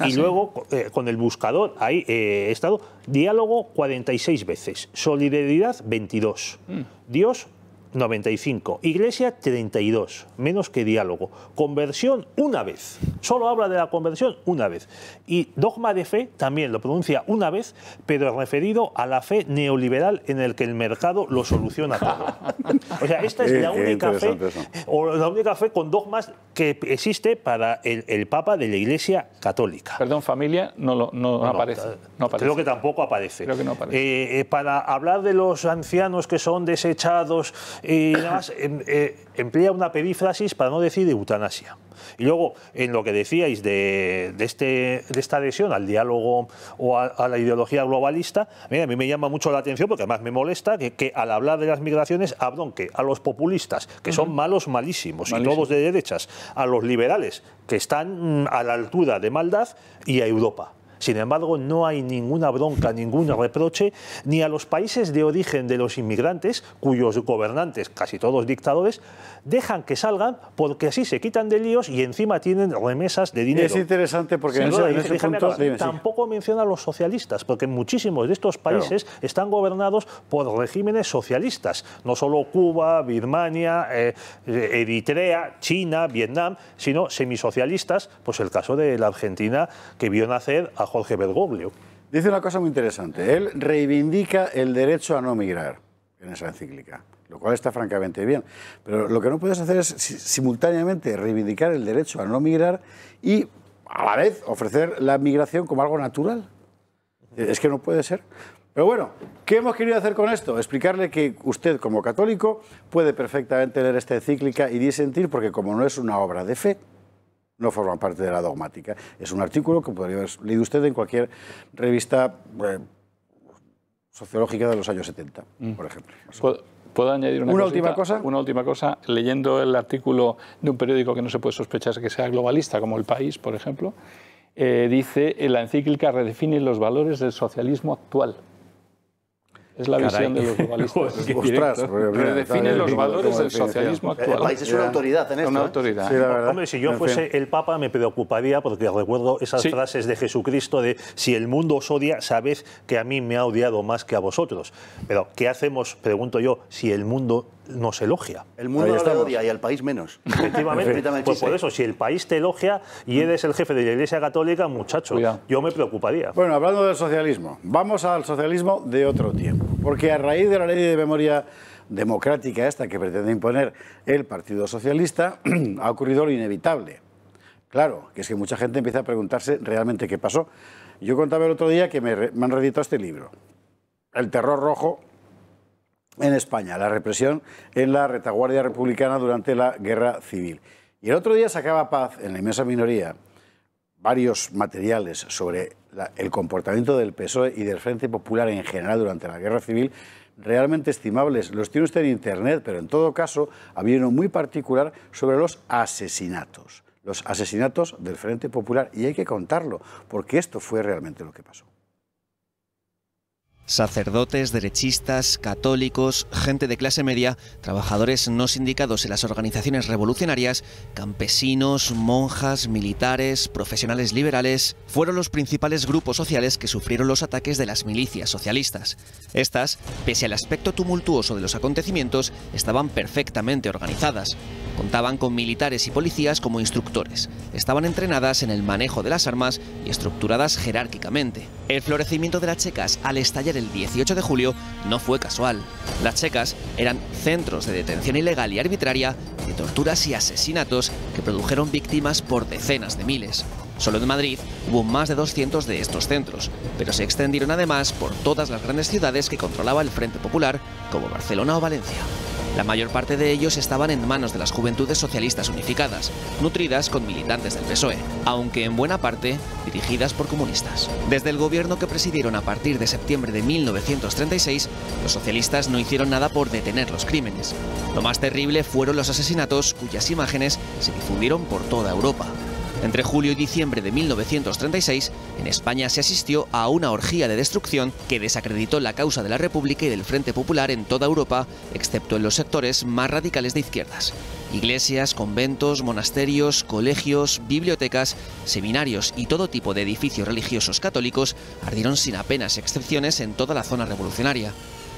Y luego, con el buscador, ahí he estado, diálogo 46 veces, solidaridad 22, Dios 95, Iglesia 32, menos que diálogo, conversión una vez, solo habla de la conversión una vez, y dogma de fe también lo pronuncia una vez, pero referido a la fe neoliberal en el que el mercado lo soluciona todo. O sea, esta es la única fe, o la única fe con dogmas que existe para el Papa de la Iglesia Católica. Perdón, familia, no aparece. Creo que tampoco aparece. Creo que no aparece. Para hablar de los ancianos que son desechados y además emplea una perífrasis para no decir eutanasia. Y luego, en lo que decíais de esta adhesión al diálogo o a la ideología globalista, a mí me llama mucho la atención, porque además me molesta que al hablar de las migraciones abronque a los populistas, que son malos, malísimos, y todos de derechas, a los liberales, que están a la altura de maldad, y a Europa. Sin embargo, no hay ninguna bronca, ningún reproche, ni a los países de origen de los inmigrantes, cuyos gobernantes, casi todos dictadores, dejan que salgan porque así se quitan de líos y encima tienen remesas de dinero. Es interesante porque en ese punto... Tampoco menciona a los socialistas, porque muchísimos de estos países están gobernados por regímenes socialistas. No solo Cuba, Birmania, Eritrea, China, Vietnam, sino semisocialistas, pues el caso de la Argentina, que vio nacer a Jorge Bergoglio. Dice una cosa muy interesante. Él reivindica el derecho a no migrar en esa encíclica, lo cual está francamente bien. Pero lo que no puedes hacer es simultáneamente reivindicar el derecho a no migrar y a la vez ofrecer la migración como algo natural. Es que no puede ser. Pero bueno, ¿qué hemos querido hacer con esto? Explicarle que usted, como católico, puede perfectamente leer esta encíclica y disentir, porque como no es una obra de fe, no forma parte de la dogmática. Es un artículo que podría haber leído usted en cualquier revista sociológica de los años 70, por ejemplo. ¿Puedo añadir una última cosa? Una última cosa. Leyendo el artículo de un periódico que no se puede sospechar que sea globalista, como El País, por ejemplo, dice: la encíclica redefine los valores del socialismo actual. Es la visión de los globalistas. Redefine los valores del socialismo actual. El País es una autoridad en esto. Una autoridad. Sí, la verdad. Hombre, si yo fuese el Papa me preocuparía, porque recuerdo esas frases de Jesucristo de: si el mundo os odia, sabed que a mí me ha odiado más que a vosotros. Pero, ¿qué hacemos, pregunto yo, si el mundo nos elogia? El mundo no le odia y al país menos. Efectivamente. Pues por eso, si el país te elogia y eres el jefe de la Iglesia Católica, muchacho, yo me preocuparía. Bueno, hablando del socialismo, vamos al socialismo de otro tiempo. Porque a raíz de la ley de memoria democrática esta que pretende imponer el Partido Socialista, ha ocurrido lo inevitable. Claro, que es que mucha gente empieza a preguntarse realmente qué pasó. Yo contaba el otro día que me han reeditado este libro, El terror rojo en España, la represión en la retaguardia republicana durante la Guerra Civil. Y el otro día sacaba Paz, en la inmensa minoría, varios materiales sobre el comportamiento del PSOE y del Frente Popular en general durante la Guerra Civil, realmente estimables. Los tiene usted en Internet, pero en todo caso había uno muy particular sobre los asesinatos del Frente Popular, y hay que contarlo, porque esto fue realmente lo que pasó. Sacerdotes, derechistas, católicos, gente de clase media, trabajadores no sindicados en las organizaciones revolucionarias, campesinos, monjas, militares, profesionales liberales, fueron los principales grupos sociales que sufrieron los ataques de las milicias socialistas. Estas, pese al aspecto tumultuoso de los acontecimientos, estaban perfectamente organizadas. Contaban con militares y policías como instructores. Estaban entrenadas en el manejo de las armas y estructuradas jerárquicamente. El florecimiento de las checas al estallar el 18 de julio no fue casual. Las checas eran centros de detención ilegal y arbitraria, de torturas y asesinatos que produjeron víctimas por decenas de miles. Solo en Madrid hubo más de 200 de estos centros, pero se extendieron además por todas las grandes ciudades que controlaba el Frente Popular, como Barcelona o Valencia. La mayor parte de ellos estaban en manos de las Juventudes Socialistas Unificadas, nutridas con militantes del PSOE, aunque en buena parte dirigidas por comunistas. Desde el gobierno que presidieron a partir de septiembre de 1936, los socialistas no hicieron nada por detener los crímenes. Lo más terrible fueron los asesinatos, cuyas imágenes se difundieron por toda Europa. Entre julio y diciembre de 1936, en España se asistió a una orgía de destrucción que desacreditó la causa de la República y del Frente Popular en toda Europa, excepto en los sectores más radicales de izquierdas. Iglesias, conventos, monasterios, colegios, bibliotecas, seminarios y todo tipo de edificios religiosos católicos ardieron sin apenas excepciones en toda la zona revolucionaria.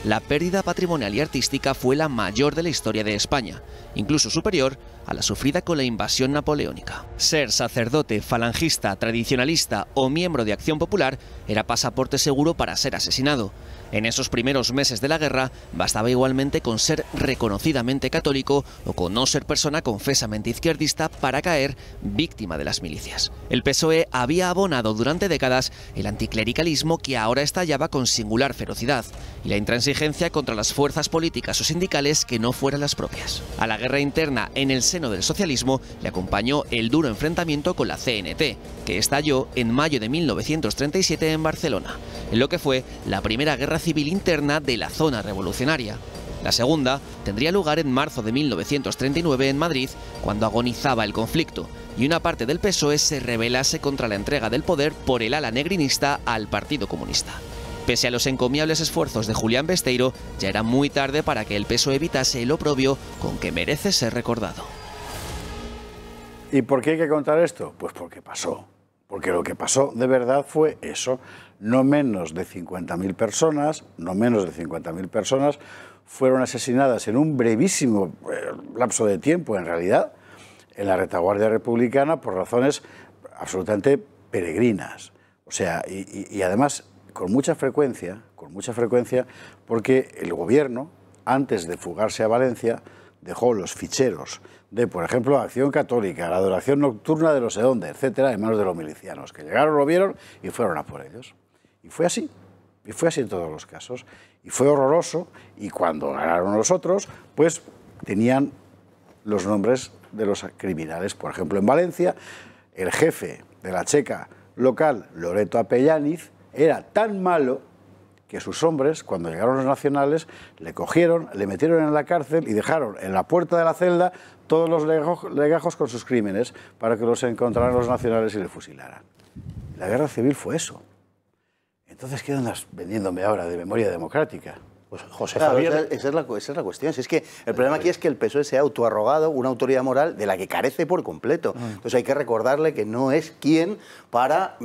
La pérdida patrimonial y artística fue la mayor de la historia de España, incluso superior a la sufrida con la invasión napoleónica. Ser sacerdote, falangista, tradicionalista o miembro de Acción Popular era pasaporte seguro para ser asesinado. En esos primeros meses de la guerra bastaba igualmente con ser reconocidamente católico o con no ser persona confesamente izquierdista para caer víctima de las milicias. El PSOE había abonado durante décadas el anticlericalismo que ahora estallaba con singular ferocidad y la intransigencia contra las fuerzas políticas o sindicales que no fueran las propias. A la guerra interna en el seno del socialismo le acompañó el duro enfrentamiento con la CNT, que estalló en mayo de 1937 en Barcelona, en lo que fue la primera guerra civil interna de la zona revolucionaria. La segunda tendría lugar en marzo de 1939 en Madrid, cuando agonizaba el conflicto y una parte del PSOE se rebelase contra la entrega del poder por el ala negrinista al Partido Comunista. Pese a los encomiables esfuerzos de Julián Besteiro, ya era muy tarde para que el PSOE evitase el oprobio con que merece ser recordado. ¿Y por qué hay que contar esto? Pues porque pasó. Porque lo que pasó de verdad fue eso. No menos de 50.000 personas fueron asesinadas en un brevísimo lapso de tiempo, en realidad, en la retaguardia republicana por razones absolutamente peregrinas. O sea, y además con mucha frecuencia, porque el gobierno, antes de fugarse a Valencia, dejó los ficheros de, por ejemplo, Acción Católica, la adoración nocturna de no sé dónde, etcétera, en manos de los milicianos, que llegaron, lo vieron y fueron a por ellos. Y fue así en todos los casos. Y fue horroroso, y cuando ganaron los otros, pues tenían los nombres de los criminales. Por ejemplo, en Valencia, el jefe de la checa local, Loreto Apellaniz, era tan malo que sus hombres, cuando llegaron los nacionales, le cogieron, le metieron en la cárcel y dejaron en la puerta de la celda todos los legajos con sus crímenes para que los encontraran los nacionales y le fusilaran. La guerra civil fue eso. Entonces, ¿qué andas vendiéndome ahora de memoria democrática? Pues José Javier... Esa es la cuestión. Si es que el problema aquí es que el PSOE se ha autoarrogado una autoridad moral de la que carece por completo. Entonces hay que recordarle que no es quien para,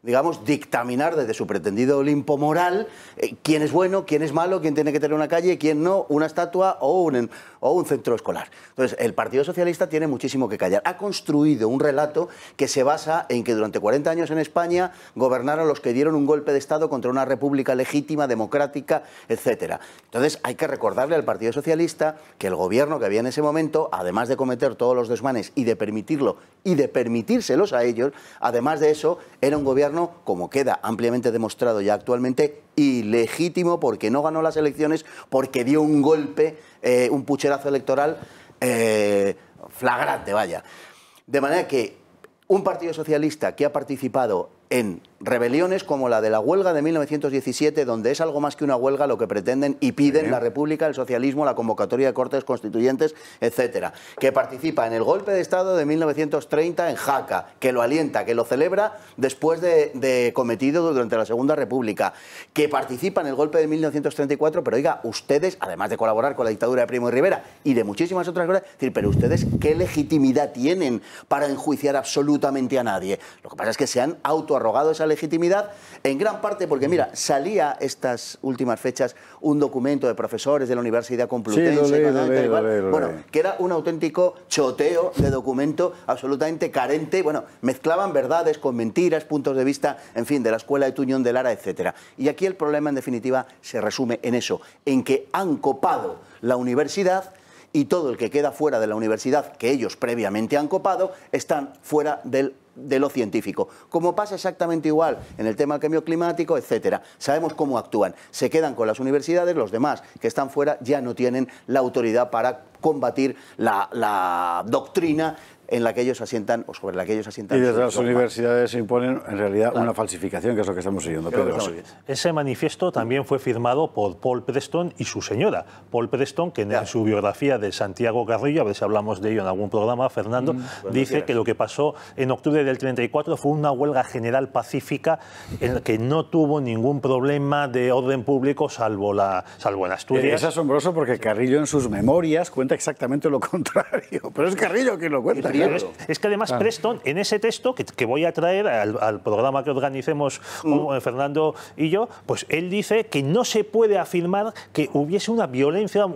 digamos, dictaminar desde su pretendido Olimpo moral quién es bueno, quién es malo, quién tiene que tener una calle, quién no, una estatua o un centro escolar. Entonces el Partido Socialista tiene muchísimo que callar. Ha construido un relato que se basa en que durante 40 años en España gobernaron los que dieron un golpe de Estado contra una república legítima, democrática, etc. etcétera. Entonces hay que recordarle al Partido Socialista que el gobierno que había en ese momento, además de cometer todos los desmanes y de permitirlo y de permitírselos a ellos, además de eso, era un gobierno, como queda ampliamente demostrado ya actualmente, ilegítimo, porque no ganó las elecciones, porque dio un golpe, un pucherazo electoral flagrante, vaya. De manera que un Partido Socialista que ha participado en rebeliones como la de la huelga de 1917, donde es algo más que una huelga lo que pretenden y piden la República, el socialismo, la convocatoria de cortes constituyentes, etcétera. Que participa en el golpe de Estado de 1930 en Jaca, que lo alienta, que lo celebra después de cometido durante la Segunda República, que participa en el golpe de 1934, pero oiga, ustedes, además de colaborar con la dictadura de Primo de Rivera y de muchísimas otras cosas, decir, pero ustedes, ¿qué legitimidad tienen para enjuiciar absolutamente a nadie? Lo que pasa es que se han autoarrogado esa legitimidad, en gran parte porque, mira, salía estas últimas fechas un documento de profesores de la Universidad Complutense, que era un auténtico choteo de documento absolutamente carente. Bueno, mezclaban verdades con mentiras, puntos de vista, en fin, de la escuela de Tuñón de Lara, etcétera. Y aquí el problema, en definitiva, se resume en eso, en que han copado la universidad y todo el que queda fuera de la universidad, que ellos previamente han copado, están fuera de lo científico. Como pasa exactamente igual en el tema del cambio climático, etcétera. Sabemos cómo actúan. Se quedan con las universidades, los demás que están fuera ya no tienen la autoridad para combatir la doctrina en la que ellos asientan o sobre la que ellos asientan. Y desde las universidades se imponen en realidad una falsificación, que es lo que estamos siguiendo. Ese manifiesto también fue firmado por Paul Preston y su señora. Paul Preston, que en su biografía de Santiago Carrillo, a ver si hablamos de ello en algún programa, Fernando, dice que lo que pasó en octubre del 34 fue una huelga general pacífica en la que no tuvo ningún problema de orden público salvo en Asturias. Es asombroso porque Carrillo en sus memorias cuenta exactamente lo contrario, pero es Carrillo quien lo cuenta. Es que además Preston, en ese texto que voy a traer al programa que organicemos Fernando y yo, pues él dice que no se puede afirmar que hubiese una violencia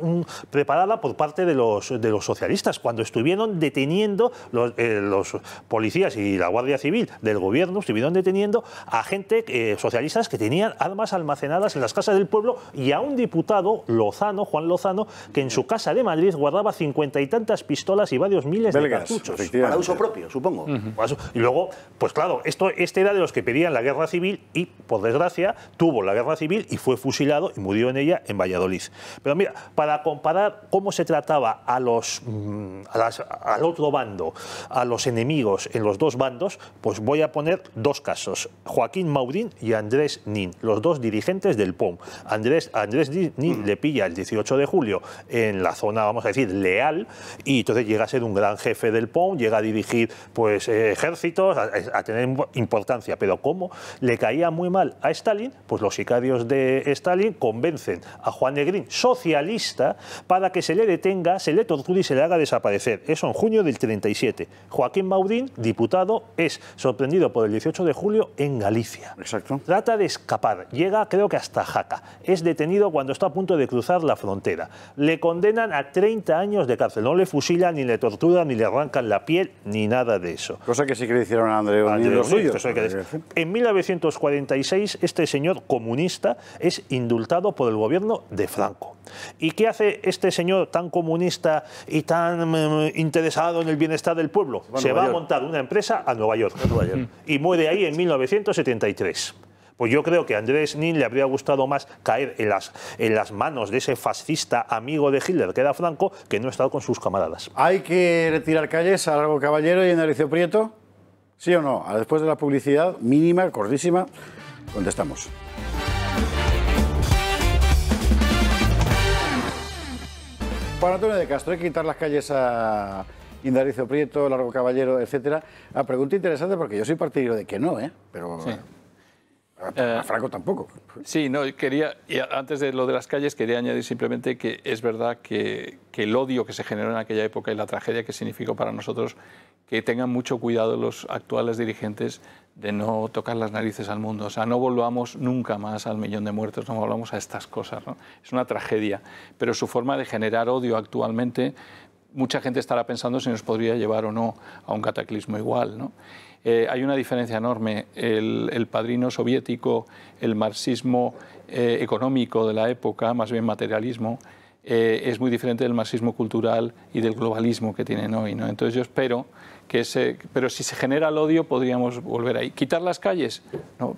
preparada por parte de los socialistas. Cuando estuvieron deteniendo los policías y la Guardia Civil del gobierno, estuvieron deteniendo a gente socialistas que tenían armas almacenadas en las casas del pueblo, y a un diputado, Lozano, Juan Lozano, que en su casa de Madrid guardaba 50 y tantas pistolas y varios miles de cartuchos. Para uso propio, supongo. Y luego, pues claro, este era de los que pedían la guerra civil y, por desgracia, tuvo la guerra civil y fue fusilado y murió en ella en Valladolid. Pero mira, para comparar cómo se trataba al otro bando, a los enemigos en los dos bandos, pues voy a poner dos casos. Joaquín Maurín y Andrés Nin, los dos dirigentes del POM. Andrés Nin le pilla el 18 de julio en la zona, vamos a decir, Leal, y entonces llega a ser un gran jefe del POM, llega a dirigir pues ejércitos, a tener importancia, pero como le caía muy mal a Stalin, pues los sicarios de Stalin convencen a Juan Negrín, socialista, para que se le detenga, se le torture y se le haga desaparecer. Eso en junio del 37. Joaquín Maurín, diputado, es sorprendido por el 18 de julio en Galicia. Exacto. Trata de escapar, llega creo que hasta Jaca. Es detenido cuando está a punto de cruzar la frontera. Le condenan a 30 años de cárcel. No le fusilan, ni le torturan, ni le arrancan la piel, ni nada de eso. Cosa que sí que le hicieron a Andreu Nin los suyos. En 1946, este señor comunista es indultado por el gobierno de Franco. ¿Y qué hace este señor tan comunista y tan interesado en el bienestar del pueblo? Se va a montar una empresa a Nueva York. Y muere ahí en 1973. Pues yo creo que a Andrés Nin le habría gustado más caer en las manos de ese fascista amigo de Hitler, que era Franco, que no estar con sus camaradas. ¿Hay que retirar calles a Largo Caballero y en Naricio Prieto? ¿Sí o no? Después de la publicidad mínima, cortísima, contestamos. Juan Antonio de Castro, hay que quitar las calles a Indaricio Prieto, Largo Caballero, etcétera. Pregunta interesante, porque yo soy partidario de que no, pero... Sí. A Franco tampoco. Sí, no, antes de lo de las calles, quería añadir simplemente que es verdad que el odio que se generó en aquella época y la tragedia que significó para nosotros, que tengan mucho cuidado los actuales dirigentes de no tocar las narices al mundo. O sea, no volvamos nunca más al 1.000.000 de muertos, no volvamos a estas cosas, ¿no? Es una tragedia. Pero su forma de generar odio actualmente mucha gente estará pensando si nos podría llevar o no a un cataclismo igual, ¿no? Hay una diferencia enorme. El padrino soviético, el marxismo económico de la época, más bien materialismo, es muy diferente del marxismo cultural y del globalismo que tienen hoy, ¿no? Entonces yo espero que pero si se genera el odio podríamos volver ahí. ¿Quitar las calles? No,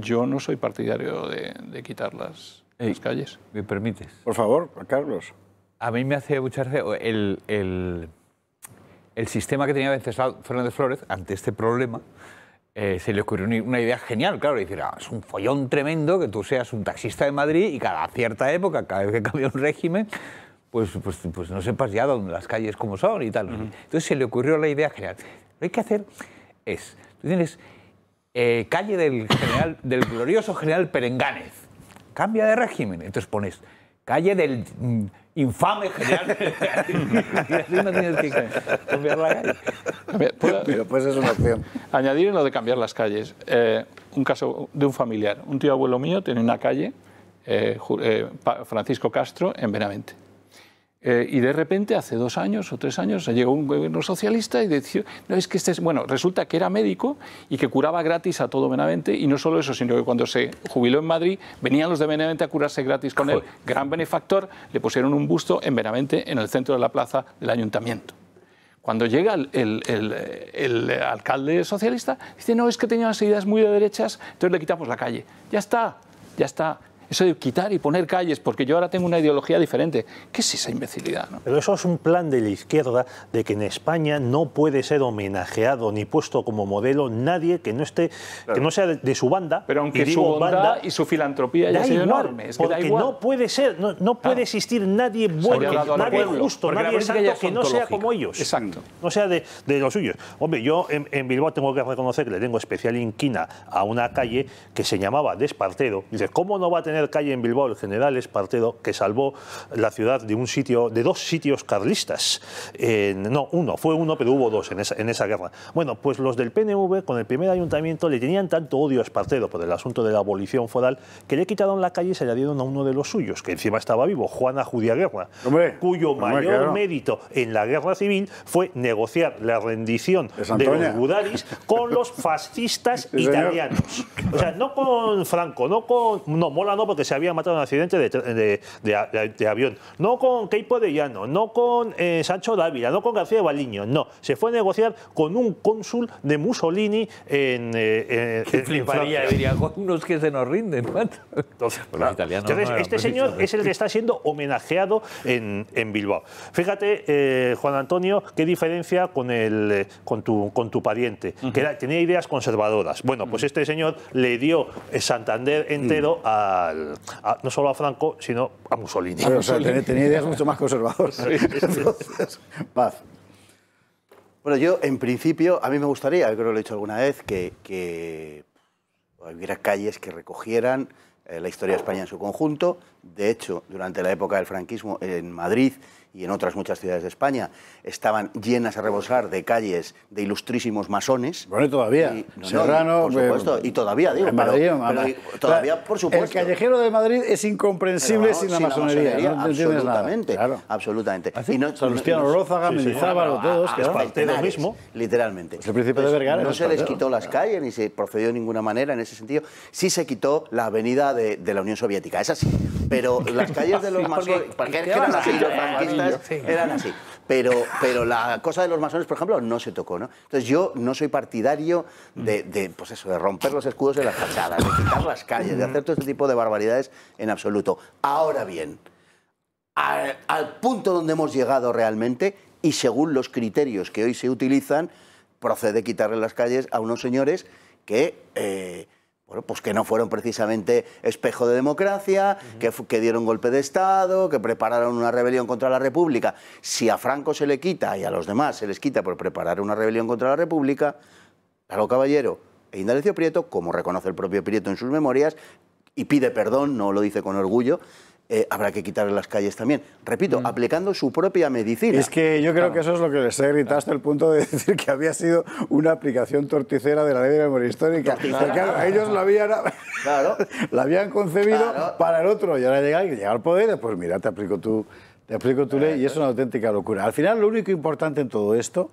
yo no soy partidario de quitar las calles. ¿Me permites? Por favor, Carlos. A mí me hace mucha gracia el sistema que tenía Wenceslao Fernández Flórez ante este problema. Se le ocurrió una idea genial, claro, decir, es un follón tremendo que tú seas un taxista de Madrid y cada cierta época, cada vez que cambia un régimen, pues no sepas ya dónde las calles como son y tal. Entonces se le ocurrió la idea genial. Lo que hay que hacer es, tú tienes calle del glorioso general Perengánez, cambia de régimen, entonces pones calle del infame general. Así no tienes que cambiar la calle. Pero pues es una opción. Añadir en lo de cambiar las calles. Un caso de un familiar. Un tío abuelo mío tiene una calle, Francisco Castro, en Benavente. Y de repente, hace 2 años o 3 años, llegó un gobierno socialista y decía, no, es que bueno, resulta que era médico y que curaba gratis a todo Benavente, y no solo eso, sino que cuando se jubiló en Madrid, venían los de Benavente a curarse gratis con él, gran benefactor, le pusieron un busto en Benavente, en el centro de la plaza del ayuntamiento. Cuando llega el alcalde socialista, dice, no, es que tenía unas ideas muy de derechas, entonces le quitamos la calle. Ya está, ya está. Eso de quitar y poner calles, porque yo ahora tengo una ideología diferente. ¿Qué es esa imbecilidad, no? Pero eso es un plan de la izquierda de que en España no puede ser homenajeado ni puesto como modelo nadie que no esté, que no sea de su banda. Pero aunque su bondad y su filantropía ya sea enorme, es que da igual. No puede ser, no puede existir nadie bueno, nadie justo, nadie santo que no sea como ellos. Exacto. No sea de los suyos. Hombre, yo en Bilbao tengo que reconocer que le tengo especial inquina a una calle que se llamaba de Espartero. Dices, ¿cómo no va a tener calle en Bilbao el general Espartero, que salvó la ciudad de de 2 sitios carlistas? No, fue uno, pero hubo 2 en esa guerra. Bueno, pues los del PNV, con el primer ayuntamiento, le tenían tanto odio a Espartero por el asunto de la abolición foral, que le quitaron la calle y se la dieron a uno de los suyos, que encima estaba vivo, Juan Ajudiaguerra, cuyo mayor mérito en la guerra civil fue negociar la rendición de los gudaris con los fascistas italianos. O sea, no con Franco, no, Mola no, porque se había matado en un accidente de avión. No con Queipo de Llano, no con Sancho Dávila, no con García Baliño, no. Se fue a negociar con un cónsul de Mussolini en Francia. Diría, con unos que se nos rinden. Entonces, este señor es el que está siendo homenajeado en Bilbao. Fíjate, Juan Antonio, qué diferencia con tu pariente, que tenía ideas conservadoras. Bueno, pues este señor le dio Santander entero no solo a Franco, sino a Mussolini. O sea, tenía ideas mucho más conservadoras. Entonces, paz. Bueno, yo, en principio, a mí me gustaría, creo que lo he dicho alguna vez, que hubiera calles que recogieran la historia de España en su conjunto. De hecho, durante la época del franquismo, en Madrid y en otras muchas ciudades de España, estaban llenas a rebosar de calles de ilustrísimos masones. Bueno, y todavía. Serrano, por supuesto, y todavía, digo, todavía, por supuesto. El callejero de Madrid es incomprensible sin la masonería. No entiendes nada. Claro. Absolutamente. Y no, Salustiano Rózaga, Mendizábal, todos, que Espartero mismo. Literalmente. El príncipe de Vergara. No se les quitó las calles, ni se procedió de ninguna manera en ese sentido. Sí se quitó la avenida de la Unión Soviética, es así. Pero las calles de los masones, porque eran así, los franquistas eran así. Pero la cosa de los masones, por ejemplo, no se tocó, ¿no? Entonces yo no soy partidario de romper los escudos de las fachadas, de quitar las calles, de hacer todo este tipo de barbaridades en absoluto. Ahora bien, al punto donde hemos llegado realmente, y según los criterios que hoy se utilizan, procede quitarle las calles a unos señores que... bueno, pues que no fueron precisamente espejo de democracia, que dieron golpe de Estado, que prepararon una rebelión contra la República. Si a Franco se le quita y a los demás se les quita por preparar una rebelión contra la República, Largo Caballero e Indalecio Prieto, como reconoce el propio Prieto en sus memorias, y pide perdón, no lo dice con orgullo, habrá que quitarle las calles también. Repito, aplicando su propia medicina. Es que yo creo que eso es lo que les he gritado hasta el punto de decir que había sido una aplicación torticera de la ley de memoria histórica. Claro, ellos la habían concebido para el otro, y ahora llega al poder, pues mira, te aplico tu te aplico tu ley y es una auténtica locura. Al final, lo único importante en todo esto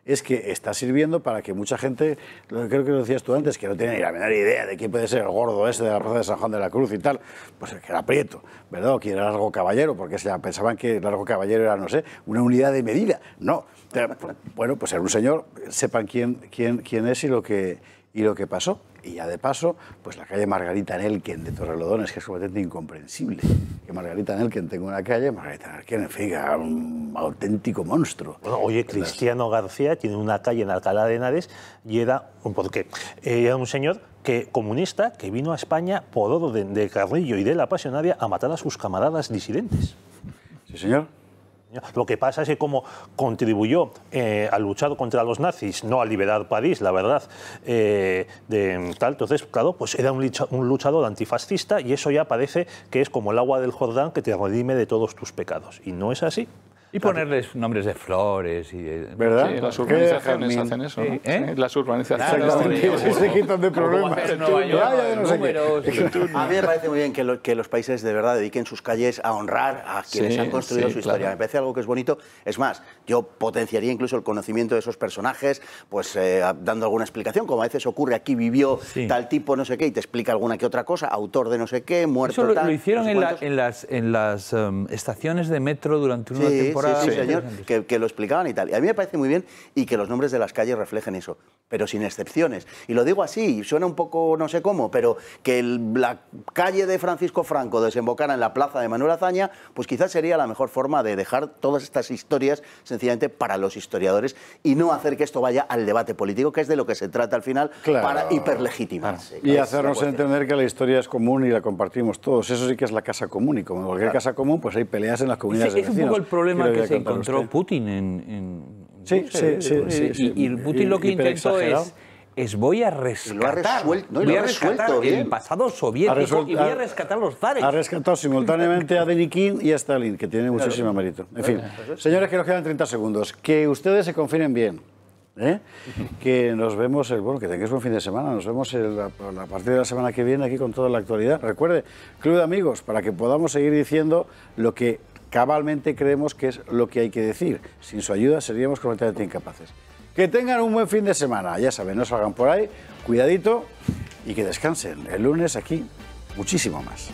es que está sirviendo para que mucha gente, creo que lo decías tú antes, que no tiene ni la menor idea de quién puede ser el gordo ese de la plaza de San Juan de la Cruz y tal, pues el que era Prieto, ¿verdad? O quién era Largo Caballero, porque pensaban que Largo Caballero era, no sé, una unidad de medida. No. Bueno, pues era un señor, sepan quién es y lo que pasó. Y ya de paso, pues la calle Margarita Nelken de Torrelodones, que es completamente incomprensible. Que Margarita Nelken tenga una calle, Margarita Nelken, en fin, un auténtico monstruo. Bueno, oye, Cristiano García tiene una calle en Alcalá de Henares y era un señor comunista que vino a España por orden de Carrillo y de la Pasionaria a matar a sus camaradas disidentes. Sí, señor. Lo que pasa es que como contribuyó a luchar contra los nazis, no a liberar París, la verdad, entonces, claro, pues era un luchador antifascista y eso ya parece que es como el agua del Jordán que te redime de todos tus pecados. Y no es así. Y ponerles nombres de flores y ¿verdad? Sí, las urbanizaciones hacen eso, ¿no? ¿Eh? Las urbanizaciones. Claro, se quitan de problemas. A mí me parece muy bien que los países de verdad dediquen sus calles a honrar a quienes han construido su historia. Me parece algo que es bonito. Es más, yo potenciaría incluso el conocimiento de esos personajes, pues dando alguna explicación, como a veces ocurre, aquí vivió tal tipo, no sé qué, y te explica alguna que otra cosa, autor de no sé qué, muerto eso tal. Lo hicieron no sé en las estaciones de metro durante una temporada. Sí, señor, que lo explicaban y tal. Y a mí me parece muy bien y que los nombres de las calles reflejen eso, pero sin excepciones. Y lo digo así, suena un poco no sé cómo, pero que la calle de Francisco Franco desembocara en la plaza de Manuel Azaña, pues quizás sería la mejor forma de dejar todas estas historias sencillamente para los historiadores y no hacer que esto vaya al debate político, que es de lo que se trata al final, para hiperlegitimarse. Y hacernos entender que la historia es común y la compartimos todos. Eso sí que es la casa común, y como en cualquier casa común, pues hay peleas en las comunidades de vecinos. Es un poco el problema que se encontró Putin en Sí. Y Putin lo que intentó es voy a rescatar, voy a rescatar el pasado soviético y voy a rescatar los zares. Ha rescatado simultáneamente a Denikin y a Stalin, que tiene muchísimo mérito. En fin, señores, que nos quedan 30 segundos. Que ustedes se confinen bien. Que nos vemos, que tengáis buen fin de semana, nos vemos a partir de la semana que viene aquí con toda la actualidad. Recuerde, Club de Amigos, para que podamos seguir diciendo lo que cabalmente creemos que es lo que hay que decir. Sin su ayuda seríamos completamente incapaces. Que tengan un buen fin de semana, ya saben, no salgan por ahí, cuidadito y que descansen. El lunes aquí, muchísimo más.